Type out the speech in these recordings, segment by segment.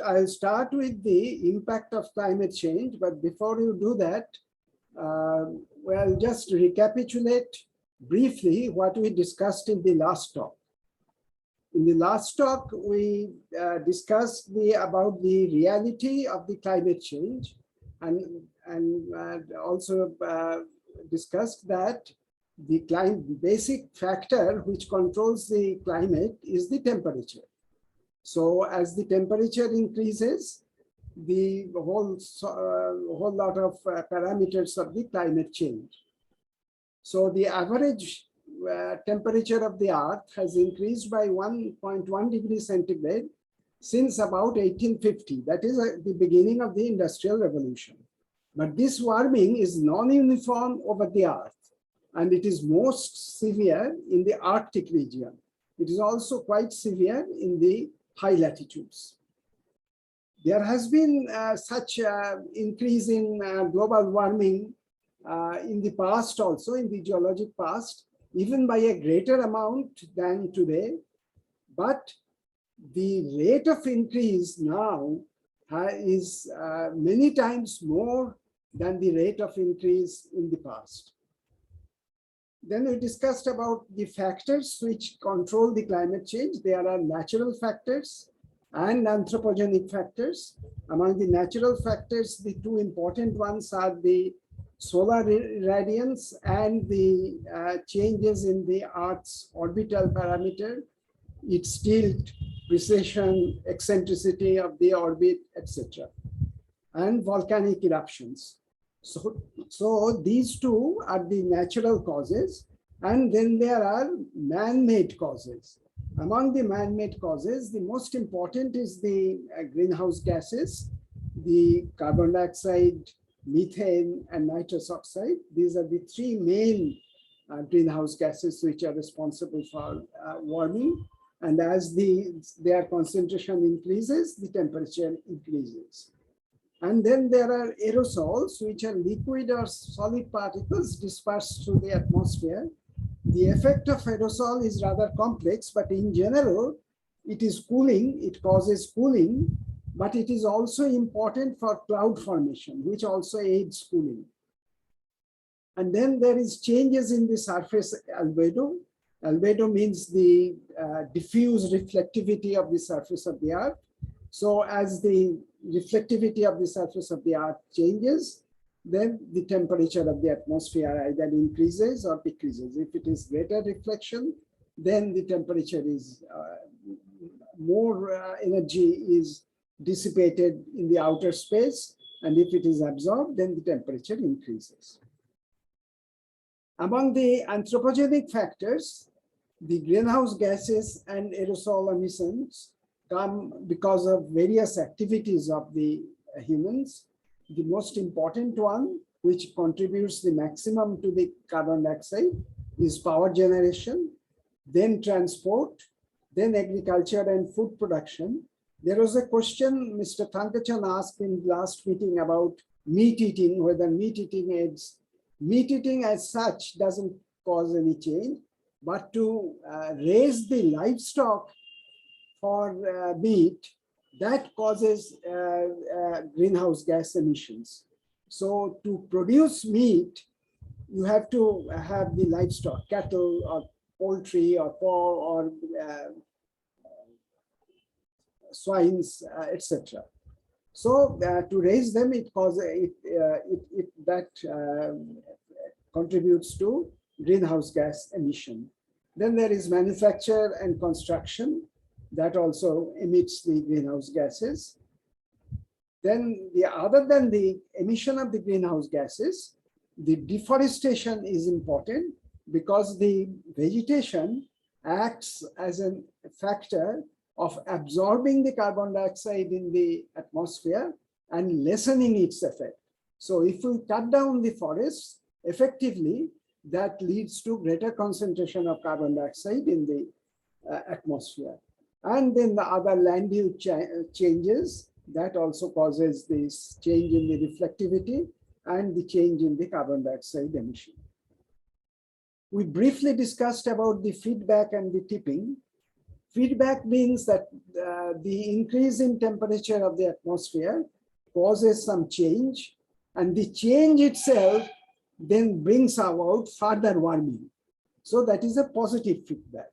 I'll start with the impact of climate change, but before you do that, well, just recapitulate briefly what we discussed in the last talk. In the last talk, we discussed about the reality of the climate change and also discussed that the basic factor which controls the climate is the temperature. So as the temperature increases, the whole lot of parameters of the climate change. So the average temperature of the Earth has increased by 1.1 degrees centigrade since about 1850. That is the beginning of the Industrial Revolution. But this warming is non-uniform over the Earth, and it is most severe in the Arctic region. It is also quite severe in the high latitudes. There has been such increase in global warming in the past also, in the geologic past, even by a greater amount than today. But the rate of increase now is many times more than the rate of increase in the past. Then we discussed about the factors which control the climate change. There are natural factors and anthropogenic factors. Among the natural factors, the two important ones are the solar irradiance and the changes in the Earth's orbital parameter, its tilt, precession, eccentricity of the orbit, etc., and volcanic eruptions. So these two are the natural causes, and then there are man-made causes. Among the man-made causes, the most important is the greenhouse gases, the carbon dioxide, methane, and nitrous oxide. These are the three main greenhouse gases which are responsible for warming. And as their concentration increases, the temperature increases. And then there are aerosols, which are liquid or solid particles dispersed through the atmosphere. The effect of aerosol is rather complex, but in general, it is cooling, it causes cooling, but it is also important for cloud formation, which also aids cooling. And then there is changes in the surface albedo. Albedo means the diffuse reflectivity of the surface of the Earth. So as the reflectivity of the surface of the Earth changes, then the temperature of the atmosphere either increases or decreases. If it is greater reflection, then the temperature is more energy is dissipated in the outer space, and if it is absorbed, then the temperature increases. Among the anthropogenic factors, the greenhouse gases and aerosol emissions come because of various activities of the humans. The most important one, which contributes the maximum to the carbon dioxide, is power generation, then transport, then agriculture and food production. There was a question Mr. Thankachan asked in the last meeting about meat eating, whether meat eating aids. Meat eating as such doesn't cause any change, but to raise the livestock for meat, that causes greenhouse gas emissions. So to produce meat, you have to have the livestock, cattle or poultry or pork or swines, etc. So to raise them, it causes that contributes to greenhouse gas emission. Then there is manufacture and construction that also emits the greenhouse gases. Then other than the emission of the greenhouse gases, the deforestation is important because the vegetation acts as a factor of absorbing the carbon dioxide in the atmosphere and lessening its effect. So if we cut down the forests, effectively, that leads to greater concentration of carbon dioxide in the atmosphere. And then the other land use changes, that also causes this change in the reflectivity and the change in the carbon dioxide emission. We briefly discussed about the feedback and the tipping. Feedback means that the increase in temperature of the atmosphere causes some change, and the change itself then brings about further warming. So that is a positive feedback.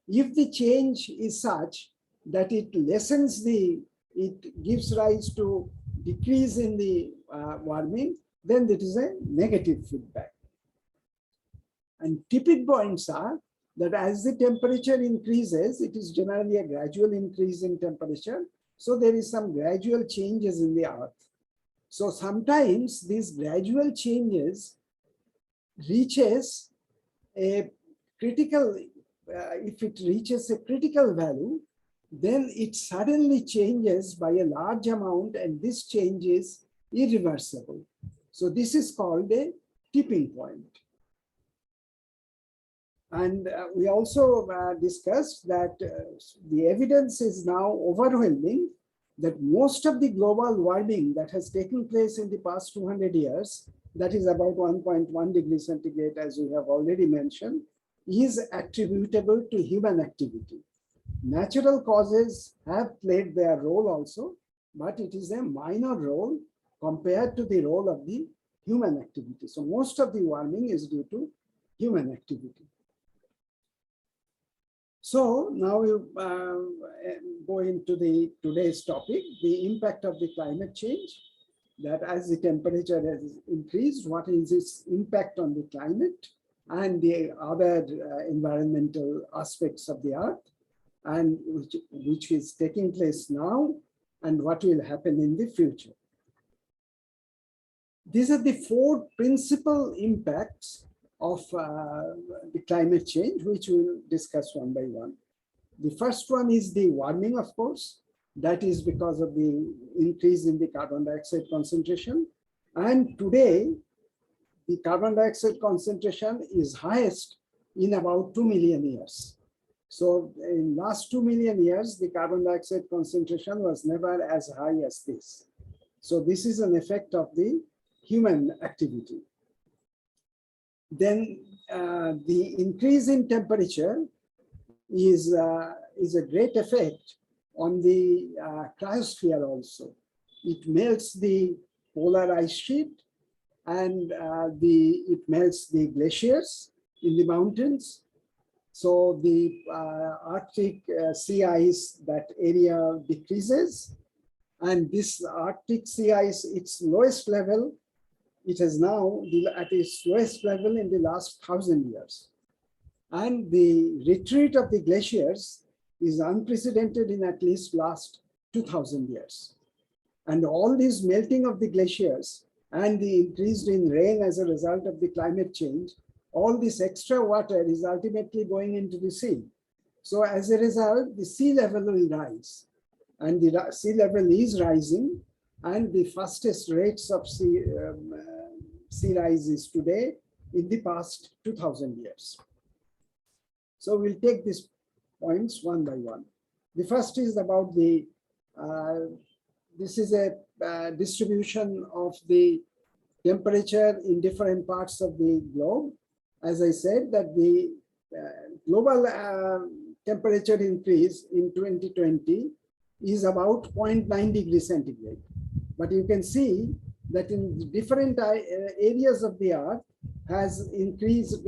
If the change is such that it lessens it gives rise to decrease in the warming, then that is a negative feedback. And tipping points are that as the temperature increases, it is generally a gradual increase in temperature. So there is some gradual changes in the earth. So sometimes these gradual changes reaches a critical, if it reaches a critical value, then it suddenly changes by a large amount, and this change is irreversible. So this is called a tipping point. And we also discussed that the evidence is now overwhelming that most of the global warming that has taken place in the past 200 years, that is about 1.1 degrees centigrade, as we have already mentioned, is attributable to human activity. Natural causes have played their role also, but it is a minor role compared to the role of the human activity. So most of the warming is due to human activity. So now we go into today's topic, the impact of the climate change, that as the temperature has increased, what is its impact on the climate and the other environmental aspects of the earth, and which is taking place now and what will happen in the future. These are the four principal impacts of the climate change, which we'll discuss one by one. The first one is the warming, of course. That is because of the increase in the carbon dioxide concentration. And today, the carbon dioxide concentration is highest in about 2 million years. So in last 2 million years, the carbon dioxide concentration was never as high as this. So this is an effect of the human activity. Then the increase in temperature is a great effect on the cryosphere also. It melts the polar ice sheet, and it melts the glaciers in the mountains. So the Arctic sea ice, that area decreases, and this Arctic sea ice, its lowest level, it has now at its lowest level in the last 1,000 years. And the retreat of the glaciers is unprecedented in at least last 2,000 years. And all this melting of the glaciers and the increase in rain as a result of the climate change, all this extra water is ultimately going into the sea. So as a result, the sea level will rise, and the sea level is rising, and the fastest rates of sea rise is today in the past 2,000 years. So we'll take these points one by one. The first is about the, this is a distribution of the temperature in different parts of the globe. As I said, that the global temperature increase in 2020 is about 0.9 degrees centigrade. But you can see that in different areas of the earth has increased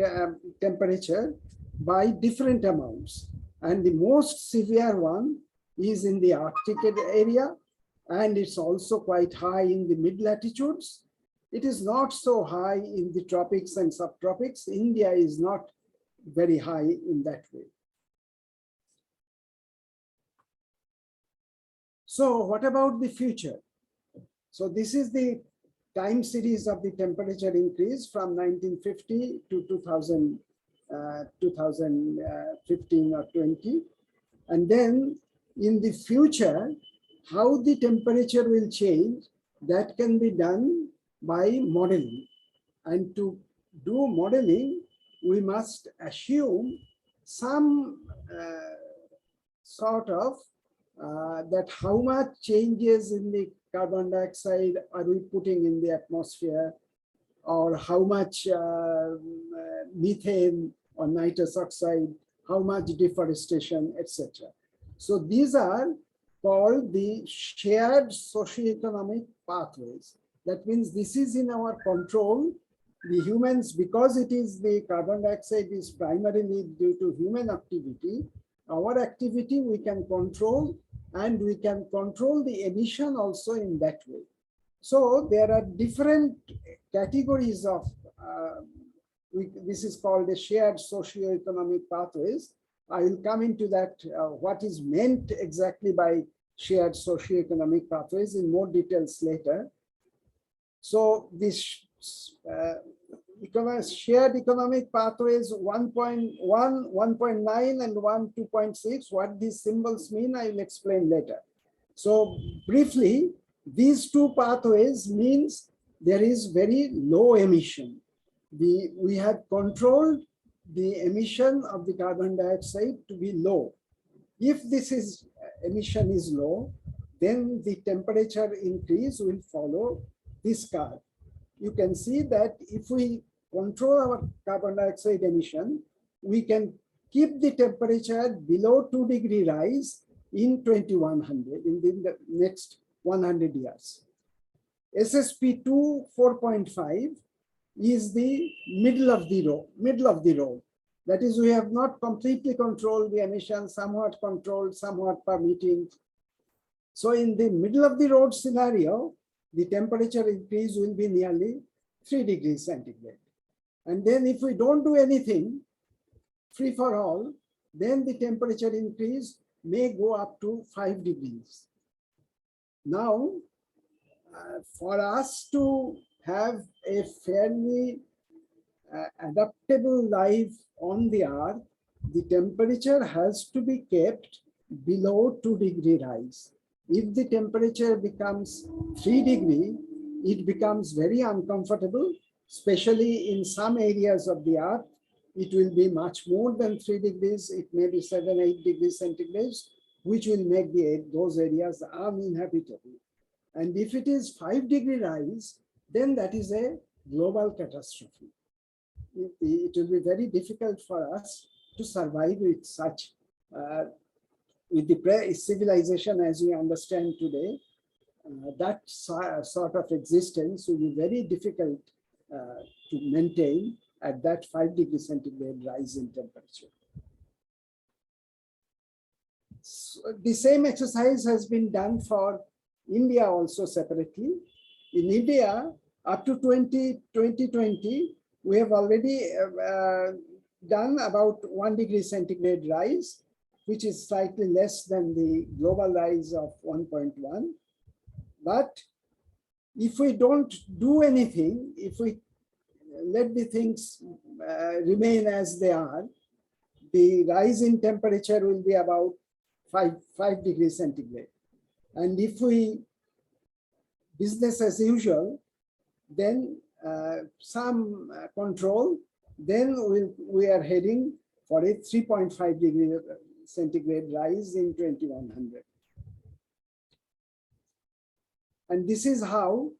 temperature by different amounts. And the most severe one is in the Arctic area, and it's also quite high in the mid-latitudes. It is not so high in the tropics and subtropics. India is not very high in that way. So what about the future? So this is the time series of the temperature increase from 1950 to 2015 or 20. And then in the future, how the temperature will change, that can be done by modeling. And to do modeling, we must assume some sort of that how much changes in the carbon dioxide are we putting in the atmosphere, or how much methane or nitrous oxide, how much deforestation, etc. So these are called the shared socioeconomic pathways. That means this is in our control. The humans, because it is the carbon dioxide is primarily due to human activity, our activity we can control, and we can control the emission also in that way. So there are different categories of, this is called a shared socioeconomic pathways. I will come into that, what is meant exactly by shared socioeconomic pathways in more details later. So this shared economic pathways 1.1, 1.9, and 2.6, what these symbols mean, I will explain later. So briefly, these two pathways means there is very low emission. We have controlled the emission of the carbon dioxide to be low. If this is emission is low, then the temperature increase will follow this curve. You can see that if we control our carbon dioxide emission, we can keep the temperature below 2 degree rise in 2100, in the next 100 years. SSP2 4.5 is the middle of the road. That is, we have not completely controlled the emissions, somewhat controlled, somewhat permitting. So in the middle of the road scenario, the temperature increase will be nearly 3 degrees centigrade. And then if we don't do anything, free for all, then the temperature increase may go up to 5 degrees. Now, for us to have a fairly adaptable life on the earth, the temperature has to be kept below 2 degree rise. If the temperature becomes 3 degree, it becomes very uncomfortable, especially in some areas of the earth. It will be much more than 3 degrees. It may be 7, 8 degrees centigrade, which will make those areas uninhabitable. And if it is 5 degree rise, then that is a global catastrophe. It will be very difficult for us to survive with such, with the pre-civilization as we understand today. That sort of existence will be very difficult to maintain at that 5 degree centigrade rise in temperature. So the same exercise has been done for India also separately. In India, up to 2020, we have already done about 1 degree centigrade rise, which is slightly less than the global rise of 1.1. But if we don't do anything, if we let the things remain as they are, the rise in temperature will be about 5 degrees centigrade. And if we business as usual, then some control, then we are heading for a 3.5 degree centigrade rise in 2100. And this is how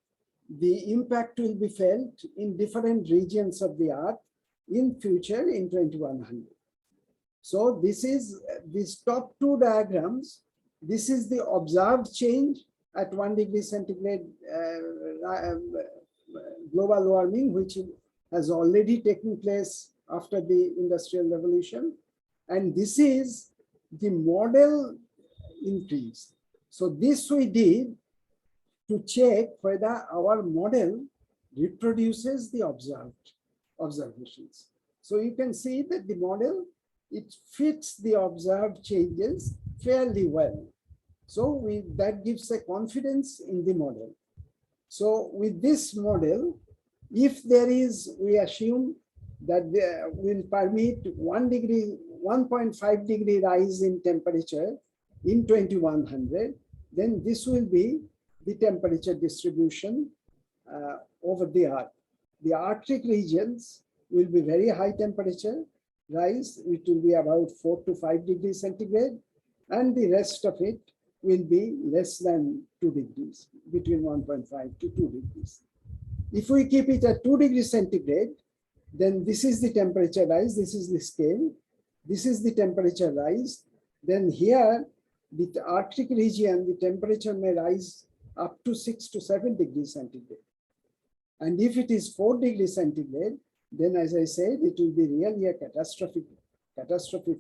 the impact will be felt in different regions of the earth in future in 2100. So this is these top two diagrams. This is the observed change at 1 degree centigrade global warming, which has already taken place after the Industrial Revolution. And this is the model increase. So this we did to check whether our model reproduces the observations. So you can see that the model, it fits the observed changes fairly well. So that gives a confidence in the model. So with this model, if there is, we assume that will permit 1.5 degree rise in temperature in 2100, then this will be the temperature distribution over the earth. The Arctic regions will be very high temperature rise, which will be about 4 to 5 degrees centigrade, and the rest of it will be less than 2 degrees, between 1.5 to 2 degrees. If we keep it at 2 degrees centigrade, then this is the temperature rise, this is the scale, this is the temperature rise. Then here, the Arctic region, the temperature may rise up to 6 to 7 degrees centigrade. And if it is 4 degrees centigrade, then as I said, it will be really a catastrophe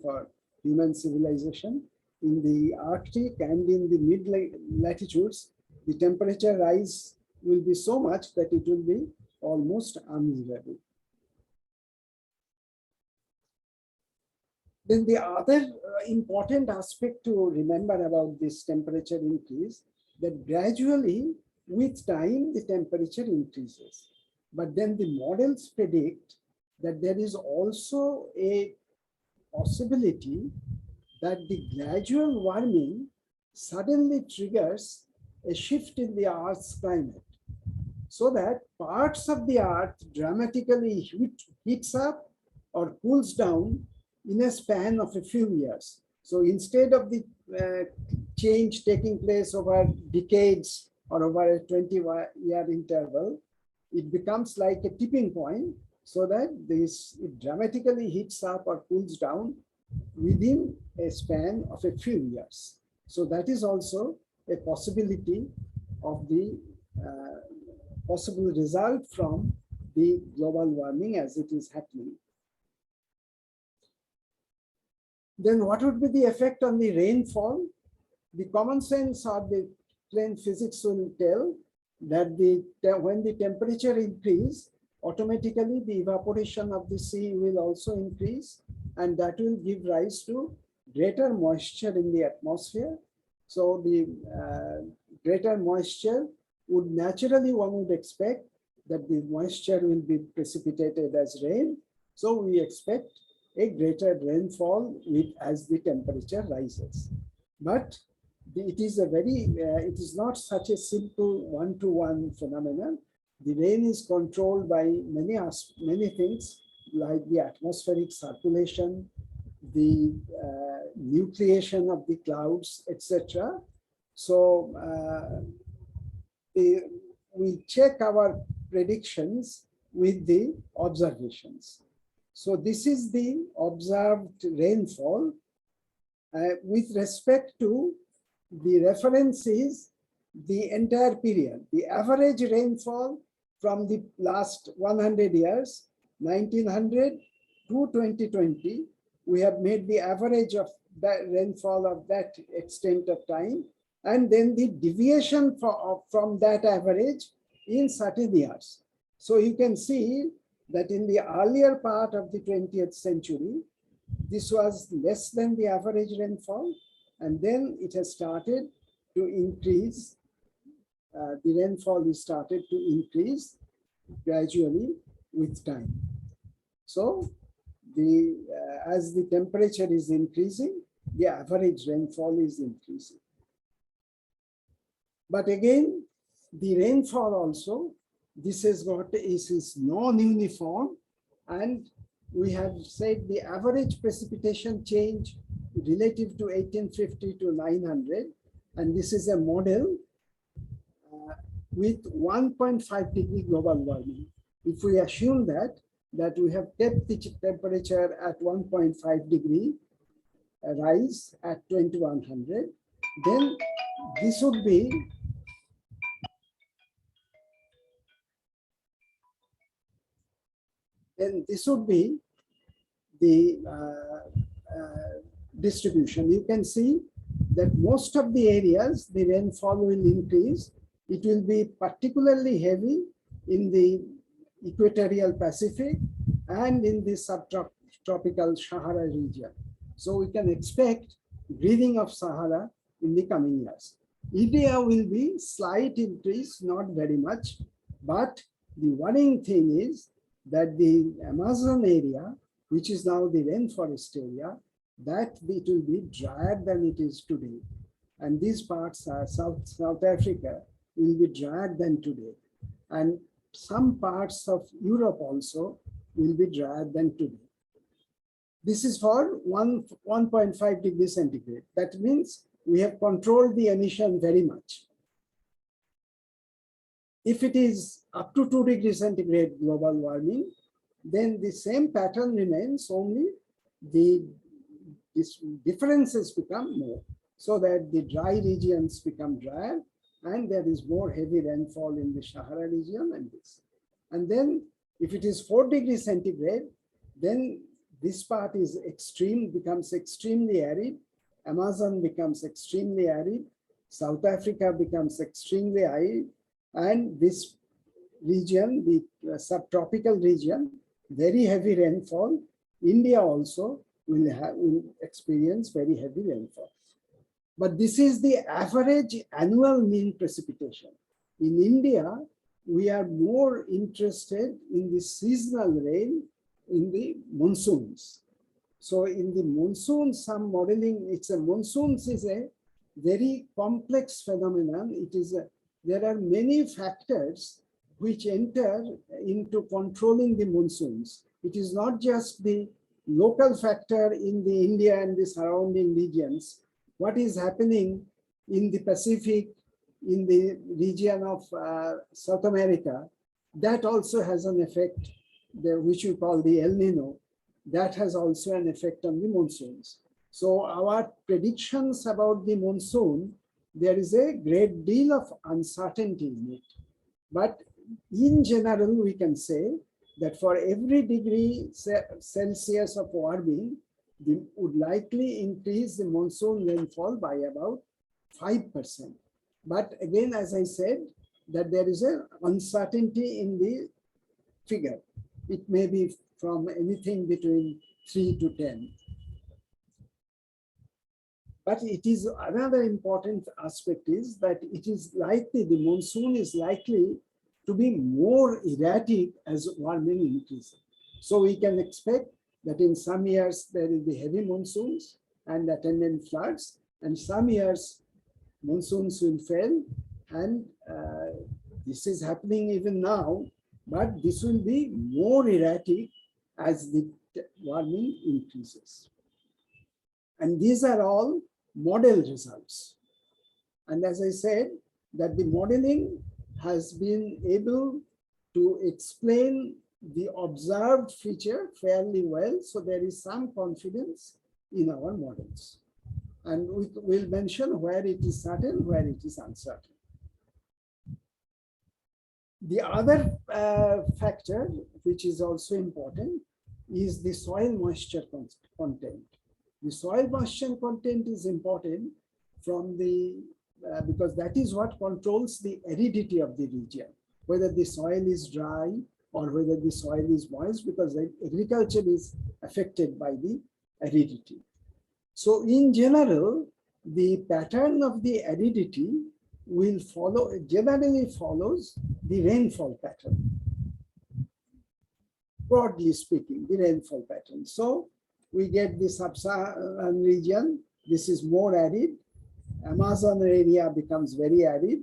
for human civilization. In the Arctic and in the mid latitudes, the temperature rise will be so much that it will be almost unbearable. Then the other important aspect to remember about this temperature increase, that gradually with time the temperature increases. But then the models predict that there is also a possibility that the gradual warming suddenly triggers a shift in the Earth's climate, so that parts of the Earth dramatically heats up or cools down in a span of a few years. So instead of the change taking place over decades or over a 20-year interval, it becomes like a tipping point, so that it dramatically heats up or cools down within a span of a few years. So that is also a possibility of the possible result from the global warming as it is happening. Then what would be the effect on the rainfall? The common sense or the plain physics will tell that when the temperature increases, automatically the evaporation of the sea will also increase, and that will give rise to greater moisture in the atmosphere. So the greater moisture would naturally, one would expect that the moisture will be precipitated as rain. So we expect a greater rainfall as the temperature rises. But it is not such a simple one-to-one phenomenon. The rain is controlled by many things, like the atmospheric circulation, the nucleation of the clouds, etc. So we check our predictions with the observations. So this is the observed rainfall. With respect to the reference is the entire period, the average rainfall from the last 100 years, 1900 to 2020, we have made the average of that rainfall of that extent of time, and then the deviation from that average in certain years. So you can see that in the earlier part of the 20th century, this was less than the average rainfall, and then it has started to increase. The rainfall is started to increase gradually with time. So as the temperature is increasing, the average rainfall is increasing. But again, the rainfall also, this is what is non-uniform, and we have said the average precipitation change relative to 1850 to 900, and this is a model with 1.5 degree global warming. If we assume that we have kept the temperature at 1.5 degree rise at 2100, then this would be the distribution. You can see that most of the areas, the rainfall will increase. It will be particularly heavy in the equatorial Pacific and in the subtropical Sahara region. So we can expect breathing of Sahara in the coming years. India will be slight increase, not very much, but the worrying thing is that the Amazon area, which is now the rainforest area, that it will be drier than it is today. And these parts are South Africa will be drier than today. And some parts of Europe also will be drier than today. This is for 1.5 degrees centigrade. That means we have controlled the emission very much. If it is up to 2 degrees centigrade global warming, then the same pattern remains, only the differences become more. so that the dry regions become drier and there is more heavy rainfall in the Sahara region and this. And then if it is 4 degrees centigrade, then this part is becomes extremely arid. Amazon becomes extremely arid. South Africa becomes extremely arid. And this region, the subtropical region, very heavy rainfall. India also will experience very heavy rainfall. But this is the average annual mean precipitation. In India, we are more interested in the seasonal rain in the monsoons. So in the monsoons, some modeling, monsoons is a very complex phenomenon. There are many factors which enter into controlling the monsoons. It is not just the local factor in the India and the surrounding regions. What is happening in the Pacific, in the region of South America, that also has an effect, which we call the El Nino. That has also an effect on the monsoons. So our predictions about the monsoon, there is a great deal of uncertainty in it. But in general, we can say that for every degree Celsius of warming, would likely increase the monsoon rainfall by about 5%. But again, as I said, that there is an uncertainty in the figure. It may be from anything between 3 to 10. But it is another important aspect is that it is likely, the monsoon is likely to be more erratic as warming increases. So we can expect that in some years there will be heavy monsoons and attendant floods, and some years monsoons will fail, and this is happening even now, but this will be more erratic as the warming increases. And these are all model results. And as I said, that the modeling has been able to explain the observed feature fairly well, so there is some confidence in our models. And we will mention where it is certain, where it is uncertain. The other factor, which is also important, is the soil moisture content. The soil moisture content is important from because that is what controls the aridity of the region, whether the soil is dry or whether the soil is moist, because agriculture is affected by the aridity. So in general, the pattern of the aridity will generally follows the rainfall pattern. Broadly speaking, the rainfall pattern. So we get the sub-Saharan region, this is more arid. Amazon area becomes very arid.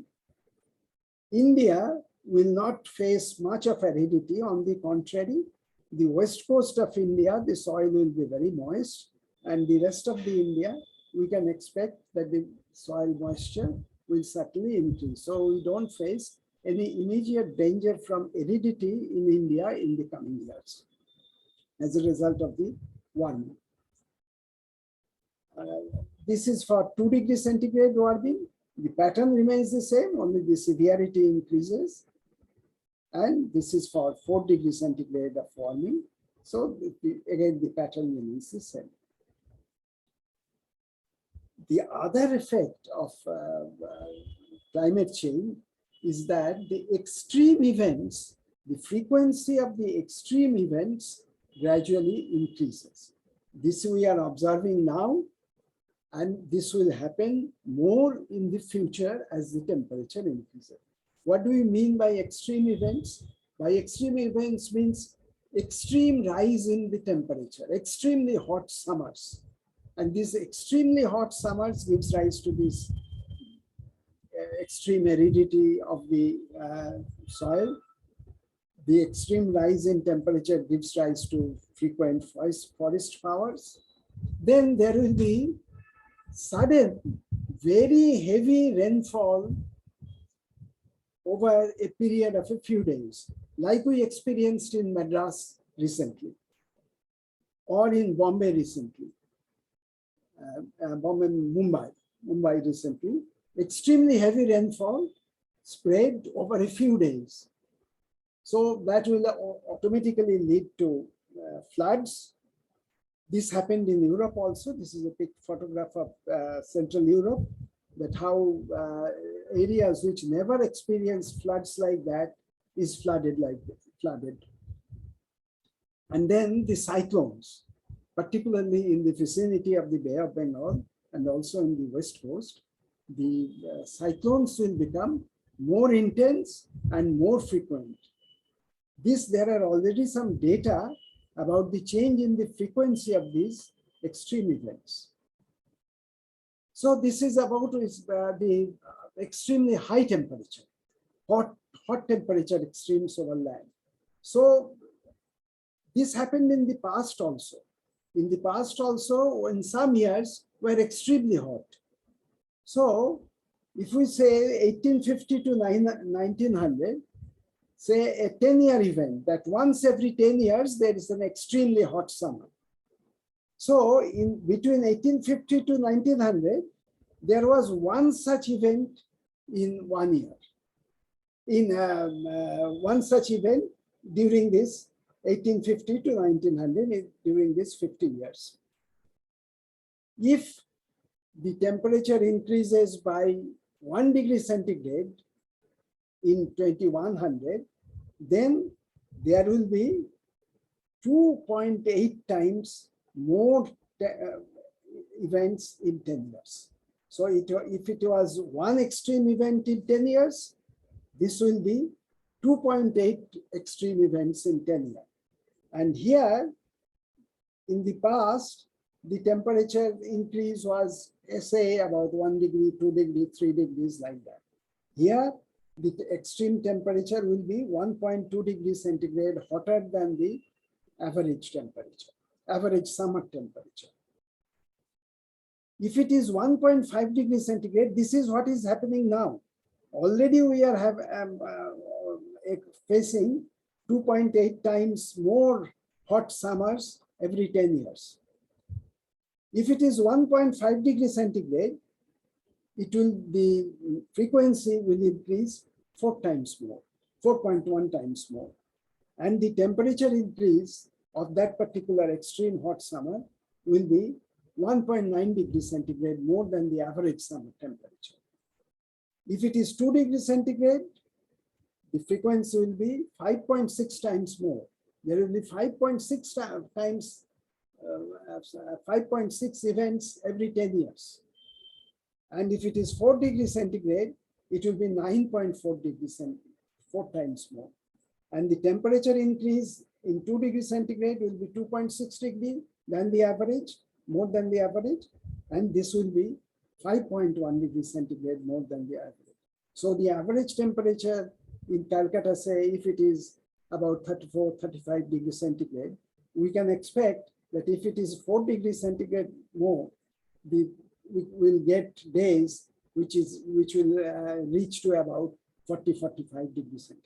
India will not face much of aridity. On the contrary, the west coast of India, the soil will be very moist, and the rest of the India, we can expect that the soil moisture will certainly increase. So we don't face any immediate danger from aridity in India in the coming years as a result of the warming. This is for 2 degrees centigrade warming. The pattern remains the same, only the severity increases. And this is for 4 degrees centigrade of warming. So again, the pattern remains the same. The other effect of climate change is that the extreme events, the frequency of the extreme events gradually increases. This we are observing now, and this will happen more in the future as the temperature increases. What do we mean by extreme events? By extreme events means extreme rise in the temperature, extremely hot summers. And these extremely hot summers gives rise to this extreme aridity of the soil. The extreme rise in temperature gives rise to frequent forest fires. Then there will be sudden, very heavy rainfall over a period of a few days, like we experienced in Madras recently, or in Bombay recently, Mumbai. Mumbai recently, extremely heavy rainfall spread over a few days. So that will automatically lead to floods. This happened in Europe also. This is a big photograph of Central Europe, that how areas which never experienced floods like that is flooded. And then the cyclones, particularly in the vicinity of the Bay of Bengal and also in the West Coast, the cyclones will become more intense and more frequent. There are already some data about the change in the frequency of these extreme events. So this is about the extremely high temperature, hot temperature extremes over land. So this happened in the past also. In the past also, in some years, were extremely hot. So if we say 1850 to 1900, say a 10-year event, that once every 10 years, there is an extremely hot summer. So in between 1850 to 1900, there was one such event in 1 year. In one such event during this 1850 to 1900, during these 50 years. If the temperature increases by 1 degree centigrade in 2100, then there will be 2.8 times more events in 10 years. So if it was one extreme event in 10 years, this will be 2.8 extreme events in 10 years. And here, in the past, the temperature increase was, say, about 1 degree, 2 degrees, 3 degrees, like that. Here, the extreme temperature will be 1.2 degrees centigrade hotter than the average temperature, average summer temperature. If it is 1.5 degrees centigrade, this is what is happening now. Already we are facing 2.8 times more hot summers every 10 years. If it is 1.5 degrees centigrade, the frequency will increase 4 times more, 4.1 times more. And the temperature increase of that particular extreme hot summer will be 1.9 degrees centigrade more than the average summer temperature. If it is 2 degrees centigrade, the frequency will be 5.6 times more. There will be 5.6 times, 5.6 events every 10 years. And if it is 4 degrees centigrade, it will be 9.4 degrees centigrade, 4 times more. And the temperature increase in 2 degrees centigrade will be 2.6 degrees than the average, more than the average. And this will be 5.1 degrees centigrade more than the average. So the average temperature in Calcutta, say, if it is about 34, 35 degrees centigrade, we can expect that if it is 4 degrees centigrade more, we will get days which will reach to about 40, 45 degrees centigrade.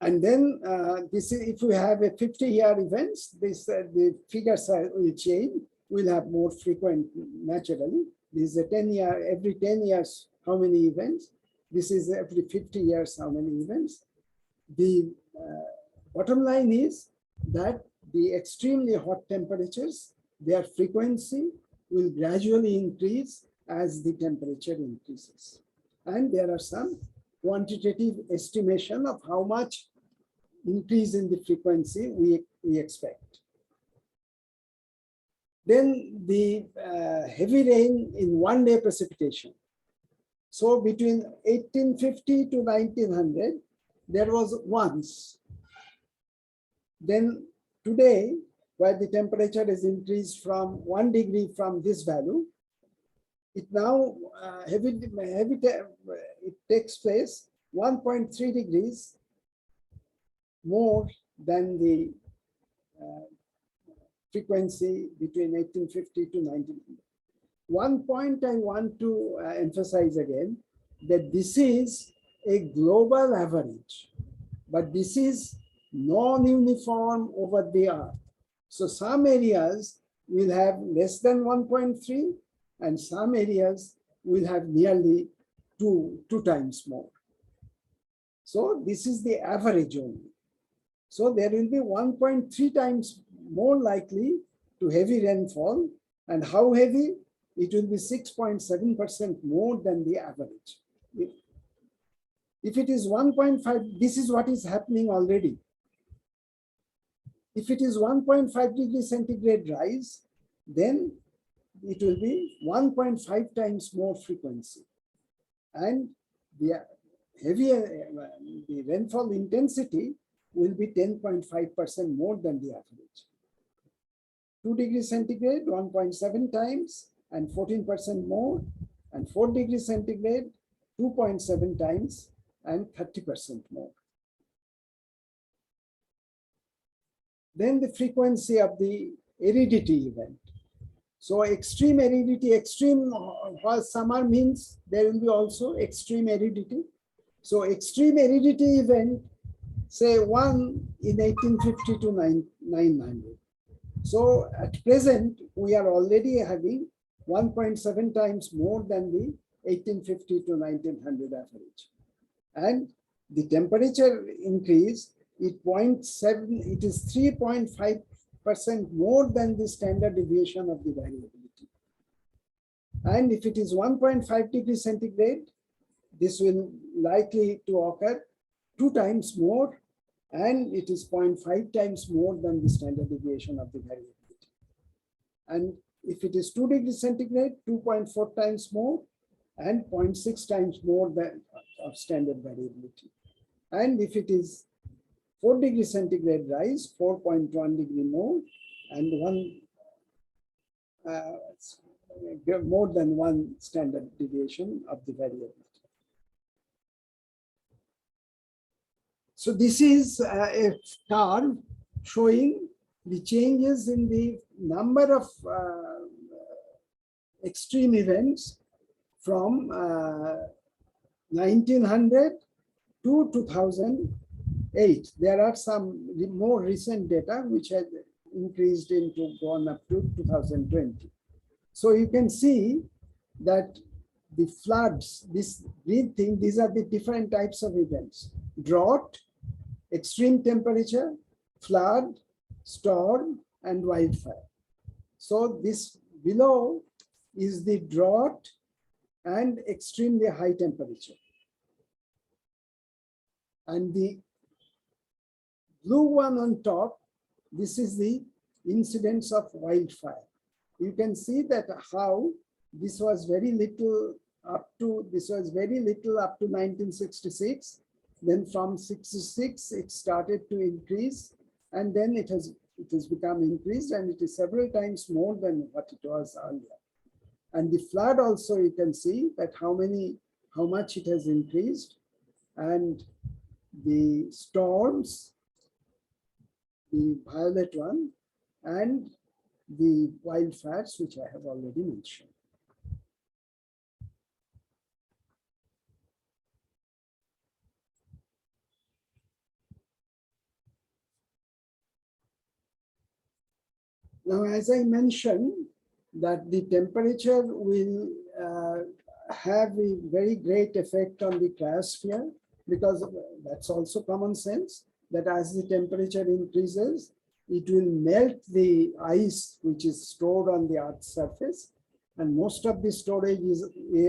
And then this is, if we have a 50-year events, the figures will change. We'll have more frequent naturally. This is a 10-year, every 10 years, how many events? This is every 50 years, how many events? The bottom line is that the extremely hot temperatures, their frequency will gradually increase as the temperature increases. And there are some quantitative estimation of how much increase in the frequency we expect. Then the heavy rain in 1 day precipitation. So between 1850 to 1900, there was once. Then today, where the temperature is increased from 1 degree from this value, it now it takes place 1.3 degrees more than the frequency between 1850 to 1900. One point I want to emphasize again, that this is a global average, but this is non-uniform over the earth. So some areas will have less than 1.3, and some areas will have nearly two times more. So this is the average only. So there will be 1.3 times more likely to heavy rainfall. And how heavy? It will be 6.7% more than the average. If it is 1.5, this is what is happening already. If it is 1.5 degrees centigrade rise, then it will be 1.5 times more frequency. And the rainfall intensity will be 10.5% more than the average. 2 degrees centigrade, 1.7 times and 14% more, and 4 degrees centigrade, 2.7 times and 30% more. Then the frequency of the aridity event. So extreme aridity, extreme summer means there will be also extreme aridity. So extreme aridity event, say 1 in 1850 to 900. So at present, we are already having 1.7 times more than the 1850 to 1900 average. And the temperature increase, it is 3.5% more than the standard deviation of the variability. And if it is 1.5 degrees centigrade, this will likely to occur 2 times more, and it is 0.5 times more than the standard deviation of the variability. And if it is 2 degrees centigrade, 2.4 times more, and 0.6 times more than of standard variability. And if it is 4 degrees centigrade rise, 4.1 degree more, and more than 1 standard deviation of the variability. So this is a curve showing the changes in the number of extreme events from 1900 to 2008. There are some more recent data which has increased into gone up to 2020. So you can see that the floods, this green thing, these are the different types of events: drought, extreme temperature, flood, storm, and wildfire. So this below is the drought and extremely high temperature. And the blue one on top, this is the incidence of wildfire. You can see that how this was very little up to 1966. Then from 66, it started to increase, and then it has become increased, and it is several times more than what it was earlier. And the flood also, you can see that how much it has increased, and the storms, the violet one, and the wildfires, which I have already mentioned. Now, as I mentioned, that the temperature will have a very great effect on the cryosphere, because that's also common sense, that as the temperature increases, it will melt the ice which is stored on the Earth's surface. And most of the storage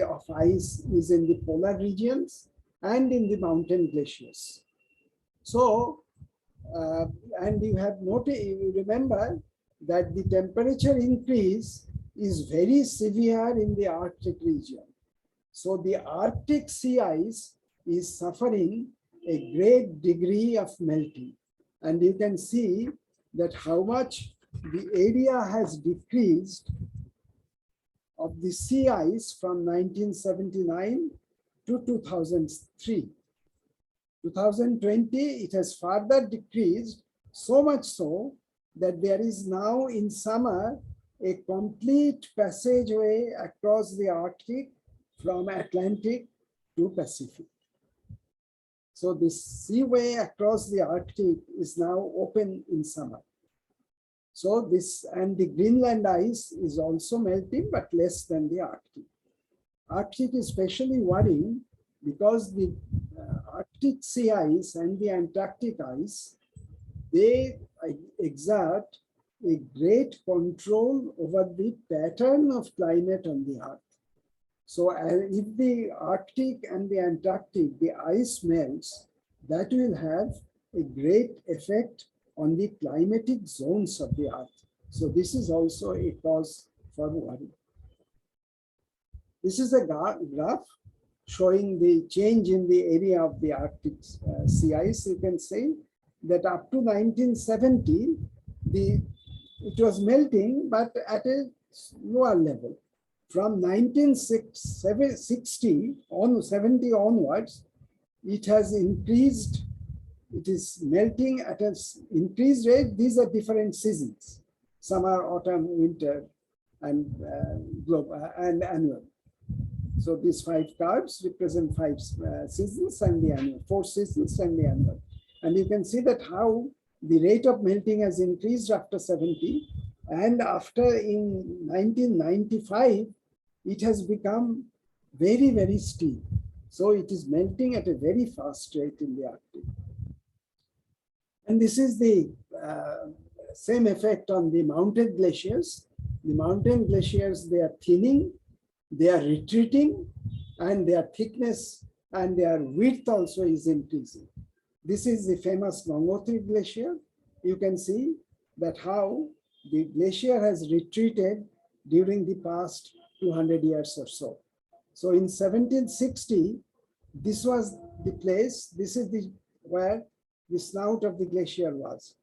of ice is in the polar regions and in the mountain glaciers. So, and you have noted, you remember that the temperature increase is very severe in the Arctic region. So the Arctic sea ice is suffering a great degree of melting. And you can see that how much the area has decreased of the sea ice from 1979 to 2003. 2020, it has further decreased, so much so that there is now in summer a complete passageway across the Arctic from Atlantic to Pacific. So this seaway across the Arctic is now open in summer. So this, and the Greenland ice is also melting, but less than the Arctic. Arctic is especially worrying because the Arctic sea ice and the Antarctic ice, they exert a great control over the pattern of climate on the Earth. So if the Arctic and the Antarctic, the ice melts, that will have a great effect on the climatic zones of the Earth. So this is also a cause for worry. This is a graph showing the change in the area of the Arctic sea ice. You can say that up to 1970, it was melting, but at a lower level. From 1960 on 70 onwards, it has increased. It is melting at an increased rate. These are different seasons: summer, autumn, winter, and and annual. So these 5 curves represent 5 seasons and the annual, 4 seasons and the annual. And you can see that how the rate of melting has increased after 70, and after in 1995, it has become very, very steep. So it is melting at a very fast rate in the Arctic. And this is the same effect on the mountain glaciers. The mountain glaciers, they are thinning, they are retreating, and their thickness and their width also is increasing. This is the famous Gangotri Glacier. You can see that how the glacier has retreated during the past 200 years or so. So in 1760, this was the place, this is where the snout of the glacier was.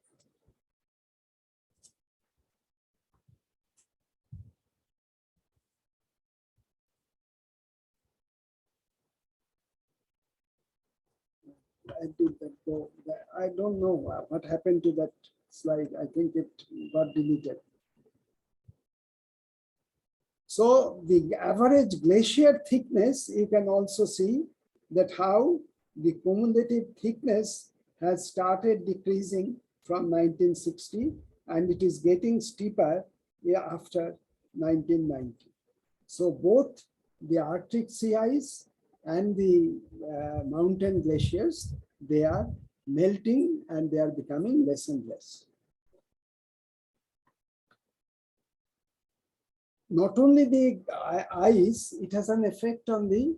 I did that go. I don't know what happened to that slide. I think it got deleted. So the average glacier thickness, you can also see that how the cumulative thickness has started decreasing from 1960, and it is getting steeper after 1990. So both the Arctic sea ice and the mountain glaciers, they are melting and they are becoming less and less. Not only the ice, it has an effect on the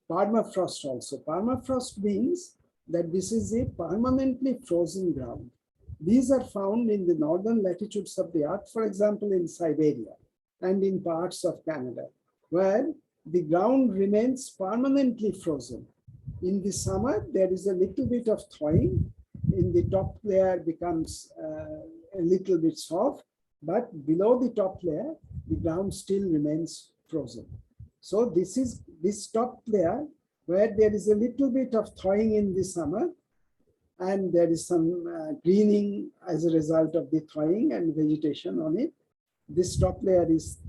permafrost also. Permafrost means that this is a permanently frozen ground. These are found in the northern latitudes of the Earth, for example, in Siberia and in parts of Canada, where the ground remains permanently frozen. In the summer, there is a little bit of thawing. In the top layer becomes a little bit soft, but below the top layer, the ground still remains frozen. So this is this top layer where there is a little bit of thawing in the summer, and there is some greening as a result of the thawing and vegetation on it. This top layer is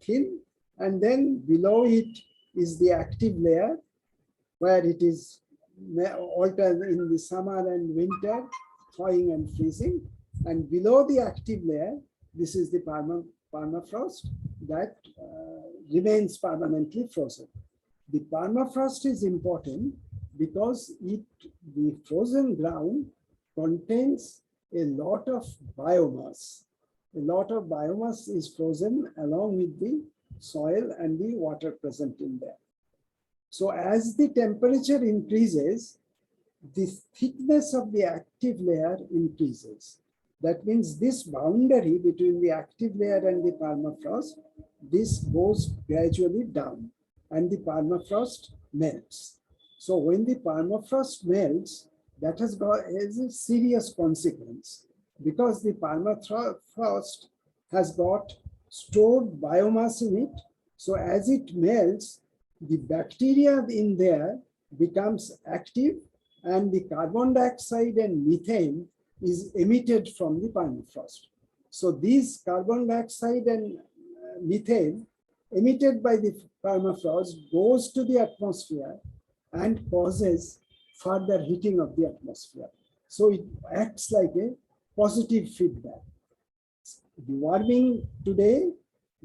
thin, and then below it is the active layer where it is altered in the summer and winter, thawing and freezing. And below the active layer, this is the permafrost that remains permanently frozen. The permafrost is important because the frozen ground contains a lot of biomass. A lot of biomass is frozen along with the soil and the water present in there. So as the temperature increases, the thickness of the active layer increases. That means this boundary between the active layer and the permafrost, this goes gradually down and the permafrost melts. So when the permafrost melts, that has a serious consequence because the permafrost has got stored biomass in it. So as it melts, the bacteria in there becomes active and the carbon dioxide and methane is emitted from the permafrost. So these carbon dioxide and methane emitted by the permafrost goes to the atmosphere and causes further heating of the atmosphere. So it acts like a positive feedback. The warming today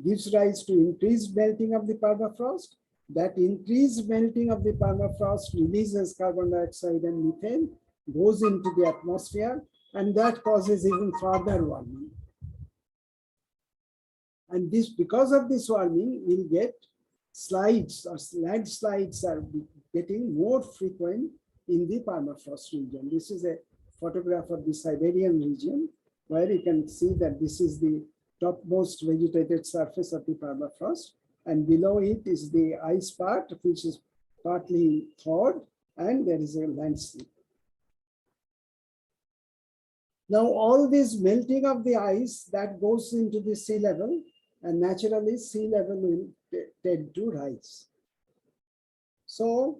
gives rise to increased melting of the permafrost. That increased melting of the permafrost releases carbon dioxide and methane, goes into the atmosphere, and that causes even further warming. And this, because of this warming, we'll get slides or landslides are getting more frequent in the permafrost region. This is a photograph of the Siberian region, where you can see that this is the topmost vegetated surface of the permafrost, and below it is the ice part, which is partly thawed, and there is a landslip. Now, all this melting of the ice that goes into the sea level, and naturally sea level will tend to rise. So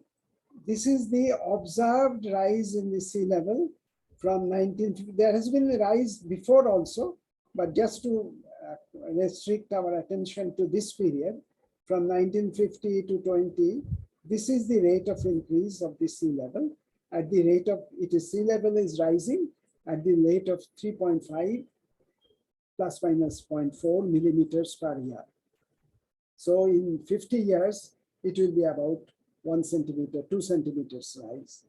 this is the observed rise in the sea level from 1950. There has been a rise before also, but just to restrict our attention to this period, from 1950 to 20, this is the rate of increase of the sea level. At the rate of, sea level is rising at the rate of 3.5 plus minus 0.4 millimeters per year. So in 50 years, it will be about 1 centimeter, 2 centimeters rise.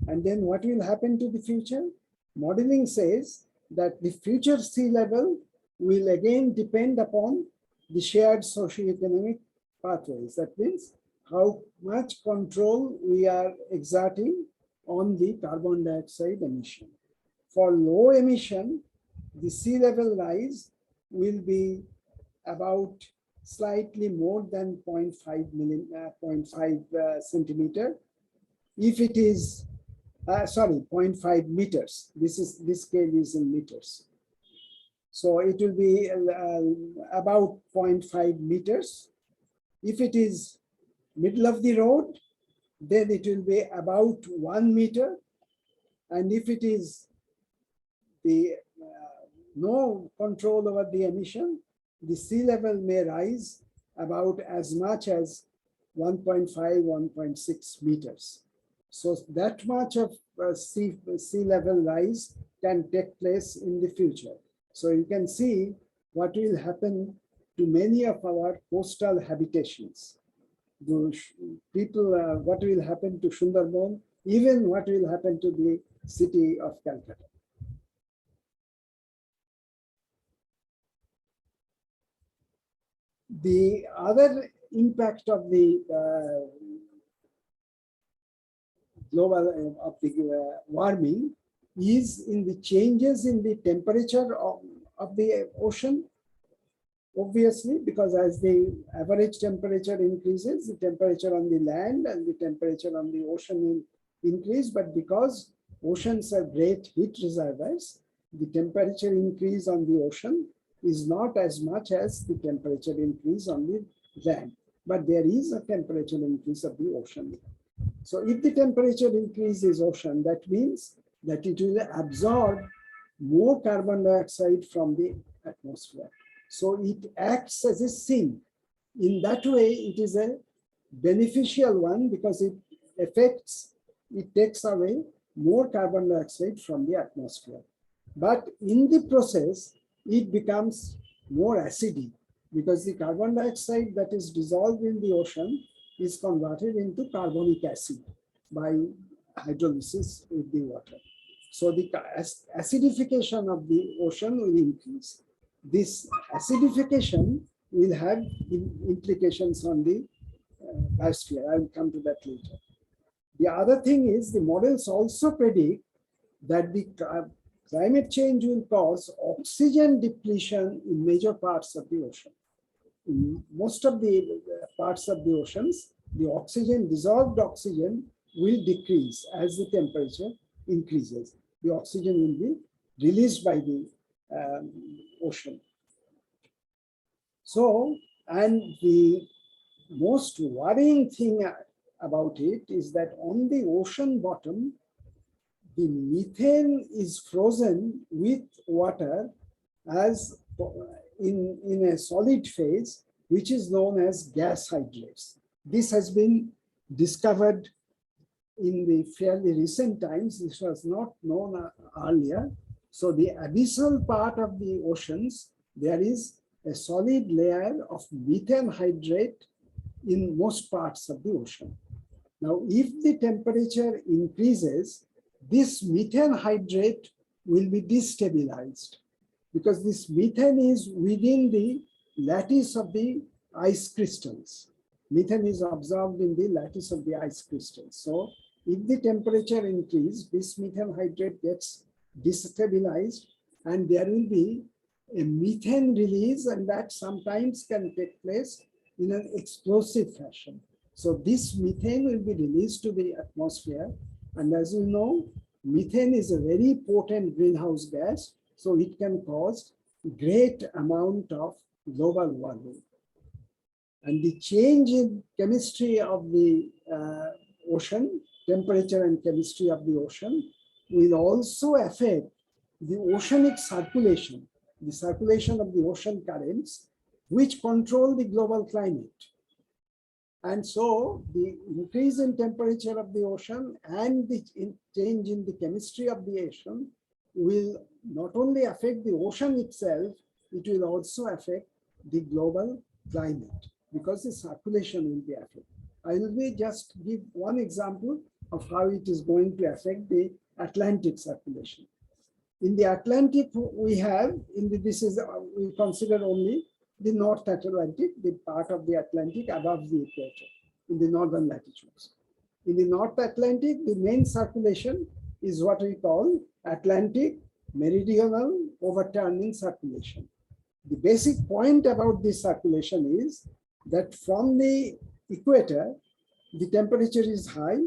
And then what will happen to the future? Modeling says that the future sea level will again depend upon the shared socioeconomic pathways. That means how much control we are exerting on the carbon dioxide emission. For low emission, the sea level rise will be about slightly more than 0.5 centimeter. If it is, 0.5 meters. This scale is in meters. So it will be about 0.5 meters. If it is middle of the road, then it will be about 1 meter. And if it is the no control over the emission, the sea level may rise about as much as 1.5, 1.6 meters. So that much of sea level rise can take place in the future. So you can see what will happen to many of our coastal habitations. The people, what will happen to Sundarban, even what will happen to the city of Calcutta. The other impact of the global warming is in the changes in the temperature of the ocean. Obviously, because as the average temperature increases, the temperature on the land and the temperature on the ocean will increase. But because oceans are great heat reservoirs, the temperature increase on the ocean is not as much as the temperature increase on the land. But there is a temperature increase of the ocean. So if the temperature increase is ocean, that means that it will absorb more carbon dioxide from the atmosphere. So it acts as a sink. In that way, it is a beneficial one because it takes away more carbon dioxide from the atmosphere. But in the process, it becomes more acidic because the carbon dioxide that is dissolved in the ocean is converted into carbonic acid by hydrolysis with the water. So the acidification of the ocean will increase. This acidification will have implications on the biosphere. I will come to that later. The other thing is the models also predict that the climate change will cause oxygen depletion in major parts of the ocean. In most of the parts of the oceans, the oxygen, dissolved oxygen, will decrease as the temperature increases. The oxygen will be released by the ocean. So, and the most worrying thing about it is that on the ocean bottom, the methane is frozen with water as in a solid phase, which is known as gas hydrates. This has been discovered in the fairly recent times. This was not known earlier. So the abyssal part of the oceans there is a solid layer of methane hydrate in most parts of the ocean. Now, if the temperature increases, this methane hydrate will be destabilized because this methane is within the lattice of the ice crystals. Methane is absorbed in the lattice of the ice crystals. So if the temperature increases, this methane hydrate gets destabilized and there will be a methane release, and that sometimes can take place in an explosive fashion. So this methane will be released to the atmosphere. And as you know, methane is a very potent greenhouse gas. So it can cause great amount of global warming. And the change in chemistry of the ocean, temperature and chemistry of the ocean, will also affect the oceanic circulation, the circulation of the ocean currents, which control the global climate. And so the increase in temperature of the ocean and the change in the chemistry of the ocean will not only affect the ocean itself, it will also affect the global climate because the circulation will be affected. I will just give one example of how it is going to affect the Atlantic circulation. In the Atlantic, we have, we consider only the North Atlantic, the part of the Atlantic above the equator, in the northern latitudes. In the North Atlantic, the main circulation is what we call Atlantic meridional overturning circulation. The basic point about this circulation is that from the equator, the temperature is high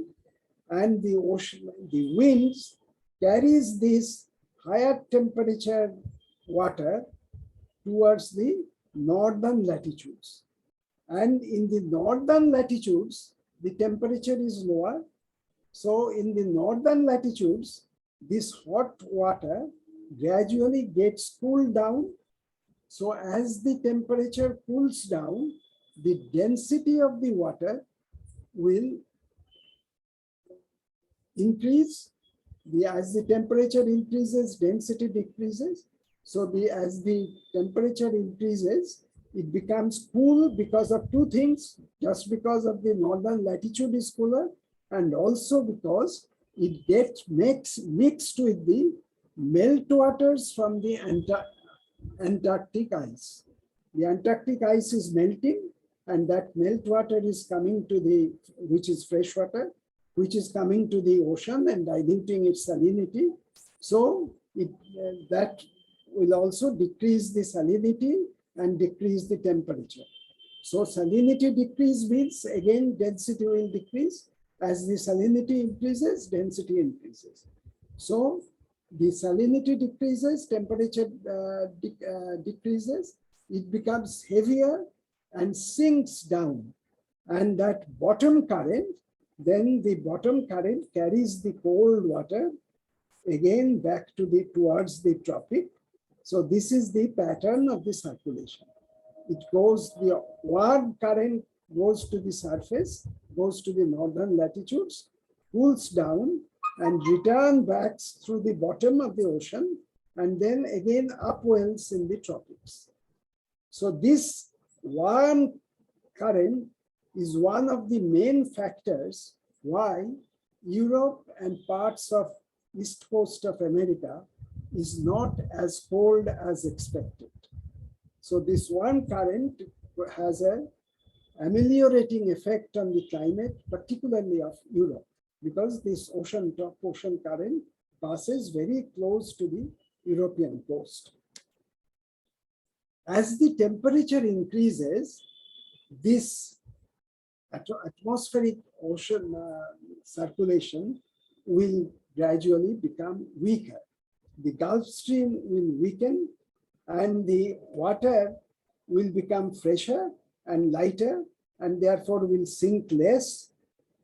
and the ocean, the winds carries this higher temperature water towards the northern latitudes. And in the northern latitudes, the temperature is lower. So in the northern latitudes, this hot water gradually gets cooled down. So as the temperature cools down, the density of the water will increase. As the temperature increases, density decreases. So as the temperature increases, it becomes cool because of two things, just because of the northern latitude is cooler, and also because it gets mixed with the meltwaters from the Antarctic ice. The Antarctic ice is melting, and that meltwater is coming to which is fresh water, which is coming to the ocean and diluting its salinity. So that will also decrease the salinity and decrease the temperature. So salinity decrease means again density will decrease. As the salinity increases, density increases. So the salinity decreases, temperature decreases, it becomes heavier and sinks down. And that bottom current, then the bottom current carries the cold water again back to towards the tropic. So this is the pattern of the circulation. It goes, the warm current goes to the surface, goes to the northern latitudes, cools down and return back through the bottom of the ocean and then again upwells in the tropics. So this warm current is one of the main factors why Europe and parts of east coast of America is not as cold as expected. So this warm current has an ameliorating effect on the climate, particularly of Europe, because this top ocean current passes very close to the European coast. As the temperature increases, this atmospheric ocean circulation will gradually become weaker. The Gulf Stream will weaken and the water will become fresher and lighter and therefore will sink less,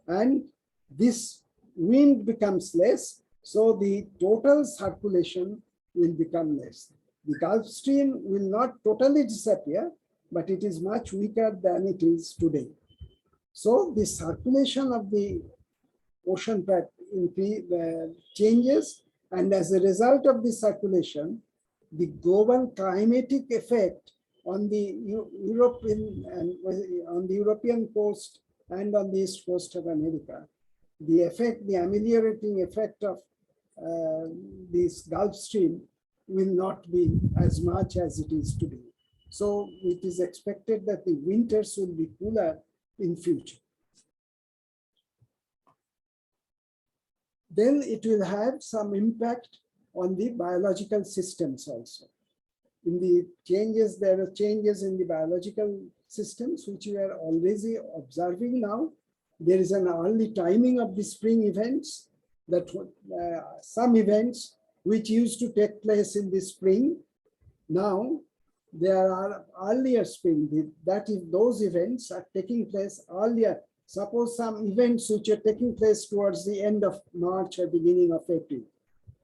and this wind becomes less, so the total circulation will become less. The Gulf Stream will not totally disappear, but it is much weaker than it is today. So the circulation of the ocean changes, and as a result of the circulation, the global climatic effect on the European and on the European coast and on the east coast of America, the effect, the ameliorating effect of this Gulf Stream will not be as much as it is today. So it is expected that the winters will be cooler in future. Then it will have some impact on the biological systems also. In the changes, there are changes in the biological systems, which we are already observing now. There is an early timing of the spring events, that some events which used to take place in the spring, now there are earlier spring, that is, those events are taking place earlier. Suppose some events which are taking place towards the end of March or beginning of April.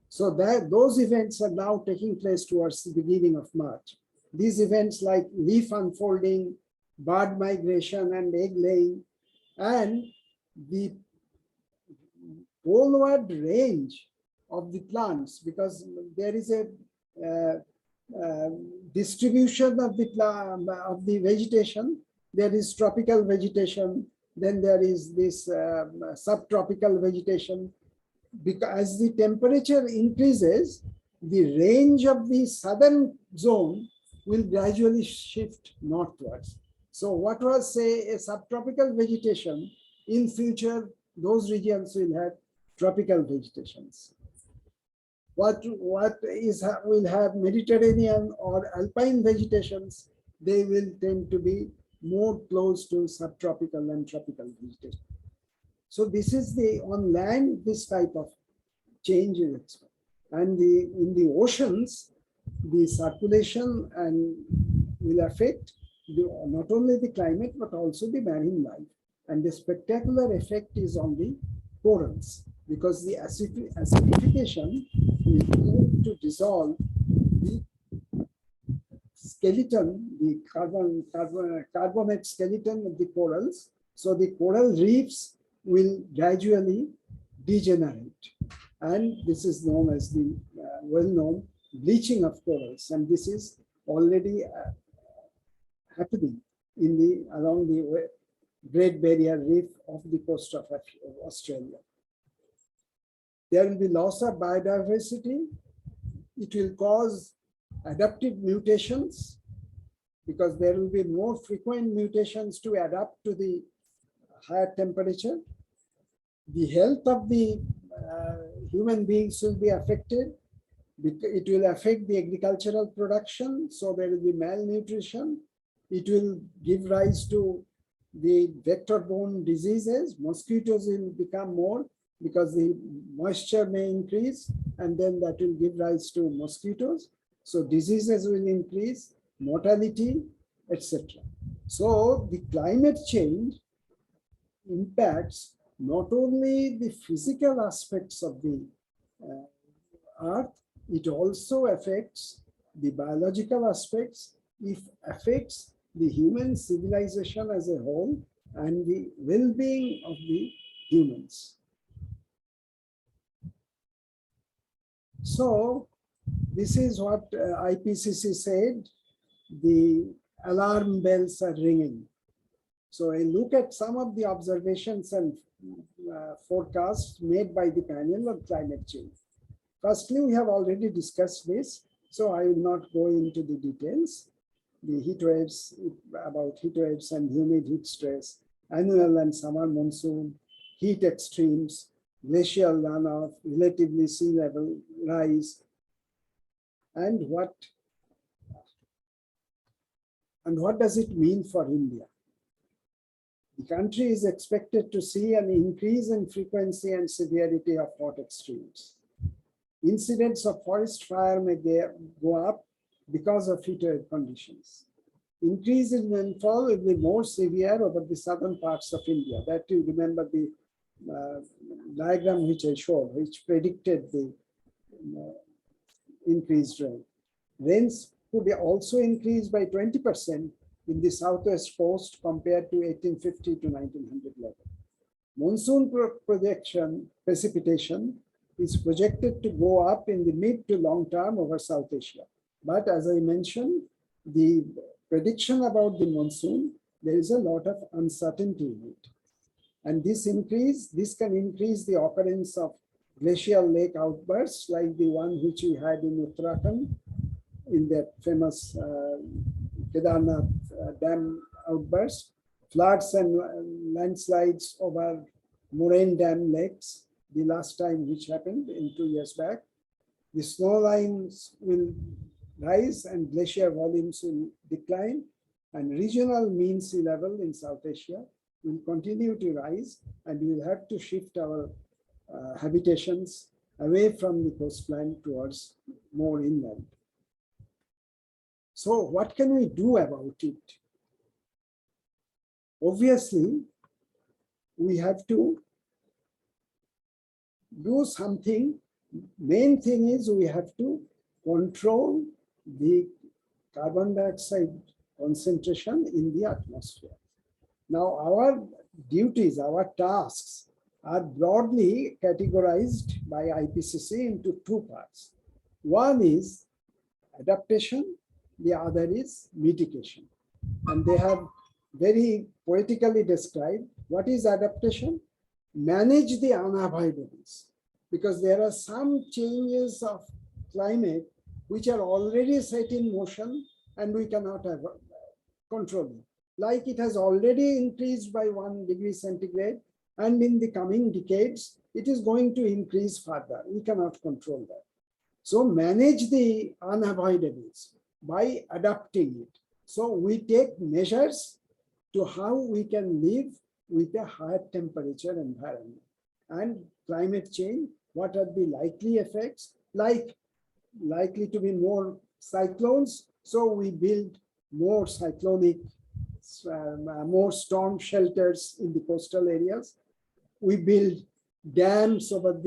So that those events are now taking place towards the beginning of March. These events like leaf unfolding, bird migration and egg laying, and the poleward range of the plants, because there is a distribution of the vegetation. There is tropical vegetation, then there is this subtropical vegetation. Because as the temperature increases, the range of the southern zone will gradually shift northwards. So what was, say, a subtropical vegetation, in future, those regions will have tropical vegetations. What will have Mediterranean or alpine vegetations, they will tend to be more close to subtropical and tropical vegetation. So this is the, on land, this type of change is expected. And in the oceans, the circulation and will affect not only the climate, but also the marine life. And the spectacular effect is on the corals, because the acidification will begin to dissolve the skeleton, the carbonate skeleton of the corals. So the coral reefs will gradually degenerate. And this is known as the well-known bleaching of corals. And this is already happening in along the Great Barrier Reef of the coast of Australia. There will be loss of biodiversity. It will cause adaptive mutations, because there will be more frequent mutations to adapt to the higher temperature. The health of the human beings will be affected. It will affect the agricultural production, so there will be malnutrition. It will give rise to the vector-borne diseases. Mosquitoes will become more, because the moisture may increase, and then that will give rise to mosquitoes. So diseases will increase, mortality, etc. So the climate change impacts not only the physical aspects of the earth, it also affects the biological aspects. It affects the human civilization as a whole and the well-being of the humans. So this is what IPCC said, the alarm bells are ringing. So I look at some of the observations and forecasts made by the panel on climate change. Firstly, we have already discussed this, so I will not go into the details. The heat waves, about heat waves and humid heat stress, annual and summer monsoon, heat extremes, glacial runoff, relatively sea level rise, and what does it mean for India? The country is expected to see an increase in frequency and severity of hot extremes. Incidents of forest fire may go up because of heat wave conditions. Increase in rainfall will be more severe over the southern parts of India. That you remember the diagram which I showed, which predicted the increased rain. Rains could also increase by 20% in the southwest coast compared to 1850 to 1900 level. Monsoon precipitation is projected to go up in the mid to long term over South Asia. But as I mentioned, the prediction about the monsoon, there is a lot of uncertainty in it. And this can increase the occurrence of glacial lake outbursts like the one which we had in Uttarakhand in that famous Kedarnath dam outburst, floods and landslides over moraine dam lakes, the last time which happened in 2 years back. The snow lines will rise and glacier volumes will decline, and regional mean sea level in South Asia will continue to rise, and we will have to shift our habitations away from the coastline towards more inland. So what can we do about it? Obviously, we have to do something. Main thing is we have to control the carbon dioxide concentration in the atmosphere. Now, our duties, our tasks are broadly categorized by IPCC into two parts. One is adaptation, the other is mitigation. And they have very poetically described what is adaptation. Manage the unavoidables, because there are some changes of climate which are already set in motion and we cannot control it. Like it has already increased by 1 degree centigrade, and in the coming decades, it is going to increase further. We cannot control that. So manage the unavoidables by adapting it. So we take measures to how we can live with a higher temperature environment. And climate change, what are the likely effects? Like likely to be more cyclones, so we build more cyclonic, more storm shelters in the coastal areas. We build dams over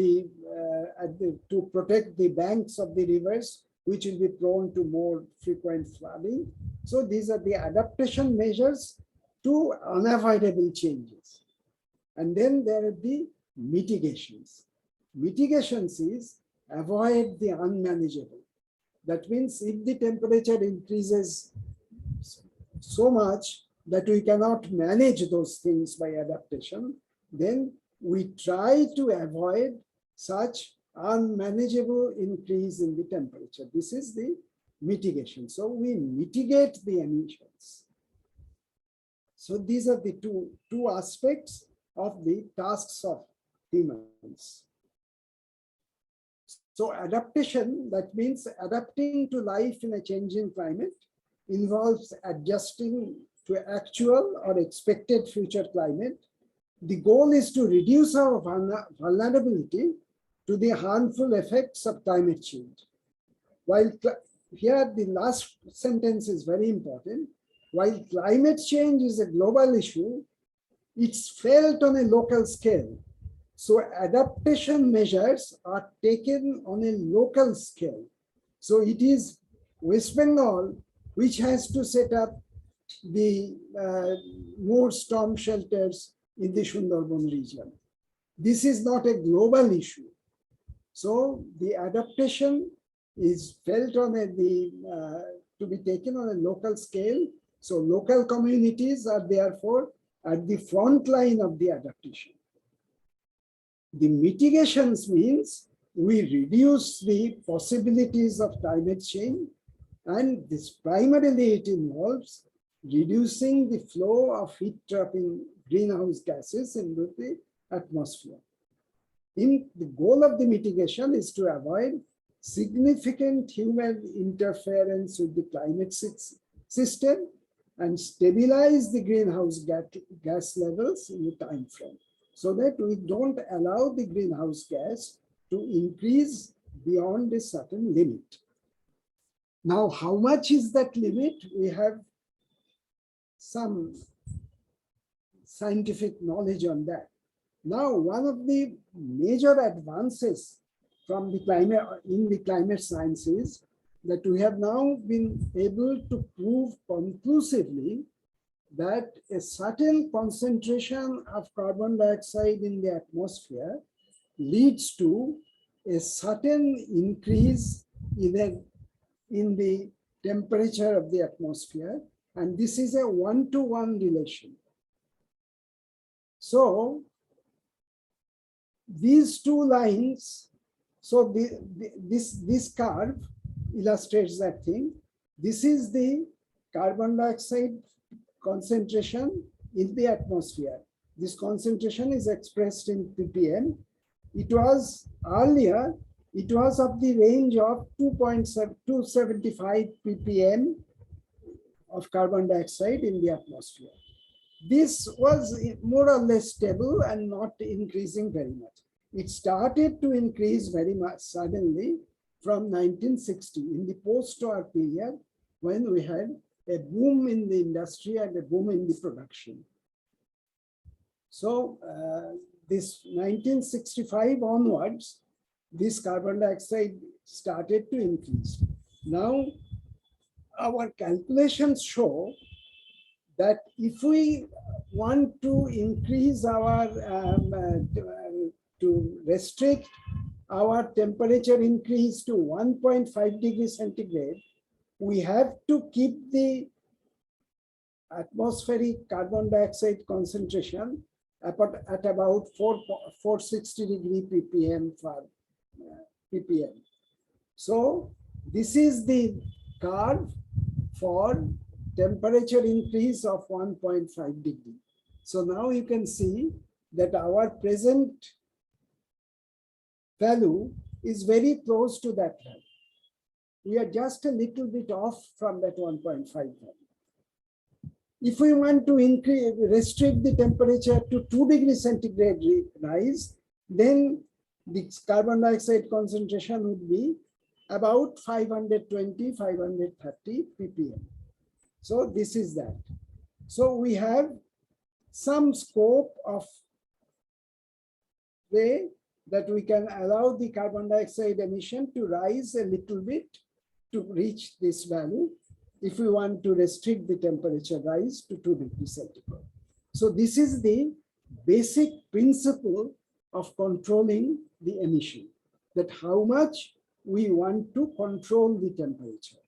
to protect the banks of the rivers, which will be prone to more frequent flooding. So these are the adaptation measures to unavoidable changes. And then there are the mitigations. Mitigations is avoid the unmanageable. That means if the temperature increases so much that we cannot manage those things by adaptation, then we try to avoid such unmanageable increase in the temperature. This is the mitigation. So we mitigate the emissions. So these are the two aspects of the tasks of humans. So adaptation, that means adapting to life in a changing climate, involves adjusting to actual or expected future climate. The goal is to reduce our vulnerability to the harmful effects of climate change. While here the last sentence is very important. While climate change is a global issue, it's felt on a local scale. So adaptation measures are taken on a local scale. So it is West Bengal which has to set up the more storm shelters in the Sundarban region. This is not a global issue. So the adaptation is felt on to be taken on a local scale. So local communities are therefore at the front line of the adaptation. The mitigations means we reduce the possibilities of climate change, and this primarily it involves reducing the flow of heat-trapping greenhouse gases into the atmosphere. The goal of the mitigation is to avoid significant human interference with the climate system and stabilize the greenhouse gas levels in the time frame, so that we don't allow the greenhouse gas to increase beyond a certain limit. Now, how much is that limit? We have some scientific knowledge on that. Now, one of the major advances from the climate in the climate science is that we have now been able to prove conclusively that a certain concentration of carbon dioxide in the atmosphere leads to a certain increase in a in the temperature of the atmosphere, and this is a one-to-one relation. So these two lines, so this curve illustrates that thing. This is the carbon dioxide concentration in the atmosphere. This concentration is expressed in ppm. It was earlier, it was of the range of 275 ppm of carbon dioxide in the atmosphere. This was more or less stable and not increasing very much. It started to increase very much suddenly from 1960 in the post-war period, when we had a boom in the industry and a boom in the production. So this 1965 onwards, this carbon dioxide started to increase. Now, our calculations show that if we want to increase our, to restrict our temperature increase to 1.5 degrees centigrade, we have to keep the atmospheric carbon dioxide concentration at about 460 degree ppm per ppm. So this is the curve for temperature increase of 1.5 degree. So now you can see that our present value is very close to that value. We are just a little bit off from that 1.5 value. If we want to restrict the temperature to 2 degrees centigrade rise, then the carbon dioxide concentration would be about 520, 530 ppm. So this is that. So we have some scope of way that we can allow the carbon dioxide emission to rise a little bit to reach this value if we want to restrict the temperature rise to 2 degrees centigrade. So this is the basic principle of controlling the emission, that how much we want to control the temperature.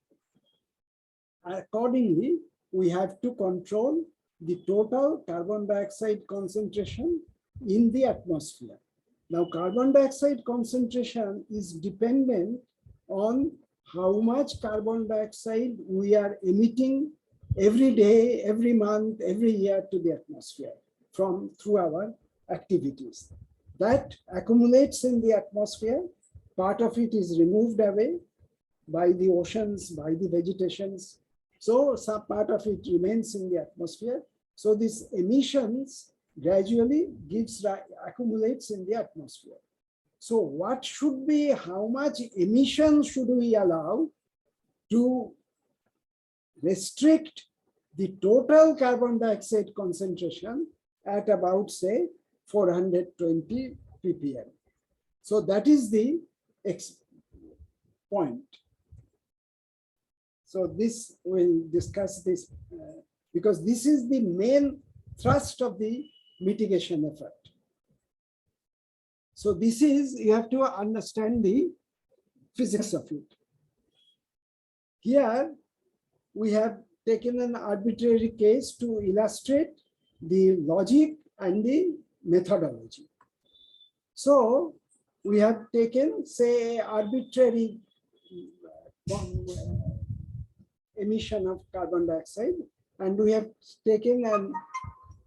Accordingly, we have to control the total carbon dioxide concentration in the atmosphere. Now, carbon dioxide concentration is dependent on how much carbon dioxide we are emitting every day, every month, every year to the atmosphere through our activities. That accumulates in the atmosphere. Part of it is removed away by the oceans, by the vegetations. So some part of it remains in the atmosphere. So these emissions gradually accumulates in the atmosphere. So what should be, how much emission should we allow to restrict the total carbon dioxide concentration at about, say, 420 ppm. So that is the point. So this we'll discuss this because this is the main thrust of the mitigation effort. So this is, you have to understand the physics of it. Here we have taken an arbitrary case to illustrate the logic and the methodology. So we have taken, say, arbitrary emission of carbon dioxide, and we have taken and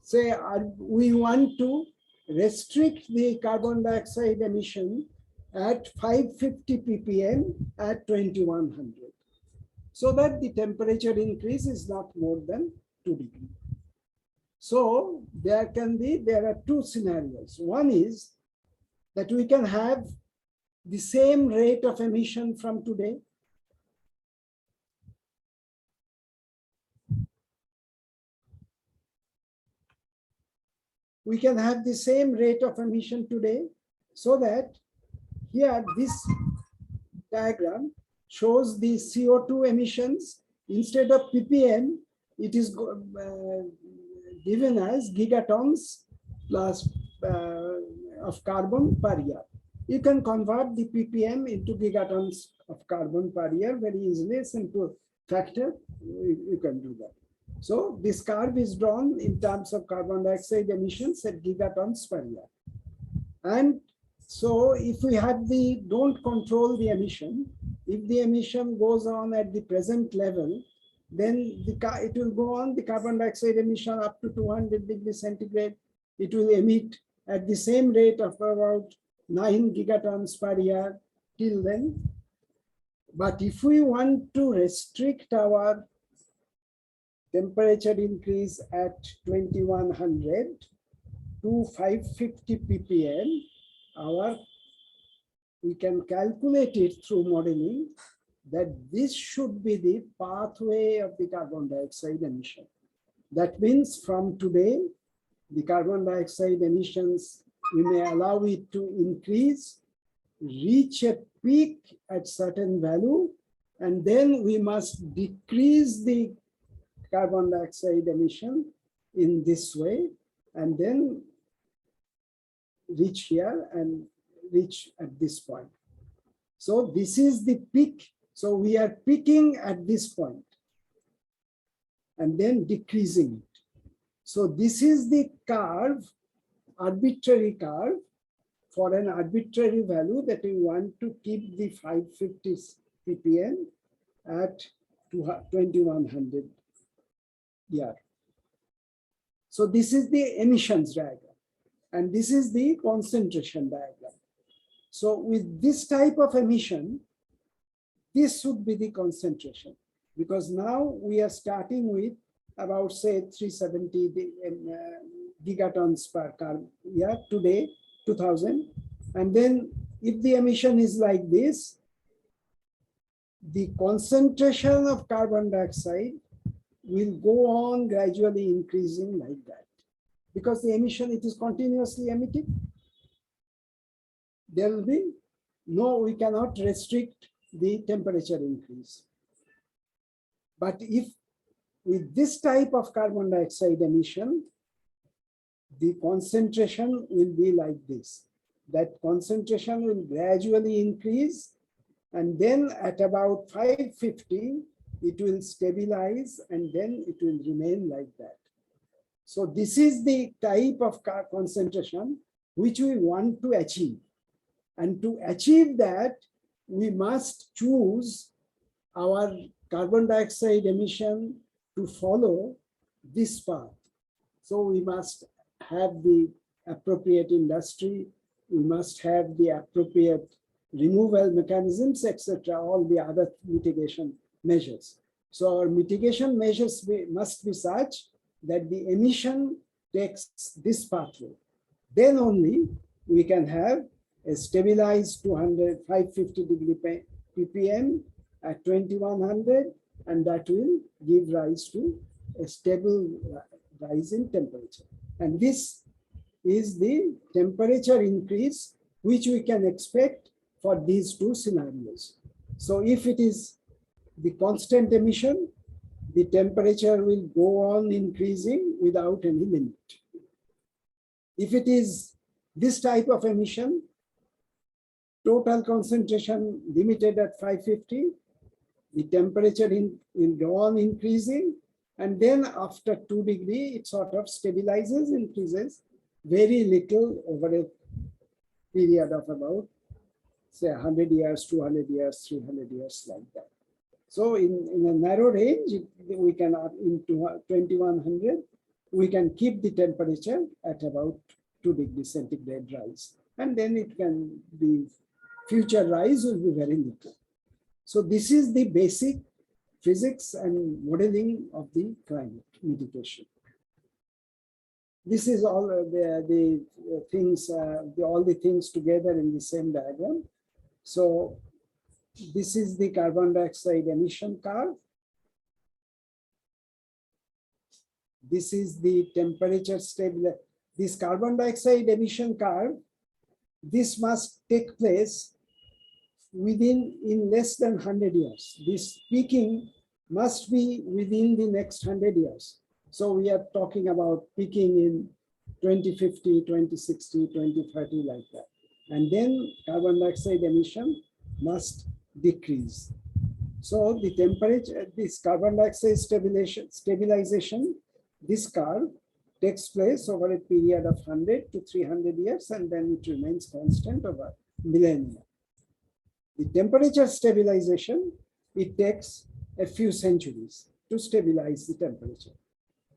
say we want to restrict the carbon dioxide emission at 550 ppm at 2100, so that the temperature increase is not more than 2 degrees. So there are two scenarios. One is that we can have the same rate of emission from today. We can have the same rate of emission today, so that here this diagram shows the CO2 emissions. Instead of ppm, it is given as gigatons plus of carbon per year. You can convert the ppm into gigatons of carbon per year very easily. Simple factor, you can do that. So this curve is drawn in terms of carbon dioxide emissions at gigatons per year. And so if we have don't control the emission, if the emission goes on at the present level, then it will go on, the carbon dioxide emission up to 200 degrees centigrade. It will emit at the same rate of about 9 gigatons per year till then. But if we want to restrict our temperature increase at 2100 to 550 ppm, we can calculate it through modeling that this should be the pathway of the carbon dioxide emission. That means from today, the carbon dioxide emissions, we may allow it to increase, reach a peak at certain value, and then we must decrease the carbon dioxide emission in this way, and then reach here and reach at this point. So this is the peak. So we are peaking at this point and then decreasing it. So this is the curve, arbitrary curve for an arbitrary value that we want to keep the 550 ppm at 2100 year. So this is the emissions diagram, and this is the concentration diagram. So with this type of emission, this should be the concentration, because now we are starting with about say 370 gigatons per car year today, 2000. And then if the emission is like this, the concentration of carbon dioxide will go on gradually increasing like that, because the emission, it is continuously emitting. There will be we cannot restrict the temperature increase. But if with this type of carbon dioxide emission, the concentration will be like this. That concentration will gradually increase, and then at about 550, it will stabilize, and then it will remain like that. So this is the type of concentration which we want to achieve. And to achieve that, we must choose our carbon dioxide emission to follow this path. So we must have the appropriate industry, we must have the appropriate removal mechanisms, etc., all the other mitigation measures. So our mitigation measures must be such that the emission takes this pathway. Then only we can have a stabilized 550 degree ppm at 2100, and that will give rise to a stable rise in temperature. And this is the temperature increase which we can expect for these two scenarios. So if it is the constant emission, the temperature will go on increasing without any limit. If it is this type of emission, total concentration limited at 550, the temperature will go on increasing, and then after 2 degrees, it sort of stabilizes, increases very little over a period of about, say, 100 years, 200 years, 300 years, like that. So in a narrow range, we can, in 2100, we can keep the temperature at about 2 degrees centigrade rise. And then it can be, future rise will be very little. So this is the basic physics and modeling of the climate mitigation. This is all the things, all the things together in the same diagram. So this is the carbon dioxide emission curve. This is the temperature stable. This carbon dioxide emission curve, this must take place in less than 100 years. This peaking must be within the next 100 years. So we are talking about peaking in 2050, 2060, 2030, like that. and then carbon dioxide emission must decrease. So the temperature, this carbon dioxide stabilization, this curve takes place over a period of 100 to 300 years, and then it remains constant over millennia. The temperature stabilization, it takes a few centuries to stabilize the temperature.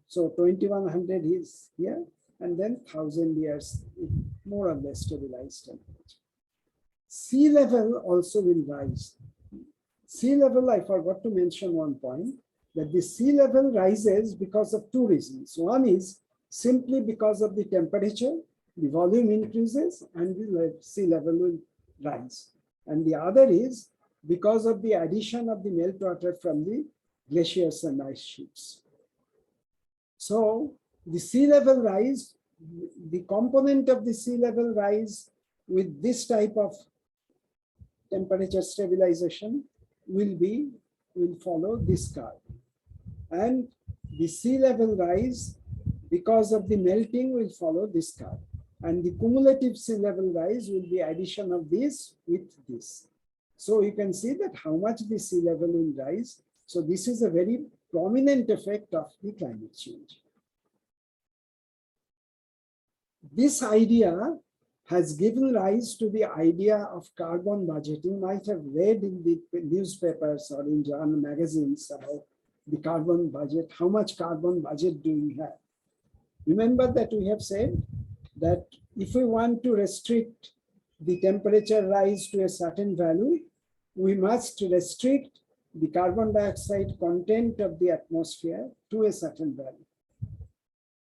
So 2100 is here, and then 1000 years, more or less stabilized temperature. Sea level also will rise. Sea level, I forgot to mention one point, that the sea level rises because of two reasons. One is simply because of the temperature, the volume increases and the sea level will rise. And the other is because of the addition of the meltwater from the glaciers and ice sheets. So the sea level rise, the component of the sea level rise with this type of temperature stabilization will follow this curve. And the sea level rise because of the melting will follow this curve. And the cumulative sea level rise will be addition of this with this. So you can see that how much the sea level will rise. So this is a very prominent effect of the climate change. This idea has given rise to the idea of carbon budgeting. You might have read in the newspapers or in journal magazines about the carbon budget. How much carbon budget do we have? Remember that we have said that if we want to restrict the temperature rise to a certain value, we must restrict the carbon dioxide content of the atmosphere to a certain value.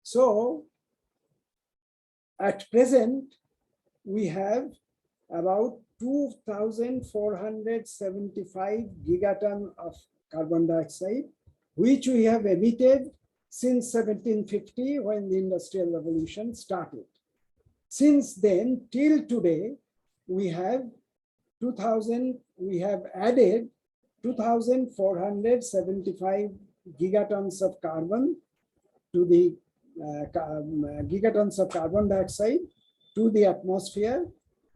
So at present, we have about 2,475 gigaton of carbon dioxide, which we have emitted since 1750 when the Industrial Revolution started. Since then till today, we have added 2,475 gigatons of carbon to the gigatons of carbon dioxide to the atmosphere,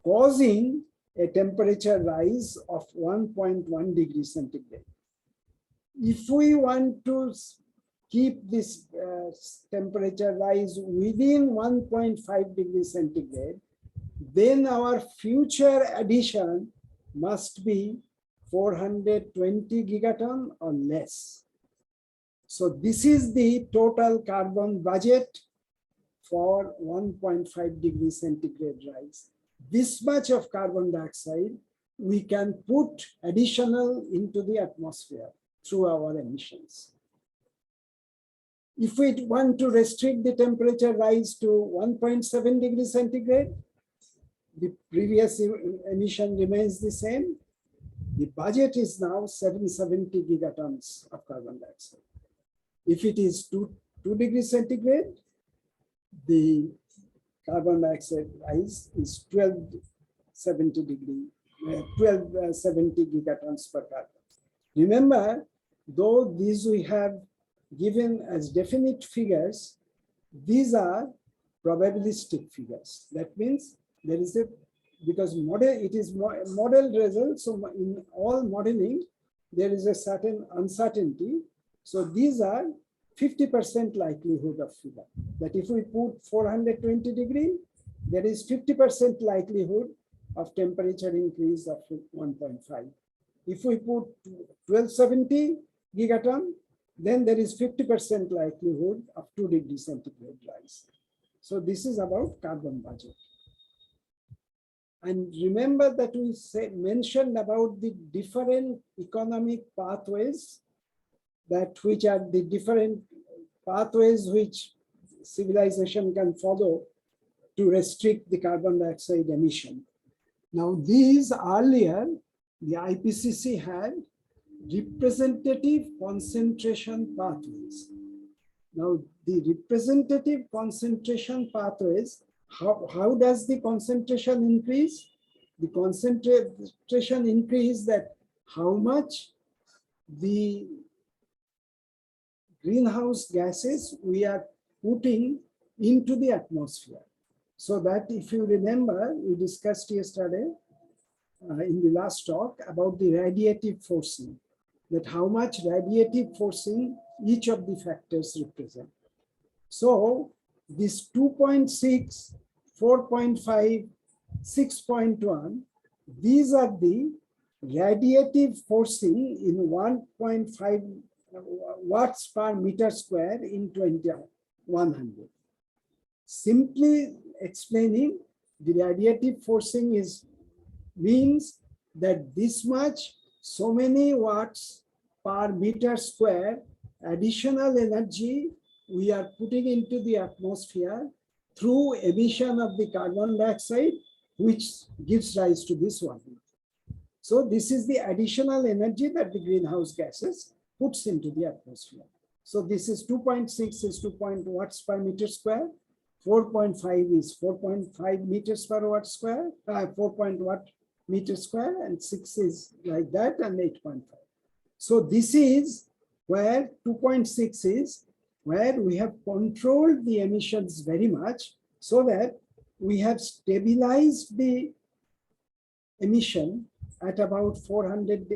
causing a temperature rise of 1.1 degrees centigrade. If we want to keep this temperature rise within 1.5 degrees centigrade, then our future addition must be 420 gigaton or less. So this is the total carbon budget for 1.5 degrees centigrade rise. This much of carbon dioxide we can put additional into the atmosphere through our emissions. If we want to restrict the temperature rise to 1.7 degrees centigrade, the previous emission remains the same. The budget is now 770 gigatons of carbon dioxide. If it is 2 degrees centigrade, the carbon dioxide rise is 1270 gigatons per carbon. Remember, though these we have given as definite figures, these are probabilistic figures. That means there is a, because it is model result, so in all modeling, there is a certain uncertainty. So these are 50% likelihood of figure. That if we put 420 degree, there is 50% likelihood of temperature increase of 1.5. If we put 1270 gigaton, then there is 50% likelihood of 2 degrees centigrade rise. So this is about carbon budget. And remember that we mentioned about the different economic pathways, which are the different pathways which civilization can follow to restrict the carbon dioxide emission. Now these earlier, the IPCC had representative concentration pathways. Now the representative concentration pathways, how does the concentration increase? The concentration increase that how much the greenhouse gases we are putting into the atmosphere. So that if you remember, we discussed yesterday in the last talk about the radiative forcing, that how much radiative forcing each of the factors represent. So this 2.6, 4.5, 6.1, these are the radiative forcing in 1.5 watts per meter square in 2100. Simply explaining, the radiative forcing means that this much, so many watts per meter square additional energy we are putting into the atmosphere through emission of the carbon dioxide, which gives rise to this warming. So this is the additional energy that the greenhouse gases puts into the atmosphere. So this is 2.6 is 2 watts per meter square, 4.5 is 4.5 meters per watt square, 4.1 meter square, and 6 is like that, and 8.5. So this is where 2.6 is where we have controlled the emissions very much, so that we have stabilized the emission at about 400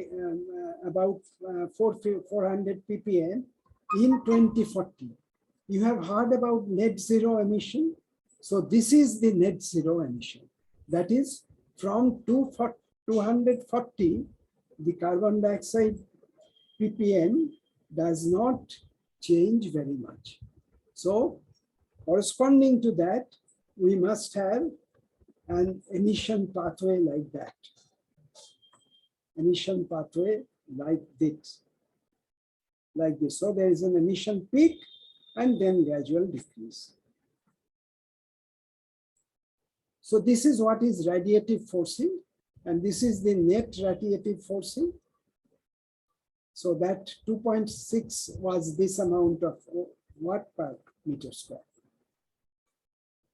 ppm in 2040. You have heard about net zero emission. So this is the net zero emission. That is from 240, the carbon dioxide ppm does not change very much. So corresponding to that, we must have an emission pathway like that. Emission pathway like this. Like this. So there is an emission peak and then gradual decrease. So this is what is radiative forcing, and this is the net radiative forcing. So that 2.6 was this amount of watt per meter square.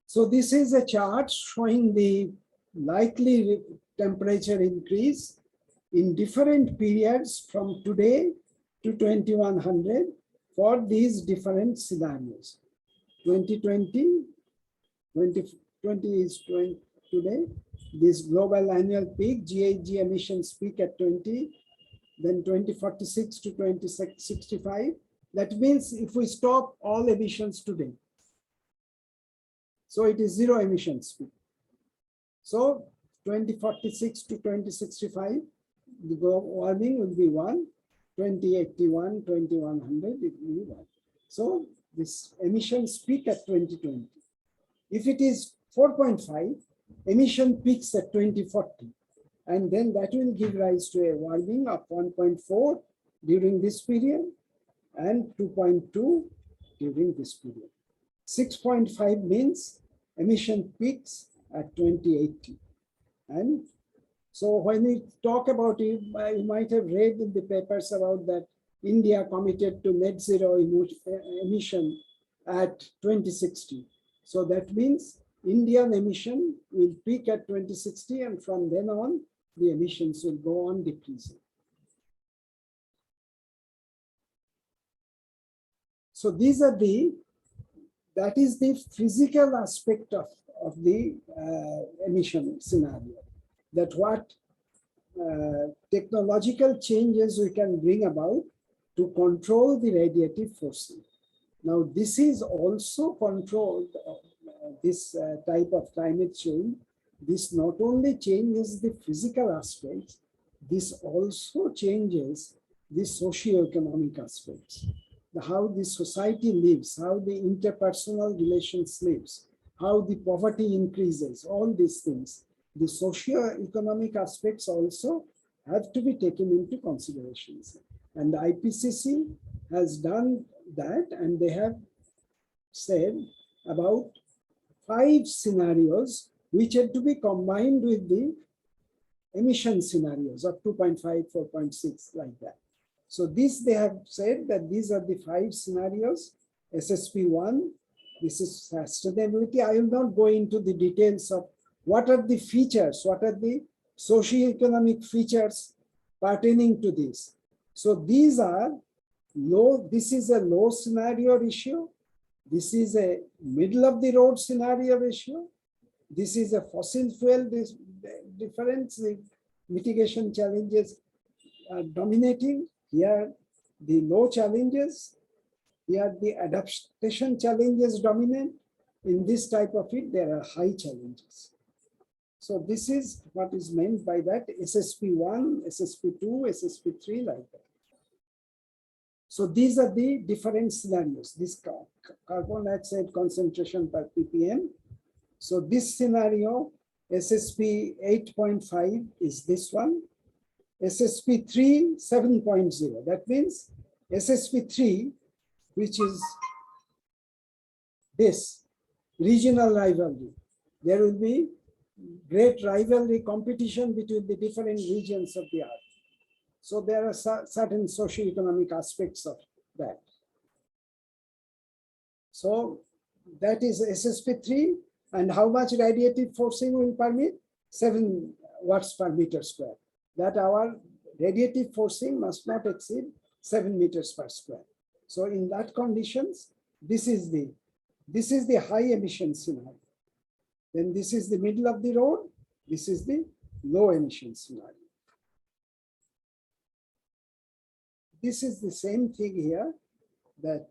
So this is a chart showing the likely temperature increase in different periods from today to 2100 for these different scenarios. 2020, 2020 is today, this global annual peak, GHG emissions peak at 20, then 2046 to 2065. That means if we stop all emissions today, so it is zero emissions peak. So 2046 to 2065, the global warming will be 1, 2081, 2100, it will be 1. So this emissions peak at 2020. If it is 4.5, emission peaks at 2040. And then that will give rise to a warming of 1.4 during this period and 2.2 during this period. 6.5 means emission peaks at 2080. And so when we talk about it, you might have read in the papers about that India committed to net zero emission at 2060. So that means Indian emission will peak at 2060, and from then on, the emissions will go on decreasing. So that is the physical aspect of the emission scenario. That what technological changes we can bring about to control the radiative forcing. Now, this is also controlled, this type of climate change. This not only changes the physical aspects, this also changes the socio-economic aspects. How the society lives, how the interpersonal relations lives, how the poverty increases, all these things. The socio-economic aspects also have to be taken into considerations. And the IPCC has done that, and they have said about 5 scenarios which had to be combined with the emission scenarios of 2.5, 4.6, like that. So this they have said that these are the 5 scenarios. SSP1, this is sustainability. I will not go into the details of what are the features, what are the socio-economic features pertaining to this. So these are low, this is a low scenario ratio. This is a middle of the road scenario ratio. This is a fossil fuel difference. The mitigation challenges are dominating. Here, the low challenges. Here, the adaptation challenges dominant. In this type of it, there are high challenges. So this is what is meant by that SSP1, SSP2, SSP3, like that. So these are the different scenarios. This carbon dioxide concentration per ppm. So this scenario, SSP 8.5 is this one. SSP3, 7.0. That means SSP3, which is this regional rivalry. There will be great rivalry competition between the different regions of the earth. So there are certain socio-economic aspects of that. So that is SSP3, and how much radiative forcing will permit? 7 watts per meter square. That our radiative forcing must not exceed 7 meters per square. So in that conditions, this is the high emission scenario. Then this is the middle of the road. This is the low emission scenario. This is the same thing here, that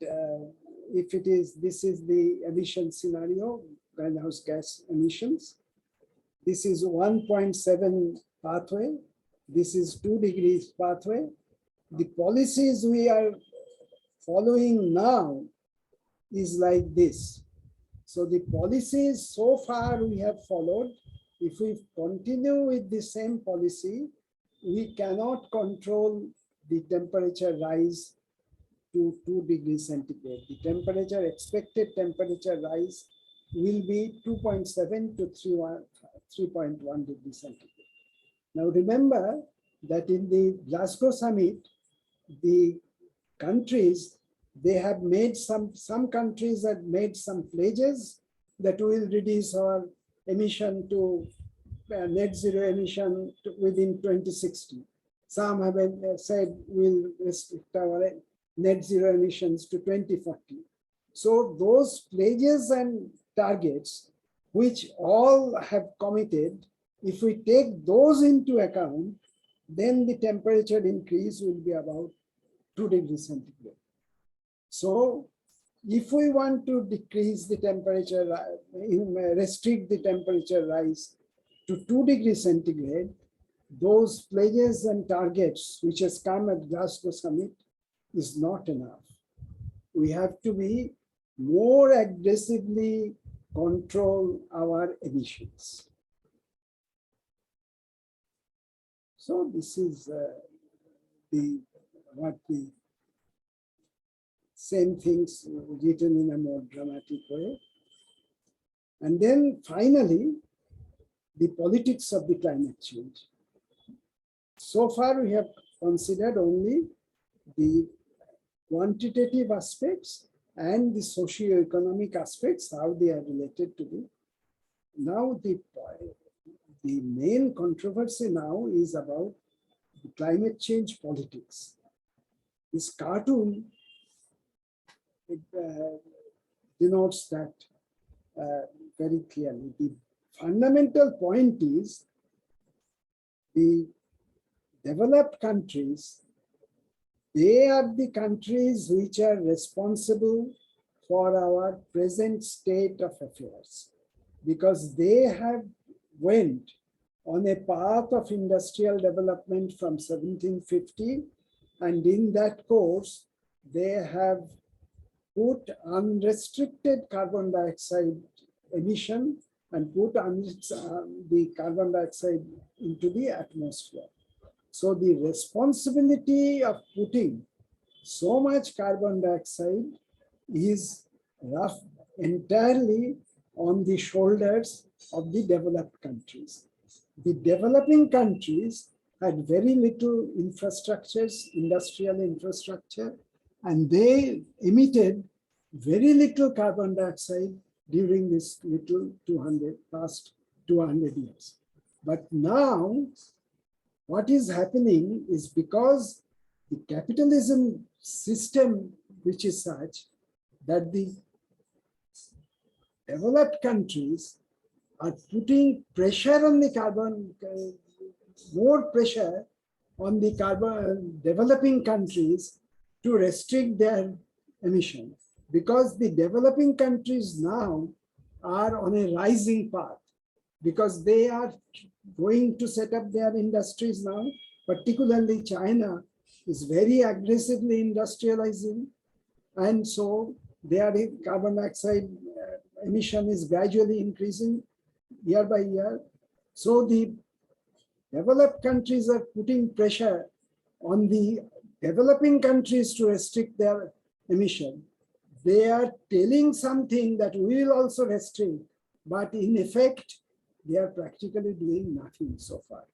if it is, this is the emission scenario, greenhouse gas emissions. This is 1.7 pathway. This is 2 degrees pathway. The policies we are following now is like this. So the policies so far we have followed, if we continue with the same policy, we cannot control the temperature rise to 2 degrees centigrade. The temperature, expected temperature rise will be 2.7 to 3.1 degrees centigrade. Now remember that in the Glasgow summit, the countries, they have made some countries have made some pledges that will reduce our emission to net zero emission within 2060. Some have said we'll restrict our net zero emissions to 2040. So those pledges and targets, which all have committed, if we take those into account, then the temperature increase will be about 2 degrees centigrade. So if we want to decrease the temperature, restrict the temperature rise to 2 degrees centigrade, those pledges and targets which has come at Glasgow summit is not enough. We have to be more aggressively control our emissions. So this is the same things written in a more dramatic way. And then finally, the politics of the climate change. So far, we have considered only the quantitative aspects and the socio-economic aspects, how they are related to the. Now, the main controversy now is about the climate change politics. This cartoon denotes that very clearly. The fundamental point is the developed countries, they are the countries which are responsible for our present state of affairs, because they have went on a path of industrial development from 1750, and in that course, they have put unrestricted carbon dioxide emission and put the carbon dioxide into the atmosphere. So the responsibility of putting so much carbon dioxide is entirely on the shoulders of the developed countries. The developing countries had very little infrastructures, industrial infrastructure, and they emitted very little carbon dioxide during this past 200 years. But now, what is happening is because the capitalism system, which is such that the developed countries are putting pressure on the carbon, more pressure on the carbon developing countries to restrict their emissions, because the developing countries now are on a rising path, because they are going to set up their industries now. Particularly China is very aggressively industrializing, and so their carbon dioxide emission is gradually increasing year by year. So the developed countries are putting pressure on the developing countries to restrict their emission. They are telling something that we will also restrict, but in effect, they are practically doing nothing so far.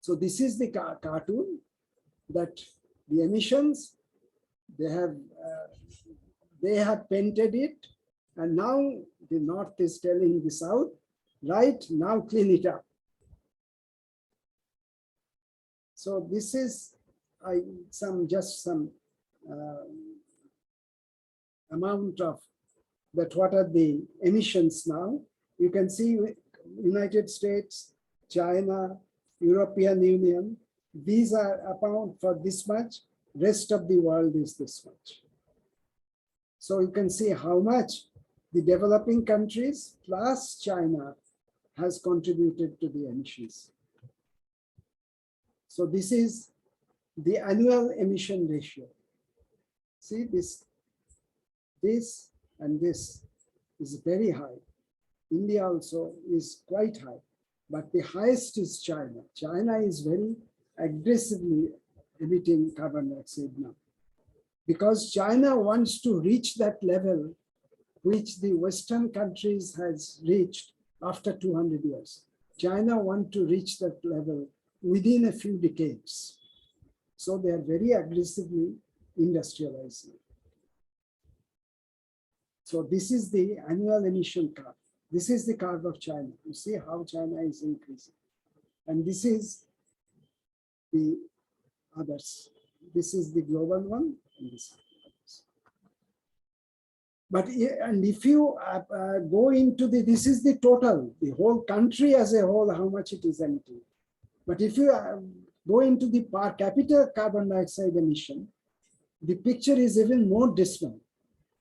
So this is the cartoon that the emissions, they have painted it, and now the North is telling the South, right, now clean it up. So this is just some amount of that. What are the emissions now? You can see United States, China, European Union. These are account for this much. Rest of the world is this much. So you can see how much the developing countries plus China has contributed to the emissions. So this is the annual emission ratio. See this and this is very high. India also is quite high, but the highest is China. China is very aggressively emitting carbon dioxide now, because China wants to reach that level which the Western countries has reached after 200 years. China wants to reach that level within a few decades. So they are very aggressively industrializing. So this is the annual emission curve. This is the curve of China. You see how China is increasing. And this is the others. This is the global one, and this is the others. But and if you go into this is the total, the whole country as a whole, how much it is emitting. But if you go into the per capita carbon dioxide emission, the picture is even more dismal.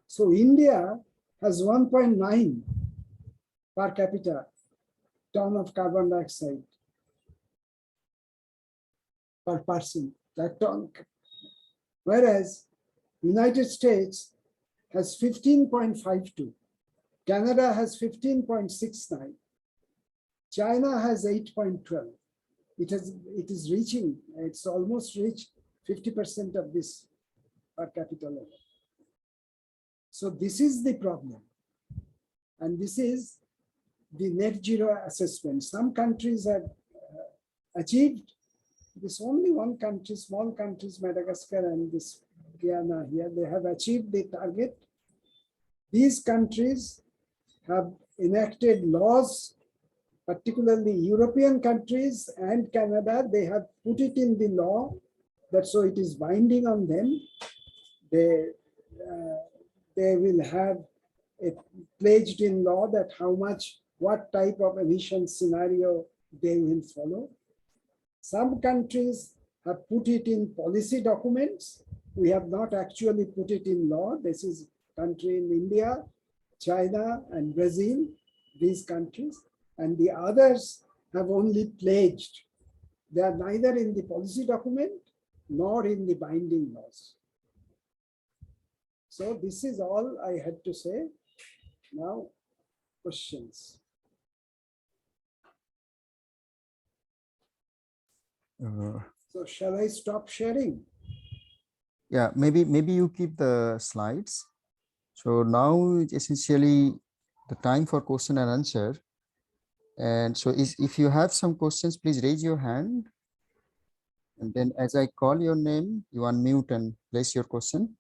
So India has 1.9 per capita ton of carbon dioxide per person, that ton. Whereas United States has 15.52, Canada has 15.69, China has 8.12. It is reaching, it's almost reached 50% of this per capita level. So this is the problem. And this is the net zero assessment. Some countries have achieved this, only one country, small countries, Madagascar and this Guyana here, they have achieved the target. These countries have enacted laws, particularly European countries and Canada, they have put it in the law that so it is binding on them. They will have it pledged in law that how much, what type of emission scenario they will follow. Some countries have put it in policy documents. We have not actually put it in law. This is country in India, China, and Brazil, these countries. And the others have only pledged. They are neither in the policy document nor in the binding laws. So this is all I had to say. Now, questions. So shall I stop sharing? Yeah, maybe you keep the slides. So now it's essentially the time for question and answer. And so if you have some questions, please raise your hand. And then as I call your name, you unmute and place your question.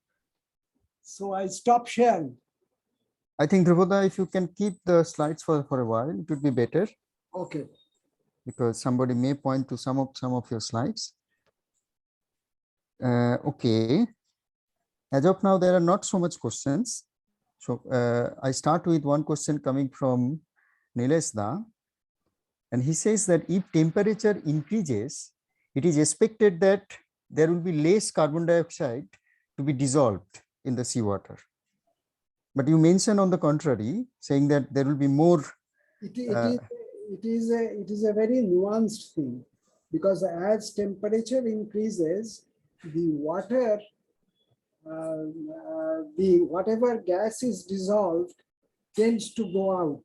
So I stop sharing. I think, Dhruba, if you can keep the slides for a while, it would be better. Okay. Because somebody may point to some of your slides. Okay. As of now, there are not so much questions. So I start with one question coming from Nilesh Da, and he says that if temperature increases, it is expected that there will be less carbon dioxide to be dissolved in the seawater. But you mentioned on the contrary, saying that there will be more. It is a very nuanced thing, because as temperature increases, the water, the whatever gas is dissolved tends to go out.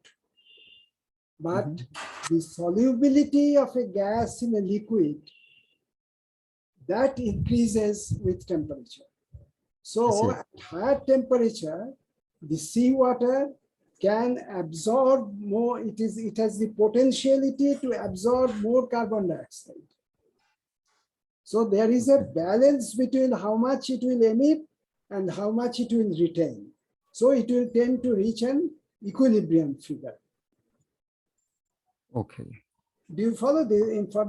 But the solubility of a gas in a liquid, that increases with temperature. So at higher temperature, the seawater can absorb more. It has the potentiality to absorb more carbon dioxide. So there is a balance between how much it will emit and how much it will retain. So it will tend to reach an equilibrium figure. Okay. Do you follow the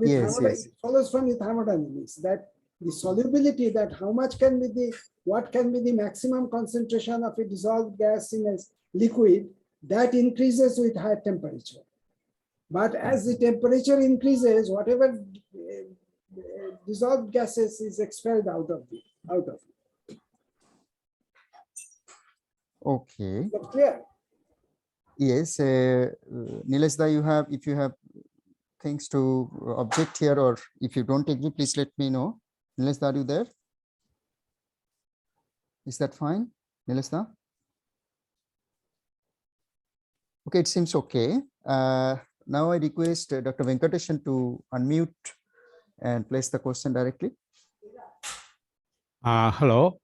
Yes, yes. It follows from the thermodynamics that the solubility, that how much can be the, what can be the maximum concentration of a dissolved gas in a liquid, that increases with higher temperature. But as the temperature increases, whatever dissolved gases is expelled out of it. Okay. Is that clear? Yes, Nilesh Da, if you have things to object here, or if you don't agree, please let me know. Nilesh Da, are you there? Is that fine, Nilesh Da? Okay, it seems okay. Now I request Dr. Venkatesan to unmute and place the question directly. Hello.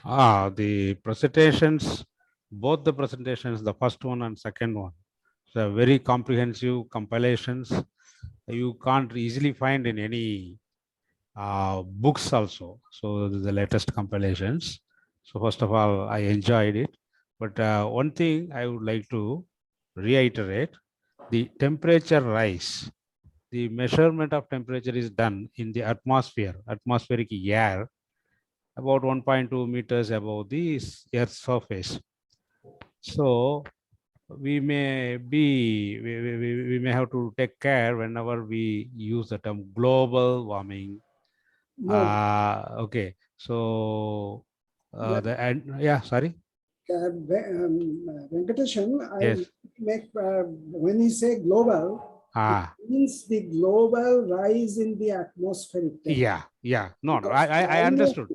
The presentations, both the presentations, the first one and second one, so very comprehensive compilations. You can't easily find in any books also. So the latest compilations. So first of all, I enjoyed it. But one thing I would like to reiterate, the temperature rise. The measurement of temperature is done in the atmospheric air, about 1.2 meters above the Earth's surface. So we may we may have to take care whenever we use the term global warming. No. Okay. So sorry. Venkatesan, Yes. When you say global, it means the global rise in the atmospheric temperature. Yeah. No, I understood.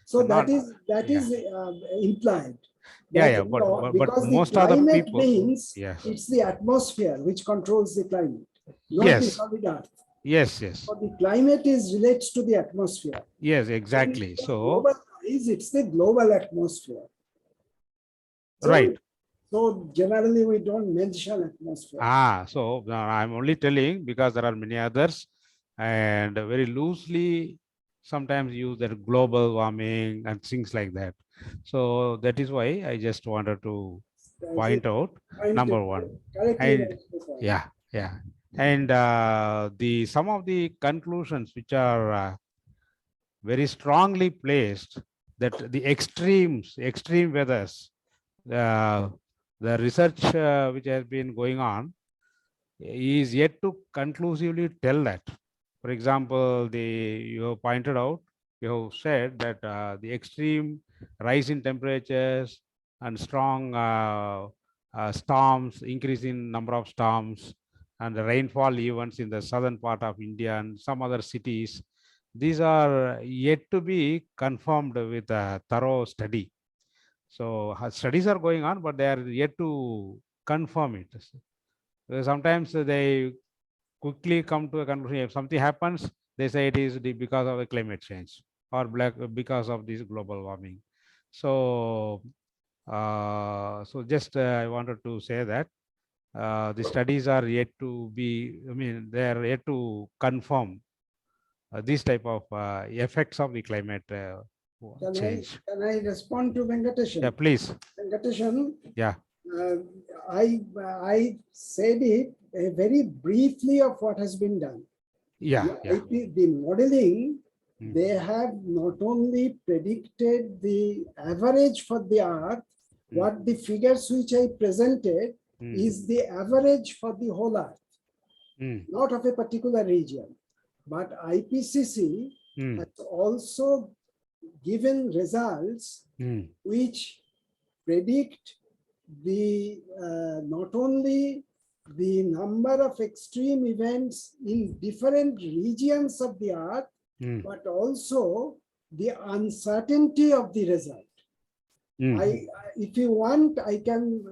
So that is implied. But because most the of the climate people, means yes, it's the atmosphere which controls the climate, not the yes, solid earth. yes. So the climate relates to the atmosphere. Yes, exactly. So global rise, it's the global atmosphere. So, right. So generally we don't mention atmosphere. So I'm only telling because there are many others, and very loosely sometimes use that global warming and things like that. So that is why I just wanted to point out number one. And yeah. And some of the conclusions which are very strongly placed, that the extreme weathers, the research which has been going on is yet to conclusively tell that. For example, you have pointed out, you have said that the extreme rise in temperatures and strong storms, increase in number of storms, and the rainfall events in the southern part of India and some other cities, these are yet to be confirmed with a thorough study. So studies are going on, but they are yet to confirm it. Sometimes they quickly come to a conclusion. If something happens, they say it is because of the climate change or because of this global warming. So, just I wanted to say that the studies are yet to be. I mean, they are yet to confirm these type of effects of the climate change. Can I respond to Venkatesan? Yeah, please. Venkatesan. Yeah. I said it very briefly of what has been done. The modeling, they have not only predicted the average for the Earth, what the figures which I presented, is the average for the whole Earth, not of a particular region. But IPCC has also given results which predict the not only the number of extreme events in different regions of the Earth, but also the uncertainty of the result. If you want, I can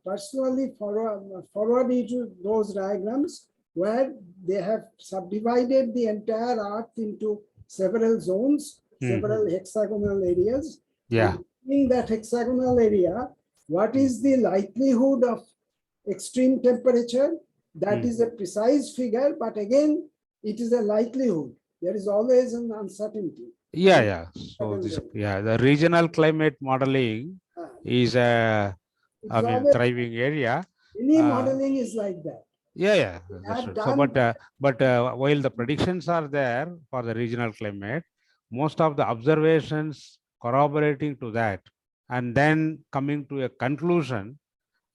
personally forward you to those diagrams where they have subdivided the entire Earth into several zones, several hexagonal areas. Yeah. And in that hexagonal area, what is the likelihood of extreme temperature? That is a precise figure, but again, it is a likelihood. There is always an uncertainty. Yeah. So this, the regional climate modeling is a, thriving area. Any modeling is like that. Yeah. That's right. So, but while the predictions are there for the regional climate, most of the observations corroborating to that, and then coming to a conclusion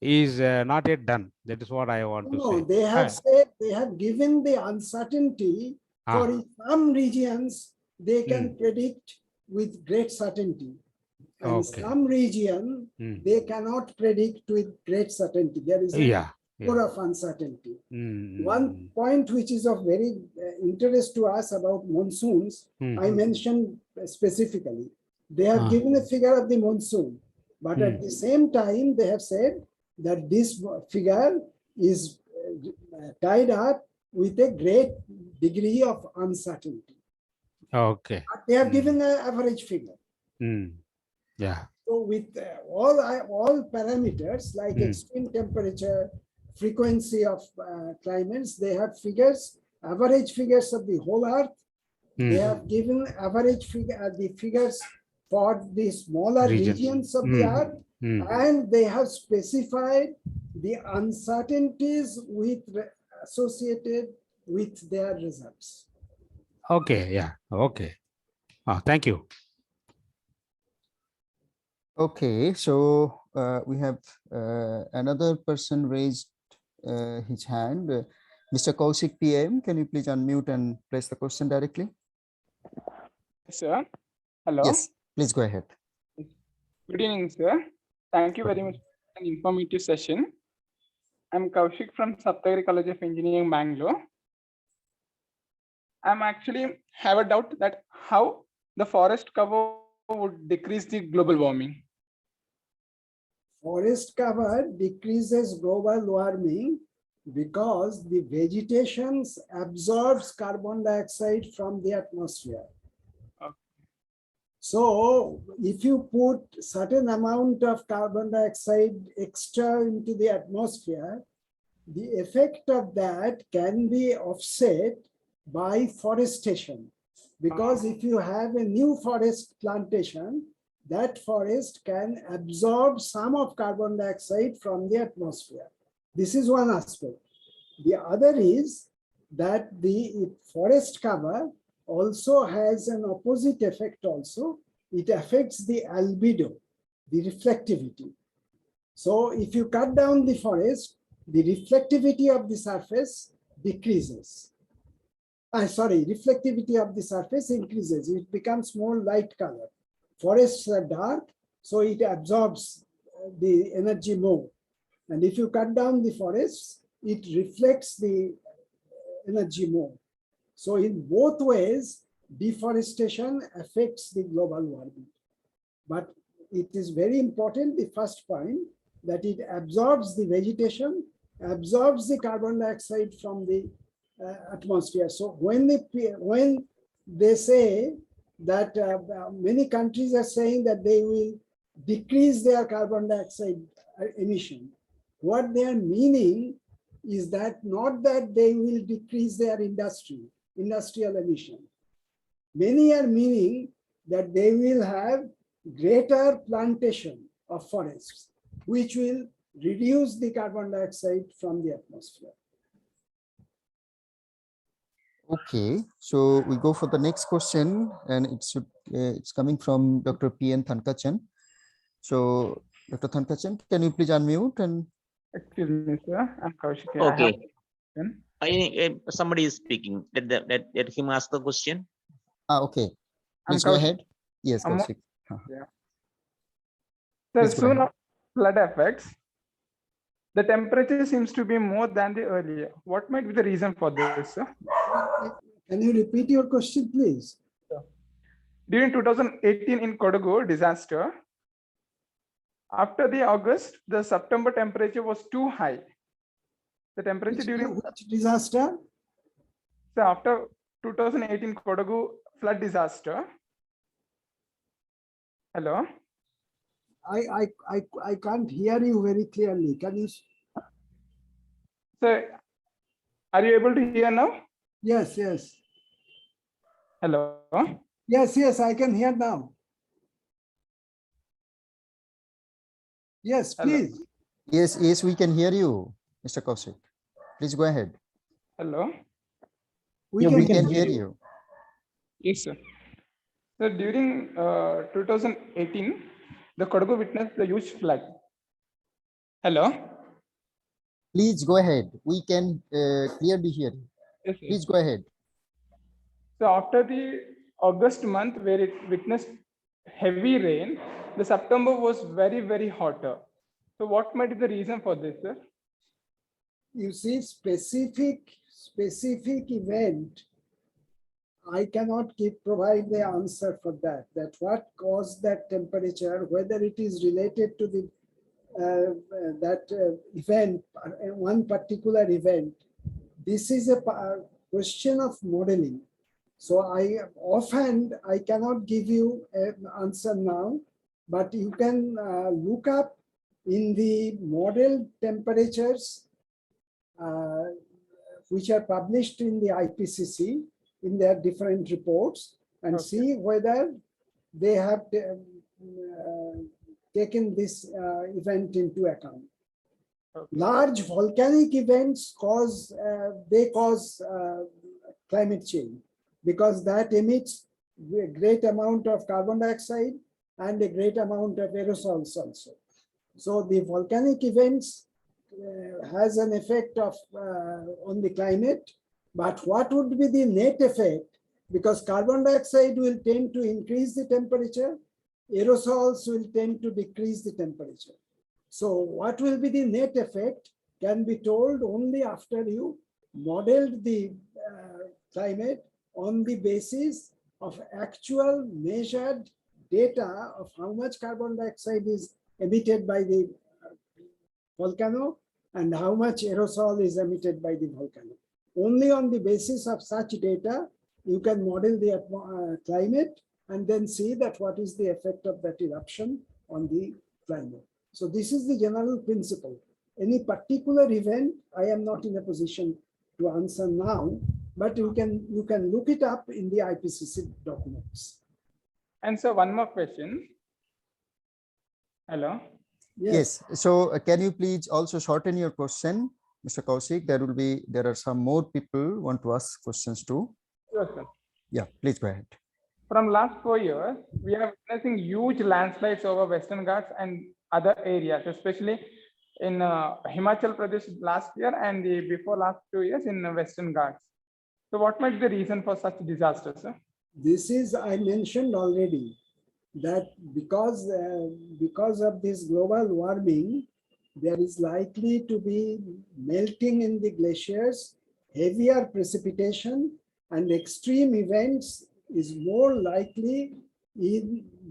is not yet done. That is what I want to say. They have said, they have given the uncertainty for in some regions, they can predict with great certainty. And some region, they cannot predict with great certainty. There is a more of uncertainty. One point which is of very interest to us about monsoons, I mentioned specifically. They have given a figure of the monsoon, but at the same time, they have said that this figure is tied up with a great degree of uncertainty. Okay. But they have given an average figure. Yeah. So with all parameters like extreme temperature, frequency of climates, they have figures, average figures of the whole Earth. They have given average the figures for the smaller regions of the Earth, and they have specified the uncertainties associated with their results. Okay. Yeah. Okay. Thank you. Okay, so we have another person raised his hand. Mr. Kaushik PM, can you please unmute and place the question directly? Sir, hello. Yes, please go ahead. Good evening, sir. Thank you very much for an informative session. I'm Kaushik from Saptagiri College of Engineering, Bangalore. I'm actually have a doubt that how the forest cover would decrease the global warming. Forest cover decreases global warming because the vegetation absorbs carbon dioxide from the atmosphere. So if you put certain amount of carbon dioxide extra into the atmosphere, the effect of that can be offset by forestation. Because if you have a new forest plantation, that forest can absorb some of carbon dioxide from the atmosphere. This is one aspect. The other is that the forest cover also has an opposite effect also. It affects the albedo, the reflectivity. So if you cut down the forest, the reflectivity of the surface decreases. Reflectivity of the surface increases. It becomes more light color. Forests are dark, so it absorbs the energy more. And if you cut down the forests, it reflects the energy more. So in both ways, deforestation affects the global warming. But it is very important, the first point, that it absorbs the vegetation, absorbs the carbon dioxide from the atmosphere. So when they say that many countries are saying that they will decrease their carbon dioxide emission, what they are meaning is that not that they will decrease their industrial emission. Many are meaning that they will have greater plantation of forests, which will reduce the carbon dioxide from the atmosphere. Okay, so we go for the next question, and it's coming from Dr. P.N. Thankachan. So, Dr. Thankachan, can you please unmute and Excuse me, sir. I'm Kaushik. I have Okay. a question. Somebody is speaking. Let him ask the question. Okay. I'm Please go Kaushik. ahead. Yes, I'm- Kaushik. Sir, Please go soon ahead. after flood effects, the temperature seems to be more than the earlier. What might be the reason for this, sir? Can you repeat your question, please? During 2018 in Kodagu disaster, after the August, the September temperature was too high. The temperature during Which disaster? so after 2018 Kodagu flood disaster. Hello. I can't hear you very clearly. Can you? So are you able to hear now? Yes, yes. Hello. Yes, yes, I can hear now. Yes, Hello. please. Yes, yes, we can hear you, Mr. Kaushik. Please go ahead. Hello. We We can can hear you. Yes, sir. So during 2018, the Kodagu witnessed the huge flood. Hello. Please go ahead. We can clearly hear you. Yes, sir. Please go ahead. So after the August month where it witnessed heavy rain, the September was very, very hotter. So what might be the reason for this, sir? You see, specific event, I cannot provide the answer for that. That what caused that temperature, whether it is related to the event, one particular event. This is a question of modeling. So offhand, I cannot give you an answer now, but you can look up in the model temperatures which are published in the IPCC in their different reports and see whether they have taken this event into account. Large volcanic events cause climate change because that emits a great amount of carbon dioxide and a great amount of aerosols also. So the volcanic events has an effect of on the climate, but what would be the net effect? Because carbon dioxide will tend to increase the temperature, aerosols will tend to decrease the temperature. So what will be the net effect can be told only after you modeled the climate on the basis of actual measured data of how much carbon dioxide is emitted by the volcano and how much aerosol is emitted by the volcano. Only on the basis of such data, you can model the climate and then see that what is the effect of that eruption on the climate. So this is the general principle. Any particular event, I am not in a position to answer now, but you can look it up in the IPCC documents. And so one more question. Hello. Yes. So can you please also shorten your question, Mr. Kaushik? There are some more people who want to ask questions too. Sure, sir. Yeah, please go ahead. From last 4 years, we are witnessing huge landslides over Western Ghats and other areas, especially in Himachal Pradesh last year and before last 2 years in Western Ghats. So what might be the reason for such disasters, sir? This is, I mentioned already, that because of this global warming, there is likely to be melting in the glaciers, heavier precipitation, and extreme events is more likely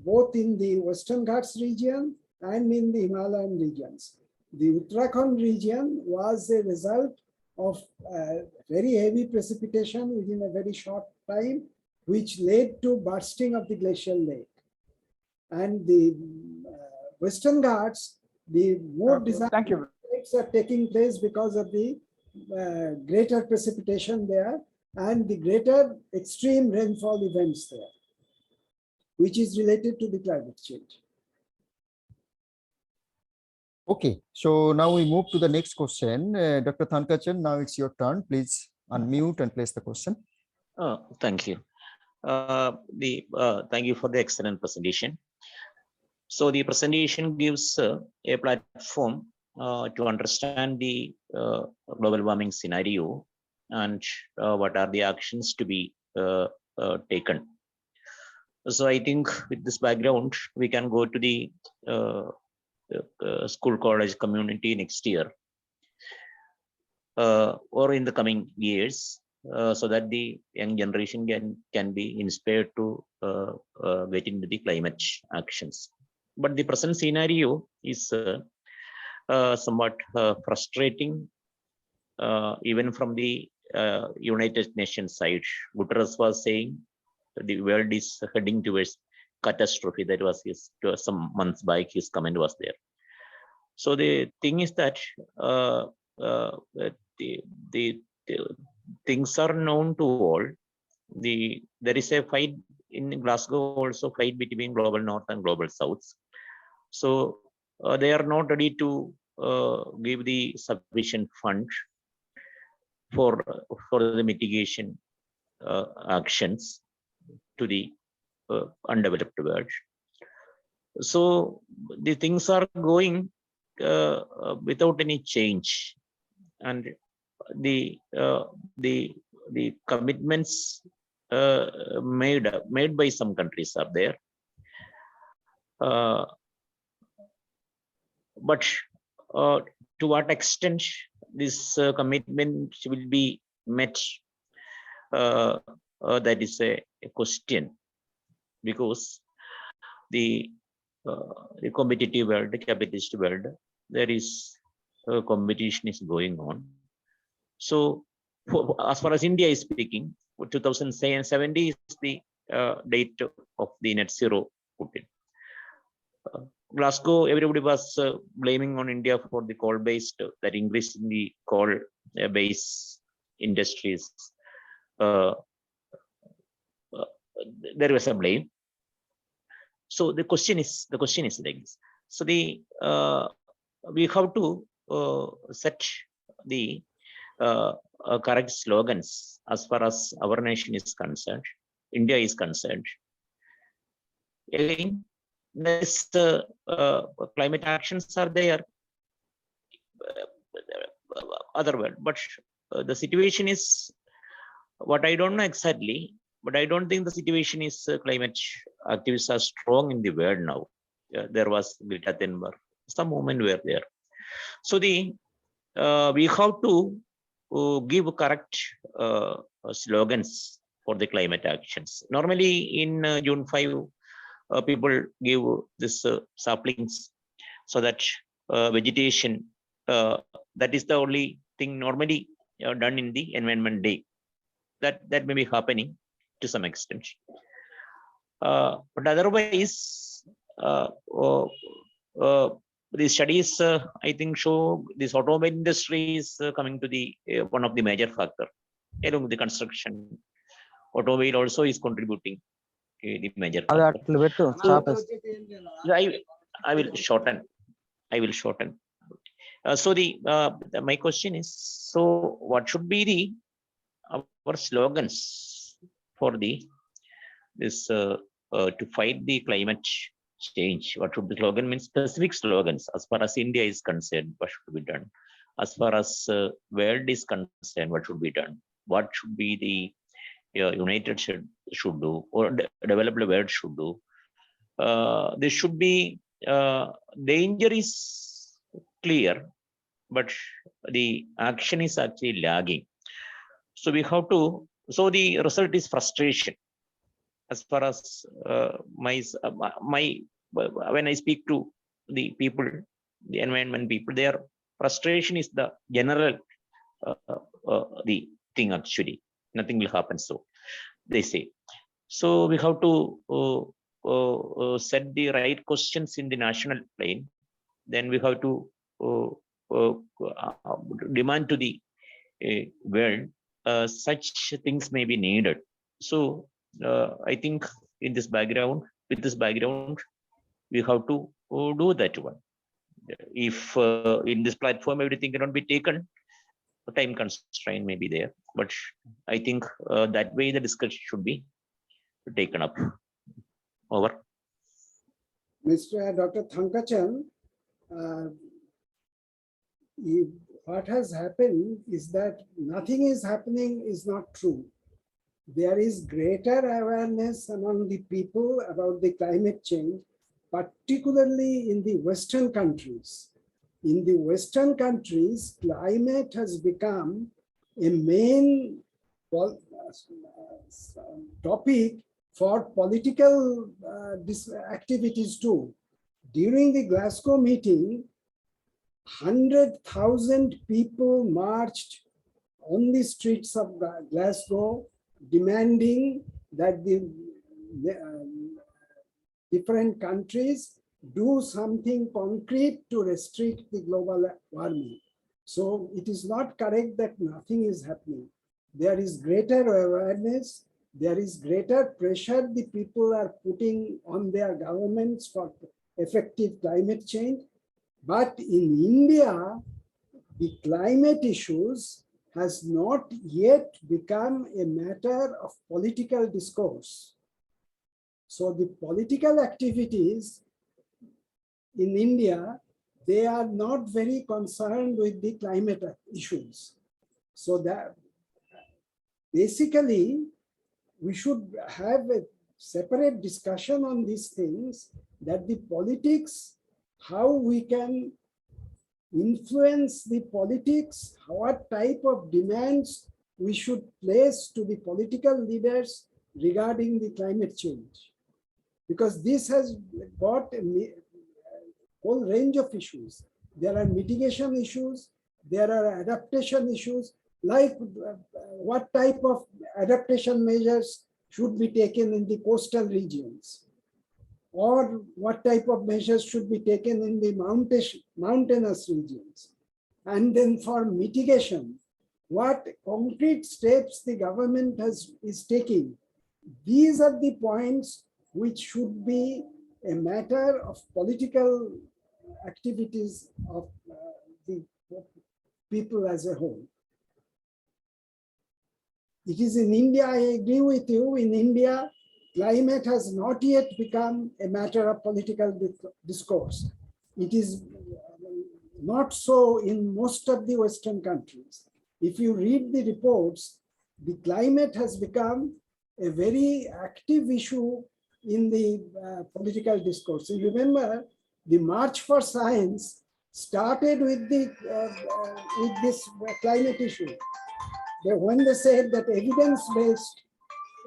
both in the Western Ghats region and in the Himalayan regions. The Uttarakhand region was a result of very heavy precipitation within a very short time, which led to bursting of the glacial lake. And the Western Ghats, the more disastrous effects are taking place because of the greater precipitation there and the greater extreme rainfall events there, which is related to the climate change. Okay, so now we move to the next question. Dr. Thankachan, now it's your turn. Please unmute and place the question. Thank you. Thank you for the excellent presentation. So the presentation gives a platform to understand the global warming scenario and what are the actions to be taken. So I think with this background, we can go to the school college community next year or in the coming years, so that the young generation can be inspired to get into the climate actions. But the present scenario is somewhat frustrating, even from the United Nations side. Guterres was saying the world is heading towards catastrophe. That was his, some months back, his comment was there. So the thing is that the things are known to all. There is a fight in Glasgow, also fight between global north and global south. So they are not ready to give the sufficient fund for the mitigation actions to the undeveloped world. So the things are going without any change, and the commitments made by some countries are there, but to what extent this commitment will be met, that is a question, because the competitive world, the capitalist world, there is competition is going on. So as far as India is speaking, 2070 is the date of the net zero put in. Glasgow, everybody was blaming on India for the coal-based, that increase in the coal-based industries. There was a blame. So the question is like this. So we have to set the correct slogans as far as our nation is concerned, India is concerned. Again, this climate actions are there, other world, but the situation is what I don't know exactly, but I don't think the situation is climate activists are strong in the world now. There was Greta Thunberg, some movement were there. So we have to give correct slogans for the climate actions. Normally in June 5, people give this saplings so that vegetation, that is the only thing normally done in the Environment Day. That may be happening to some extent. But otherwise, the studies, I think, show this automobile industry is coming to the one of the major factor. Along with the construction, automobile also is contributing the major factor. I will shorten. So my question is, so what should be our slogans for this to fight the climate change? What should the slogan mean? Specific slogans as far as India is concerned, what should be done? As far as world is concerned, what should be done? What should be the United should do, or developed world should do? There should be danger is clear, but the action is actually lagging. So we have to. So the result is frustration. As far as when I speak to the people, the environment people, their frustration is the general the thing actually. Nothing will happen, so they say. So we have to set the right questions in the national plane. Then we have to demand to the world such things may be needed. So I think with this background, we have to do that one. If in this platform everything cannot be taken, time constraint may be there, but I think that way the discussion should be taken up. Over. Dr. Thankachan, what has happened is that nothing is happening is not true. There is greater awareness among the people about the climate change, particularly in the Western countries. In the Western countries, climate has become a main topic for political activities too. During the Glasgow meeting, 100,000 people marched on the streets of Glasgow, demanding that the different countries do something concrete to restrict the global warming. So it is not correct that nothing is happening. There is greater awareness, there is greater pressure the people are putting on their governments for effective climate change. But in India, the climate issues has not yet become a matter of political discourse. So the political activities in India, they are not very concerned with the climate issues. So that basically, we should have a separate discussion on these things, that the politics, how we can influence the politics, what type of demands we should place to the political leaders regarding the climate change. Because this has got a whole range of issues. There are mitigation issues, there are adaptation issues, like what type of adaptation measures should be taken in the coastal regions, or what type of measures should be taken in the mountainous regions. And then for mitigation, what concrete steps the government is taking. These are the points which should be a matter of political activities of the people as a whole. It is in India, I agree with you, in India, climate has not yet become a matter of political discourse. It is not so in most of the Western countries. If you read the reports, the climate has become a very active issue in the political discourse. You remember, the March for Science started with this climate issue. When they said that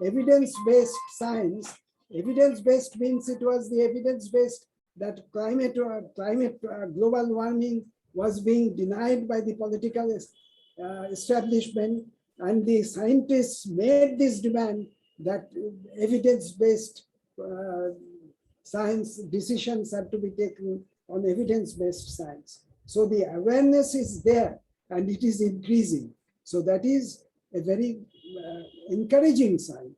evidence-based science, evidence-based means it was the evidence-based that global warming was being denied by the political establishment, and the scientists made this demand that evidence-based science decisions have to be taken on evidence-based science. So the awareness is there and it is increasing. So that is a very encouraging sign.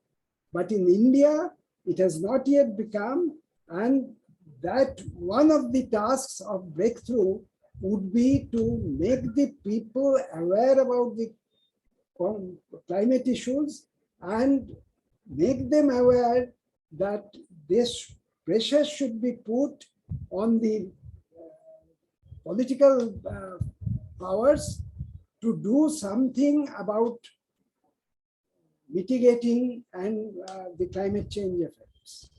But in India, it has not yet become, and that one of the tasks of breakthrough would be to make the people aware about the climate issues and make them aware that this pressure should be put on the political powers to do something about mitigating and the climate change effects.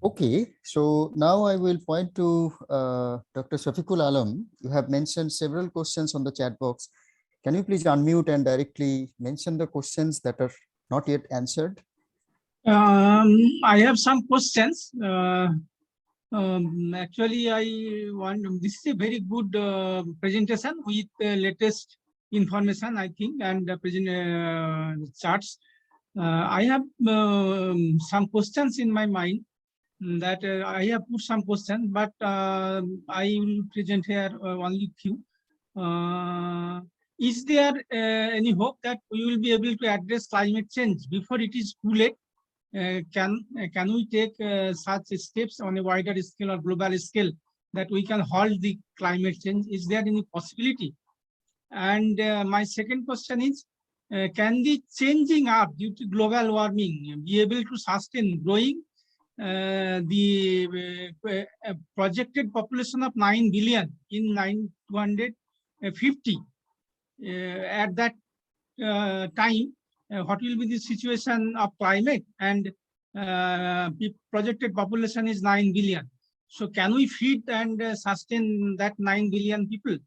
Okay, so now I will point to Dr. Shafiqul Alam. You have mentioned several questions on the chat box. Can you please unmute and directly mention the questions that are not yet answered? I have some questions. Actually, this is a very good presentation with latest information, I think, and charts. I have some questions in my mind that I have put some questions, but I will present here only few. Is there any hope that we will be able to address climate change before it is too late? Can we take such steps on a wider scale or global scale that we can halt the climate change? Is there any possibility? And my second question is, can the changing Earth due to global warming be able to sustain growing the projected population of 9 billion in 250 at that time, what will be the situation of climate, and projected population is 9 billion. So can we feed and sustain that 9 billion people?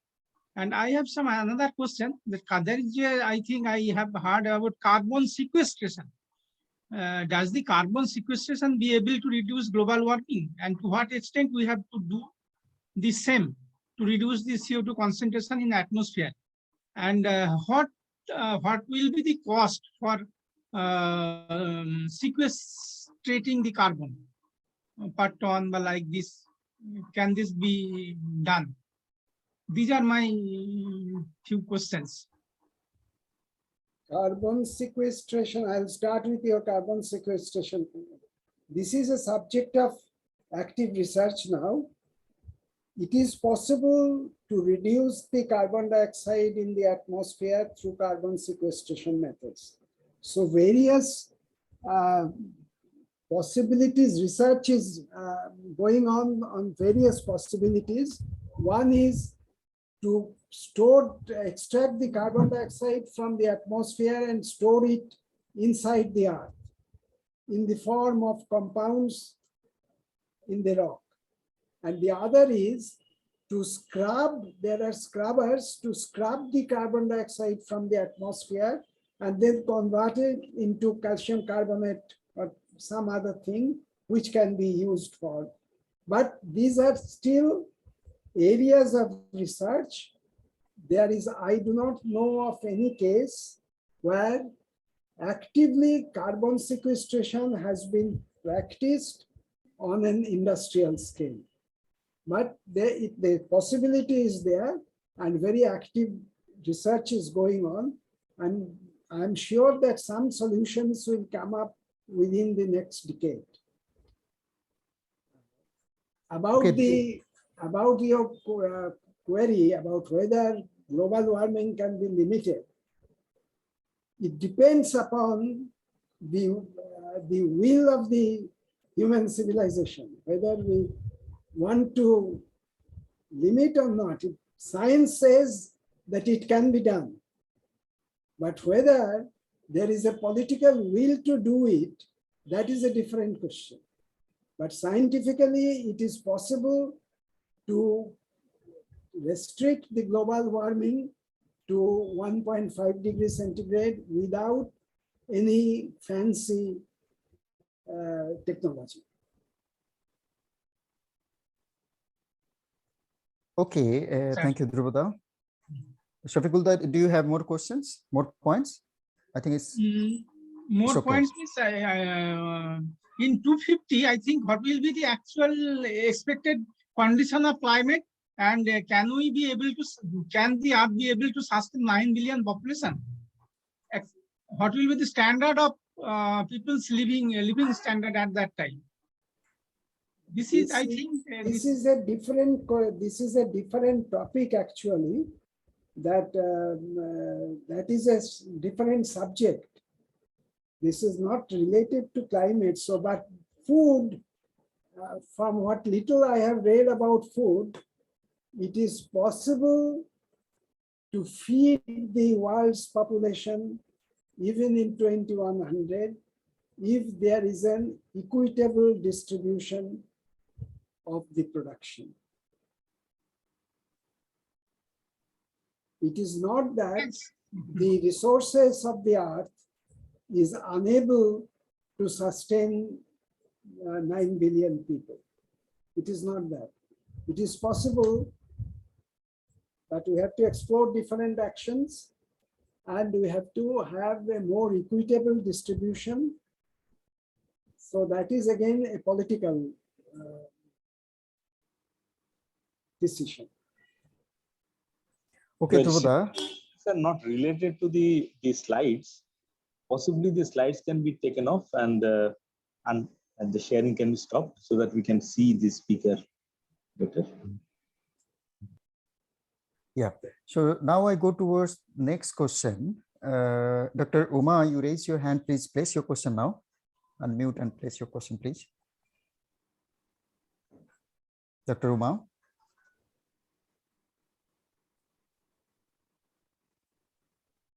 And I have another question that there is, I think I have heard about carbon sequestration. Does the carbon sequestration be able to reduce global warming, and to what extent we have to do the same to reduce the CO2 concentration in atmosphere? And what will be the cost for sequestrating the carbon per ton, like this? Can this be done? These are my few questions. Carbon sequestration, I'll start with your carbon sequestration. This is a subject of active research now. It is possible to reduce the carbon dioxide in the atmosphere through carbon sequestration methods. So various possibilities, research is going on various possibilities. One is to extract the carbon dioxide from the atmosphere and store it inside the earth in the form of compounds in the rock. And the other is to scrub, there are scrubbers to scrub the carbon dioxide from the atmosphere and then convert it into calcium carbonate or some other thing which can be used for. But these are still areas of research. There is, I do not know of any case where actively carbon sequestration has been practiced on an industrial scale. But the possibility is there, and very active research is going on. And I'm sure that some solutions will come up within the next decade. About about your query about whether global warming can be limited, it depends upon the will of the human civilization, whether we want to limit or not. Science says that it can be done, but whether there is a political will to do it, that is a different question. But scientifically, it is possible to restrict the global warming to 1.5 degrees centigrade without any fancy technology. Okay, thank you, Dhruba. Shafiqullah, do you have more questions, more points? I think it's more okay. points. In 250, I think what will be the actual expected condition of climate, and can the Earth be able to sustain 9 billion population? What will be the standard of people's living standard at that time? This is, I think, this is a different topic actually. That is a different subject. This is not related to climate. So, but food, from what little I have read about food, it is possible to feed the world's population even in 2100 if there is an equitable distribution of the production. It is not that the resources of the earth is unable to sustain 9 billion people. It is not that. It is possible, but we have to explore different actions, and we have to have a more equitable distribution. So that is again a political decision. Okay, Well, Dhruba. these are not related to the slides. Possibly the slides can be taken off and the sharing can be stopped so that we can see the speaker better. Yeah. So now I go towards next question. Dr. Uma, you raise your hand. Please place your question now. Unmute and place your question, please. Dr. Uma?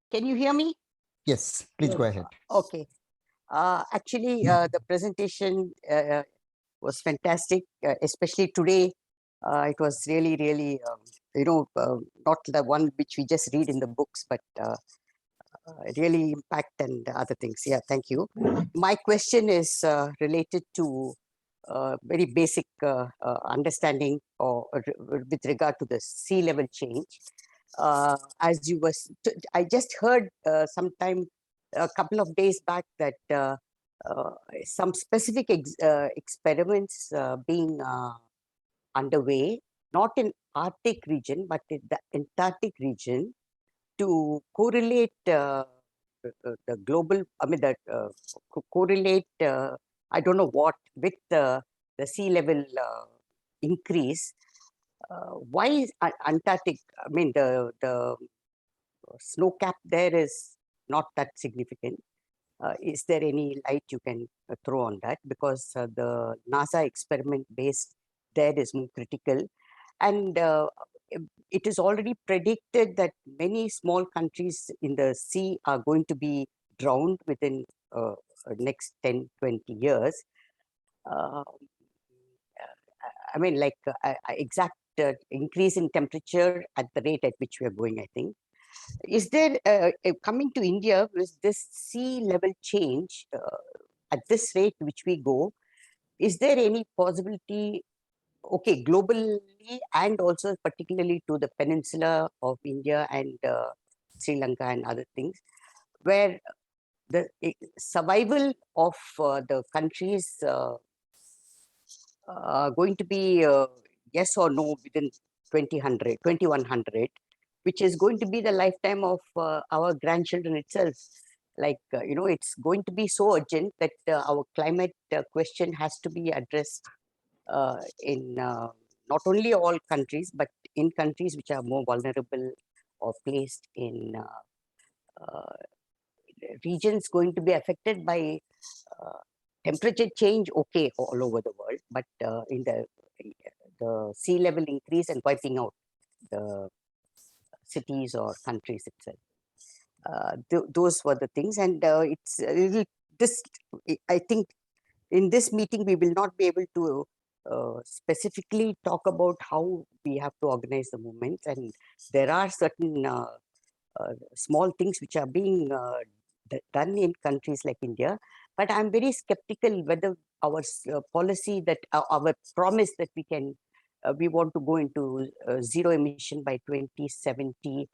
Can you hear me? Yes, please go ahead. Okay. Actually, the presentation was fantastic, especially today. It was really, really, not the one which we just read in the books, but really impact and other things. Yeah, thank you. My question is related to very basic understanding or with regard to the sea level change. As you was, I just heard sometime a couple of days back that some specific experiments being underway, not in Arctic region, but in the Antarctic region, to correlate the global, I mean, that correlate, I don't know what, with the sea level increase. Why is Antarctic, I mean, the snow cap there is not that significant. Is there any light you can throw on that? Because the NASA experiment based there is more critical. And it is already predicted that many small countries in the sea are going to be drowned within next 10, 20 years. I mean, like exact increase in temperature at the rate at which we are going, I think. Is there, coming to India, with this sea level change at this rate which we go, is there any possibility, okay, globally and also particularly to the peninsula of India and Sri Lanka and other things, where the survival of the countries going to be yes or no within 2100, which is going to be the lifetime of our grandchildren itself. Like, it's going to be so urgent that our climate question has to be addressed in not only all countries, but in countries which are more vulnerable or placed in regions going to be affected by temperature change, okay, all over the world, but in the sea level increase and wiping out the cities or countries itself. Those were the things, and it's this. I think in this meeting we will not be able to specifically talk about how we have to organize the movements, and there are certain small things which are being done in countries like India. But I'm very skeptical whether our policy that our promise that we want to go into zero emission by 2070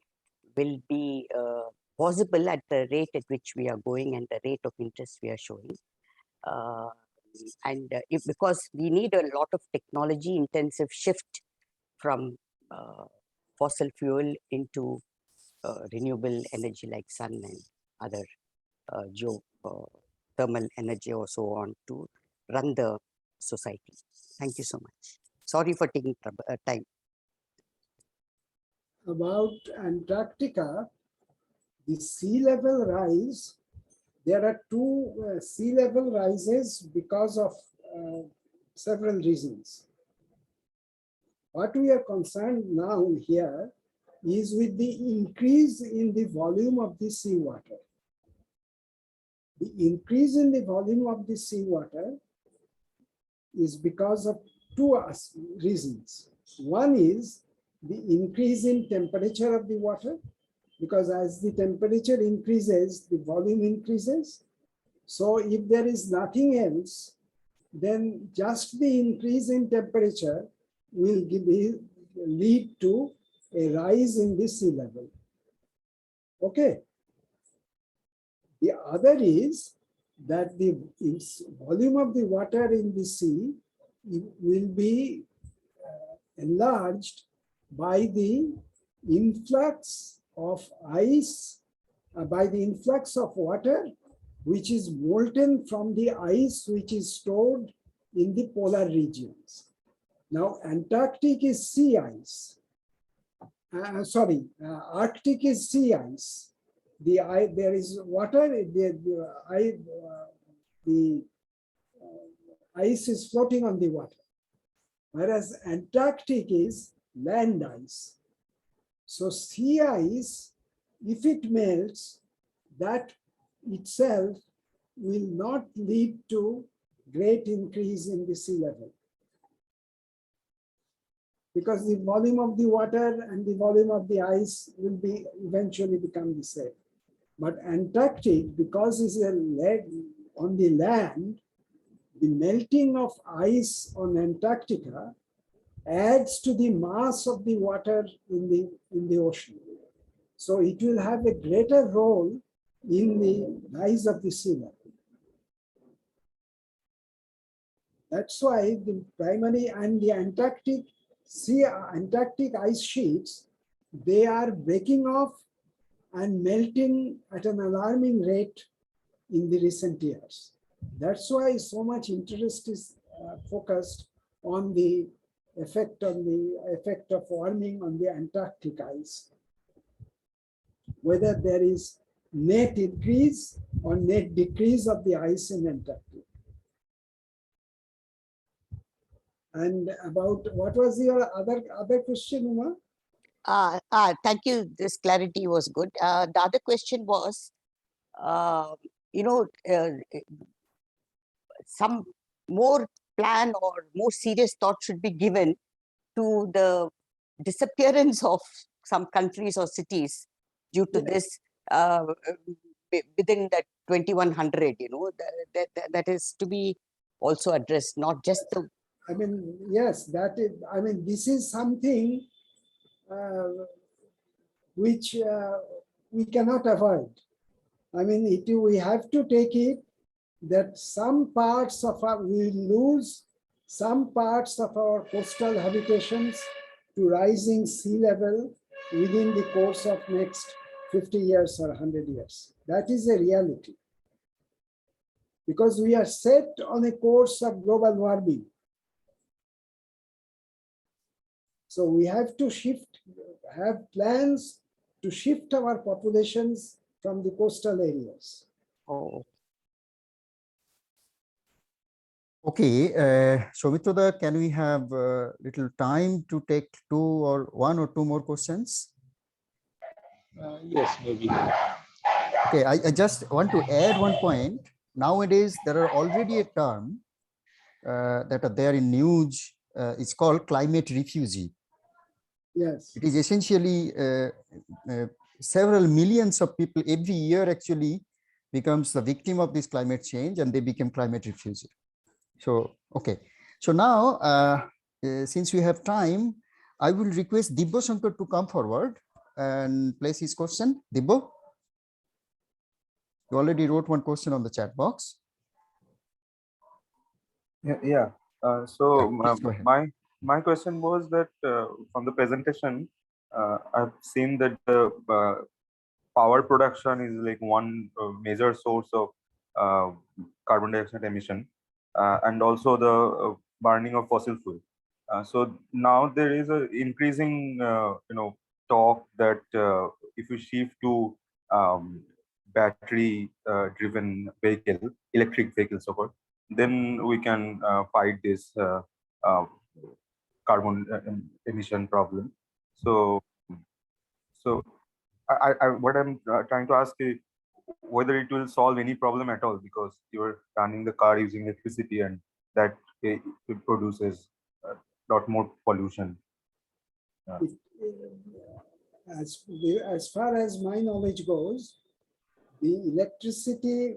will be possible at the rate at which we are going and the rate of interest we are showing. Because we need a lot of technology intensive shift from fossil fuel into renewable energy like sun and other geothermal energy or so on to run the society. Thank you so much. Sorry for taking time. About Antarctica, the sea level rise, there are two sea level rises because of several reasons. What we are concerned now here is with the increase in the volume of the seawater. The increase in the volume of the seawater is because of two reasons. One is the increase in temperature of the water, because as the temperature increases, the volume increases. So if there is nothing else, then just the increase in temperature will lead to a rise in the sea level. Okay. The other is that the volume of the water in the sea will be enlarged by the influx of ice, by the influx of water, which is molten from the ice which is stored in the polar regions. Now, Antarctic is sea ice. Arctic is sea ice. There is water, the ice is floating on the water. whereas Antarctic is land ice. So sea ice, if it melts, that itself will not lead to great increase in the sea level, because the volume of the water and the volume of the ice will be eventually become the same. But Antarctic, because it's a leg on the land, the melting of ice on Antarctica adds to the mass of the water in the ocean. So it will have a greater role in the rise of the sea level. That's why the primary and the Antarctic ice sheets, they are breaking off and melting at an alarming rate in the recent years. That's why so much interest is focused on the effect of warming on the Antarctic ice, whether there is net increase or net decrease of the ice in Antarctic. And about what was your other question, Uma? Thank you. This clarity was good. The other question was, some more plan or more serious thought should be given to the disappearance of some countries or cities due to this within that 2100, that is to be also addressed, not just the. I mean, yes, that is, I mean, this is something which we cannot avoid. I mean, we have to take it that some parts of we lose some parts of our coastal habitations to rising sea level within the course of next 50 years or 100 years. That is a reality. Because we are set on a course of global warming. So we have to have plans to shift our populations from the coastal areas. Oh. Okay, Soumitra, can we have little time to take one or two more questions? Yes, maybe. Okay, I just want to add one point. Nowadays, there are already a term that are there in news. It's called climate refugee. Yes. It is essentially several millions of people every year actually becomes the victim of this climate change, and they become climate refugee. So, okay. So now, since we have time, I will request Dibbo Shankar to come forward and place his question. Dibbo, you already wrote one question on the chat box. Yeah. My question was that from the presentation, I've seen that the power production is like one major source of carbon dioxide emission, and also the burning of fossil fuel. So now there is a increasing, talk that if we shift to battery-driven electric vehicles, so forth, then we can fight this carbon emission problem. So what I'm trying to ask is whether it will solve any problem at all, because you're running the car using electricity, and that it produces a lot more pollution. As far as my knowledge goes, the electricity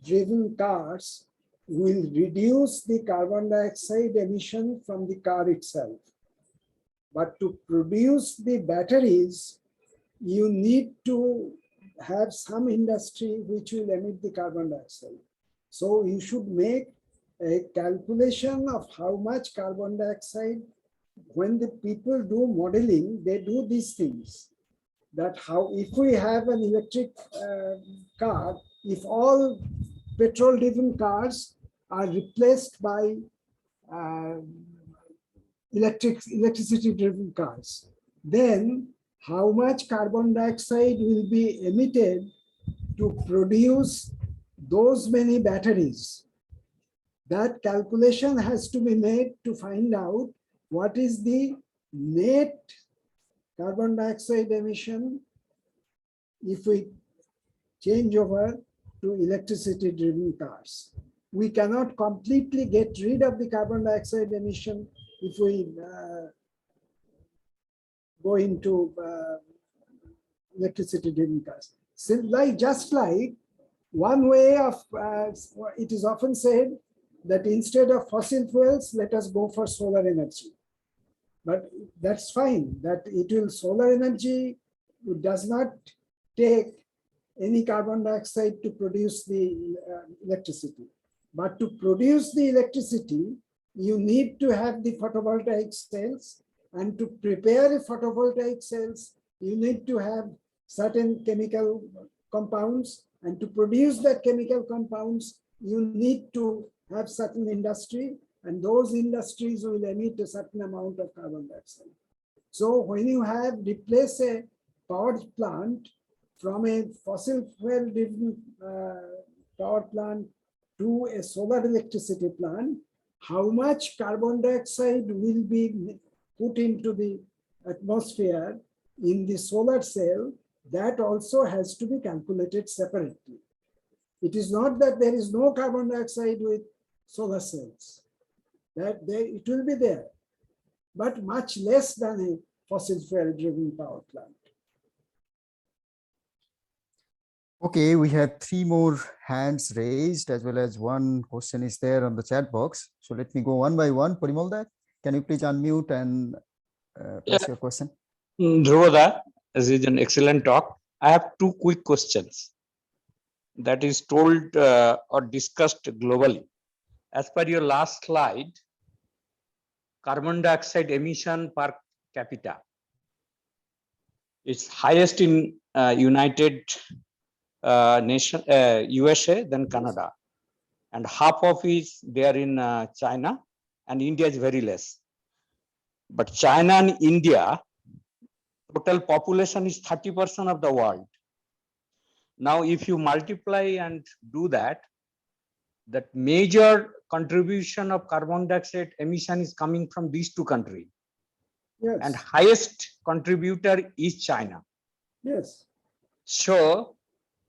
driven cars will reduce the carbon dioxide emission from the car itself. But to produce the batteries, you need to have some industry which will emit the carbon dioxide. So you should make a calculation of how much carbon dioxide. When the people do modeling, they do these things. That if we have an electric car, if all petrol-driven cars are replaced by electricity-driven cars, then how much carbon dioxide will be emitted to produce those many batteries? that calculation has to be made to find out what is the net carbon dioxide emission if we change over to electricity driven cars. We cannot completely get rid of the carbon dioxide emission if we go into electricity driven cars. So just like one way of, it is often said that instead of fossil fuels, let us go for solar energy. But that's fine, that it will, solar energy does not take any carbon dioxide to produce the electricity. But to produce the electricity, you need to have the photovoltaic cells, and to prepare a photovoltaic cells, you need to have certain chemical compounds, and to produce that chemical compounds, you need to have certain industry, and those industries will emit a certain amount of carbon dioxide. So when you have replaced a power plant from a fossil fuel driven power plant to a solar electricity plant, how much carbon dioxide will be put into the atmosphere in the solar cell, that also has to be calculated separately. It is not that there is no carbon dioxide with solar cells. That it will be there, but much less than a fossil fuel driven power plant. Okay, we have 3 more hands raised, as well as one question is there on the chat box. So let me go one by one. Parimal, can you please unmute and place your question? Dhruva, this is an excellent talk. I have 2 quick questions that is told or discussed globally. As per your last slide, carbon dioxide emission per capita is highest in United Nation, USA, then Canada, and half of it is there in China, and India is very less. But China and India, total population is 30% of the world. Now, if you multiply and do that, that major contribution of carbon dioxide emission is coming from these 2 countries. Yes. And highest contributor is China. Yes. So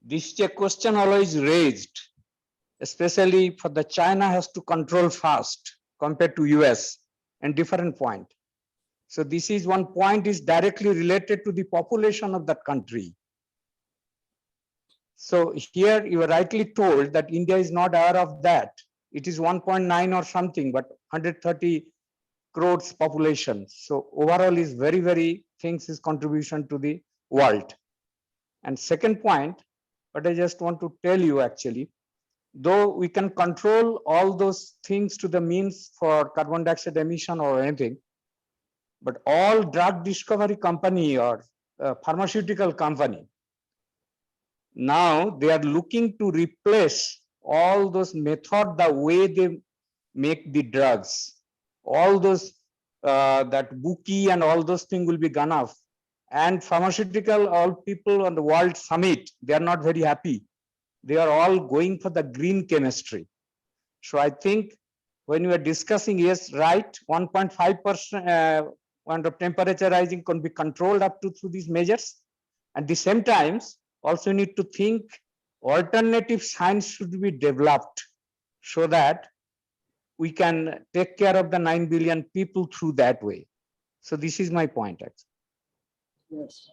this is a question always raised, especially for the China has to control fast compared to US and different point. So this is one point is directly related to the population of that country. So here you are rightly told that India is not aware of that. It is 1.9 or something, but 130 crores population. So overall is very, very things is contribution to the world. And second point, but I just want to tell you actually, though we can control all those things to the means for carbon dioxide emission or anything, but all drug discovery company or pharmaceutical company, now they are looking to replace all those methods, the way they make the drugs, all those that bookie and all those things will be gone off. And pharmaceutical, all people on the World Summit, they are not very happy. They are all going for the green chemistry. So I think when we are discussing, yes, right, 1.5% when the temperature rising can be controlled up to through these measures. At the same time, also need to think alternative science should be developed so that we can take care of the 9 billion people through that way. So this is my point, actually. Yes.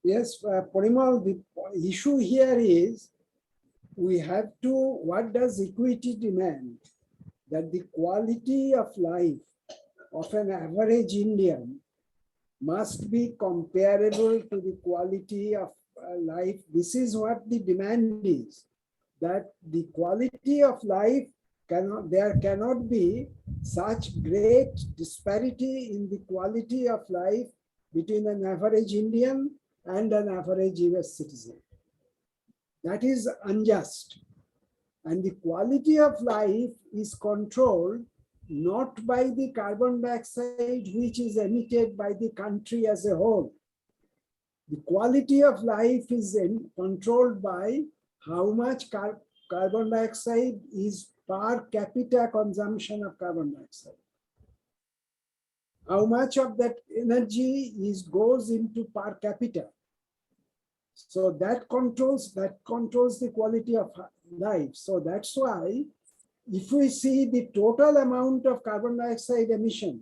Yes, Parimal, the issue here is we have to, what does equity demand? That the quality of life of an average Indian must be comparable to the quality of life. This is what the demand is, that the quality of life there cannot be such great disparity in the quality of life between an average Indian and an average US citizen. That is unjust. And the quality of life is controlled not by the carbon dioxide which is emitted by the country as a whole. The quality of life is controlled by how much carbon dioxide is per capita consumption of carbon dioxide. How much of that energy goes into per capita. So that controls the quality of life. So that's why if we see the total amount of carbon dioxide emission,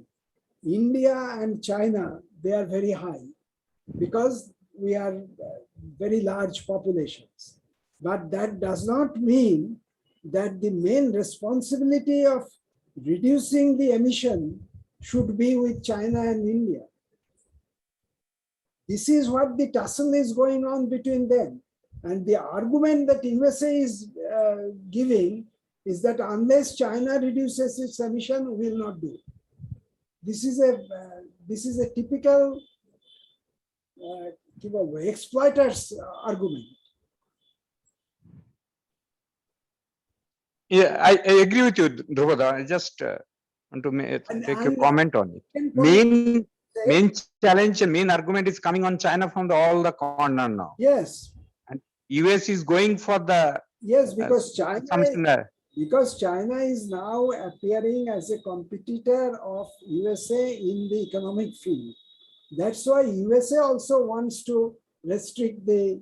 India and China, they are very high because we are very large populations. But that does not mean that the main responsibility of reducing the emission should be with China and India. This is what the tussle is going on between them. And the argument that USA is giving is that unless China reduces its emission, we will not do it. This is a typical exploiter's argument. Yeah, I agree with you, Dhruva. I just want to take a comment on it. Main challenge and main argument is coming on China from all the corner now. Yes. And US is going for the because China is now appearing as a competitor of USA in the economic field. That's why USA also wants to restrict the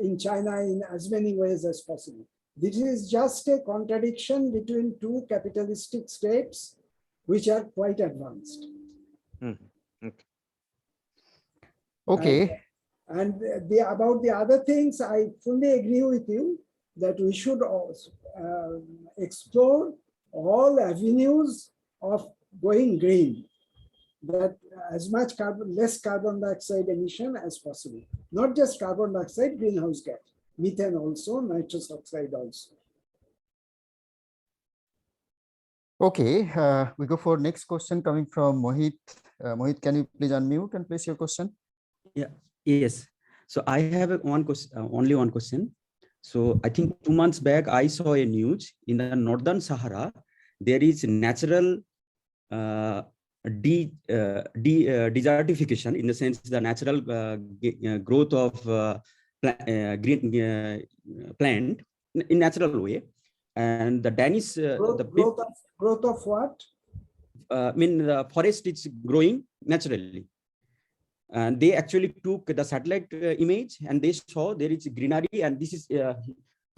in China in as many ways as possible. This is just a contradiction between two capitalistic states which are quite advanced. Okay. And about the other things, I fully agree with you that we should also explore all avenues of going green, that as much less carbon dioxide emission as possible. Not just carbon dioxide, greenhouse gas, methane also, nitrous oxide also. Okay, we go for next question coming from Mohit. Mohit, can you please unmute and place your question? Yeah. Yes. So I have one question, only one question. So I think 2 months back, I saw a news in the Northern Sahara, there is natural desertification, in the sense the natural growth of green plant in natural way. And the Danish growth of what? I mean, the forest is growing naturally. And they actually took the satellite image and they saw there is greenery, and this is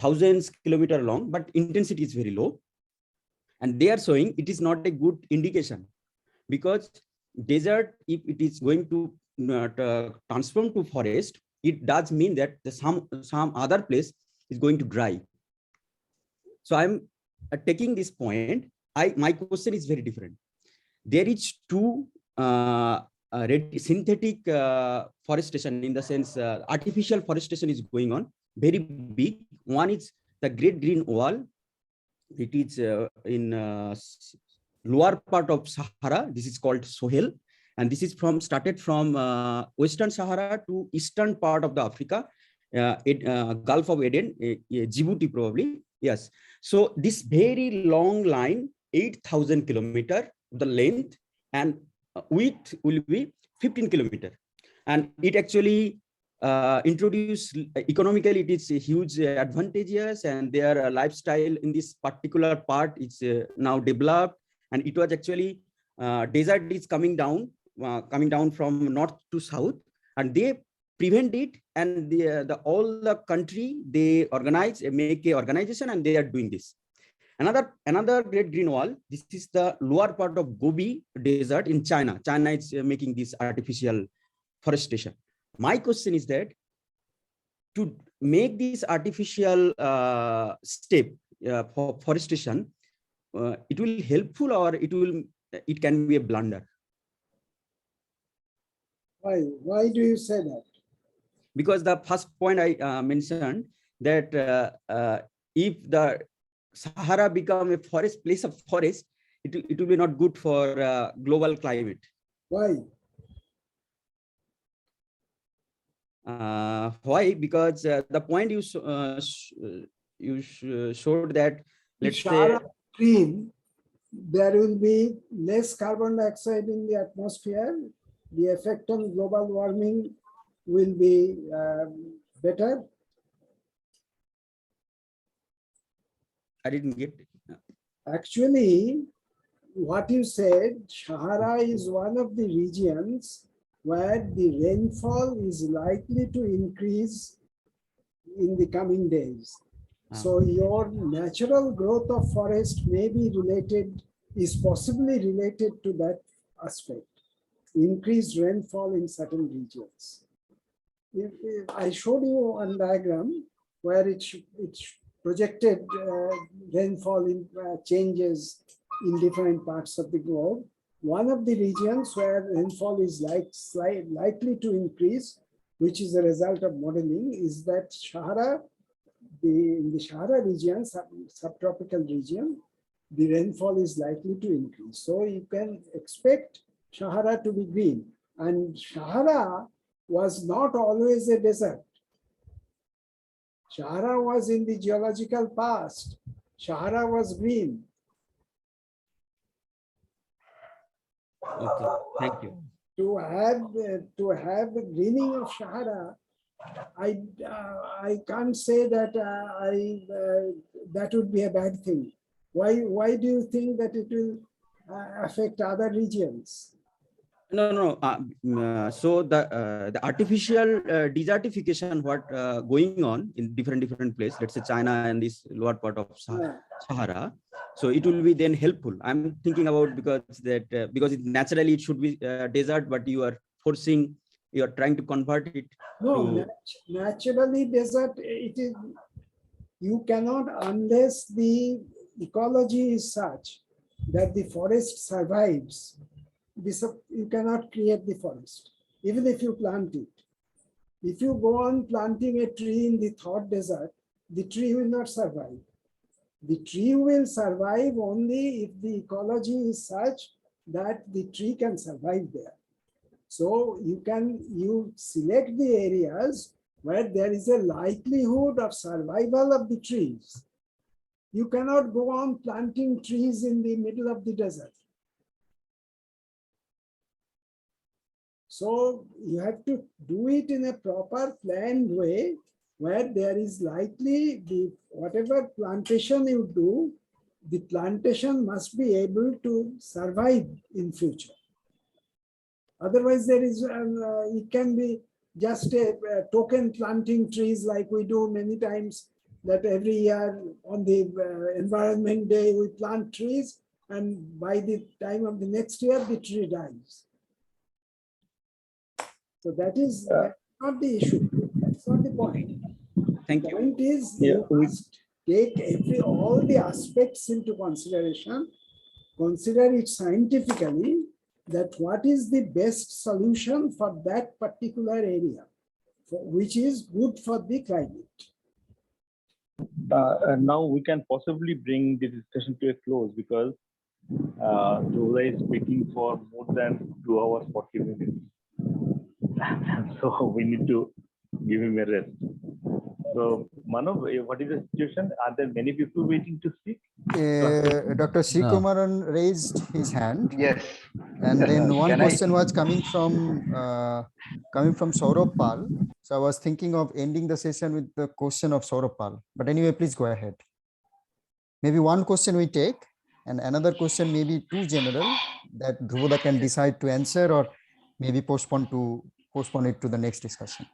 thousands kilometers long, but intensity is very low. And they are showing it is not a good indication, because desert, if it is going to transform to forest, it does mean that some other place is going to dry. So I'm taking this point. My question is very different. There is two synthetic forestation, in the sense artificial forestation is going on, very big. One is the Great Green Wall. It is in lower part of Sahara. This is called Sohel, and this is started from Western Sahara to eastern part of the Africa, Gulf of Aden, Djibouti probably. Yes. So this very long line, 8,000 kilometers the length, and width will be 15 kilometers. And it actually introduced economically, it is huge advantageous, and their lifestyle in this particular part is now developed. And it was actually desert is coming down from north to south, and they prevent it. And all the country, they organize, make a organization, and they are doing this. Another Great Green Wall. This is the lower part of Gobi Desert in China. China is making this artificial forestation. My question is that to make this artificial step for forestation, it will helpful, or it can be a blunder? Why do you say that? Because the first point I mentioned that if the Sahara become a place of forest, it will be not good for global climate. Why? Why? Because the point you showed that, let's say, green, there will be less carbon dioxide in the atmosphere. The effect on global warming will be better. I didn't get. Actually, what you said, Sahara is one of the regions where the rainfall is likely to increase in the coming days. So your natural growth of forest may be related, is possibly related to that aspect, increased rainfall in certain regions. If I showed you one diagram where it projected rainfall in, changes in different parts of the globe. One of the regions where rainfall is likely to increase, which is a result of modeling, is that Sahara. In the Sahara region, subtropical region, the rainfall is likely to increase. So you can expect Sahara to be green. And Sahara was not always a desert. Sahara was in the geological past. Sahara was green. Okay, thank you. To have the greening of Sahara, I can't say that that would be a bad thing. Why do you think that it will affect other regions? No. So the artificial desertification, what going on in different places, let's say China and this lower part of Sahara. So it will be then helpful. I'm thinking about because naturally it should be desert, but you are forcing, you are trying to convert it. No, naturally desert, it is, you cannot, unless the ecology is such that the forest survives, you cannot create the forest, even if you plant it. If you go on planting a tree in the third desert, the tree will not survive. The tree will survive only if the ecology is such that the tree can survive there. So you select the areas where there is a likelihood of survival of the trees. You cannot go on planting trees in the middle of the desert. So you have to do it in a proper planned way where there is likely whatever plantation you do, the plantation must be able to survive in future. Otherwise, there is it can be just a token planting trees like we do many times, that every year on the Environment Day we plant trees, and by the time of the next year the tree dies. So that's not the issue. That's not the point. Thank The you. point is you must take all the aspects into consideration, consider it scientifically, that what is the best solution for that particular area, which is good for the climate. Now we can possibly bring the discussion to a close because Dhruba is speaking for more than 2 hours 40 minutes. So we need to give him a rest. So Manav, what is the situation? Are there many people waiting to speak? Dr. Srikumaran raised his hand. Yes. And then one question was coming from Saurabh Pal. So I was thinking of ending the session with the question of Saurabh Pal. But anyway, please go ahead. Maybe one question we take, and another question may be too general that Dhruva can decide to answer, or maybe postpone it to the next discussion.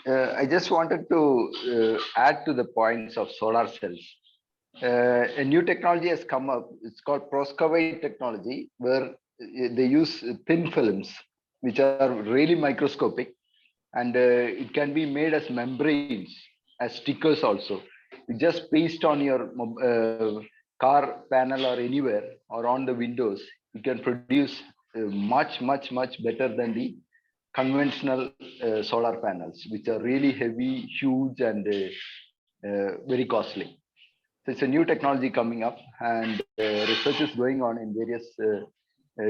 I just wanted to add to the points of solar cells. A new technology has come up. It's called Proscovite technology, where they use thin films, which are really microscopic, and it can be made as membranes, as stickers also. You just paste on your car panel or anywhere, or on the windows. You can produce much better than the conventional solar panels, which are really heavy, huge, and very costly. So it's a new technology coming up, and research is going on in various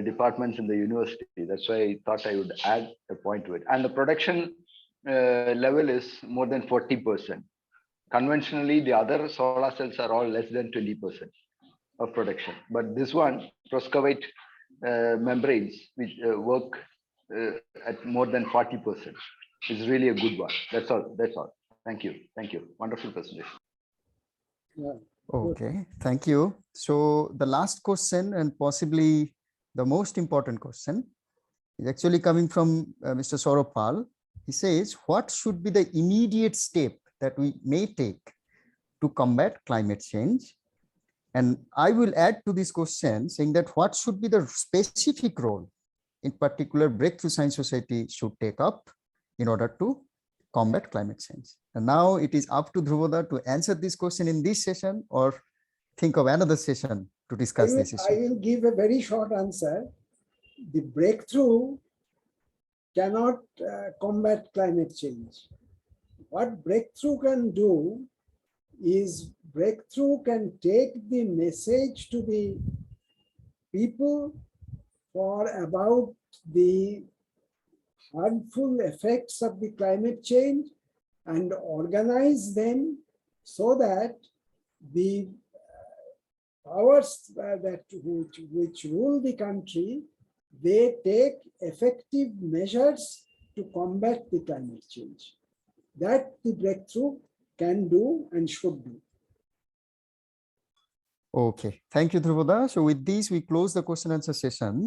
departments in the university. That's why I thought I would add a point to it. And the production level is more than 40%. Conventionally, the other solar cells are all less than 20% of production. But this one, Proscovite membranes, which work at more than 40%, is really a good one. That's all. Thank you. Wonderful presentation. Yeah. Okay, thank you. So the last question and possibly the most important question is actually coming from Mr. Saurabh Pal. He says, what should be the immediate step that we may take to combat climate change? And I will add to this question saying that what should be the specific role in particular Breakthrough Science Society should take up in order to combat climate change. And now it is up to Dhrubada to answer this question in this session or think of another session to discuss this I issue. will give a very short answer. The breakthrough cannot combat climate change. What breakthrough can do is breakthrough can take the message to the people for about the harmful effects of the climate change and organize them so that the powers which rule the country, they take effective measures to combat the climate change. That the breakthrough can do and should do. Okay, thank you, Dhrubada. So with this, we close the question answer session.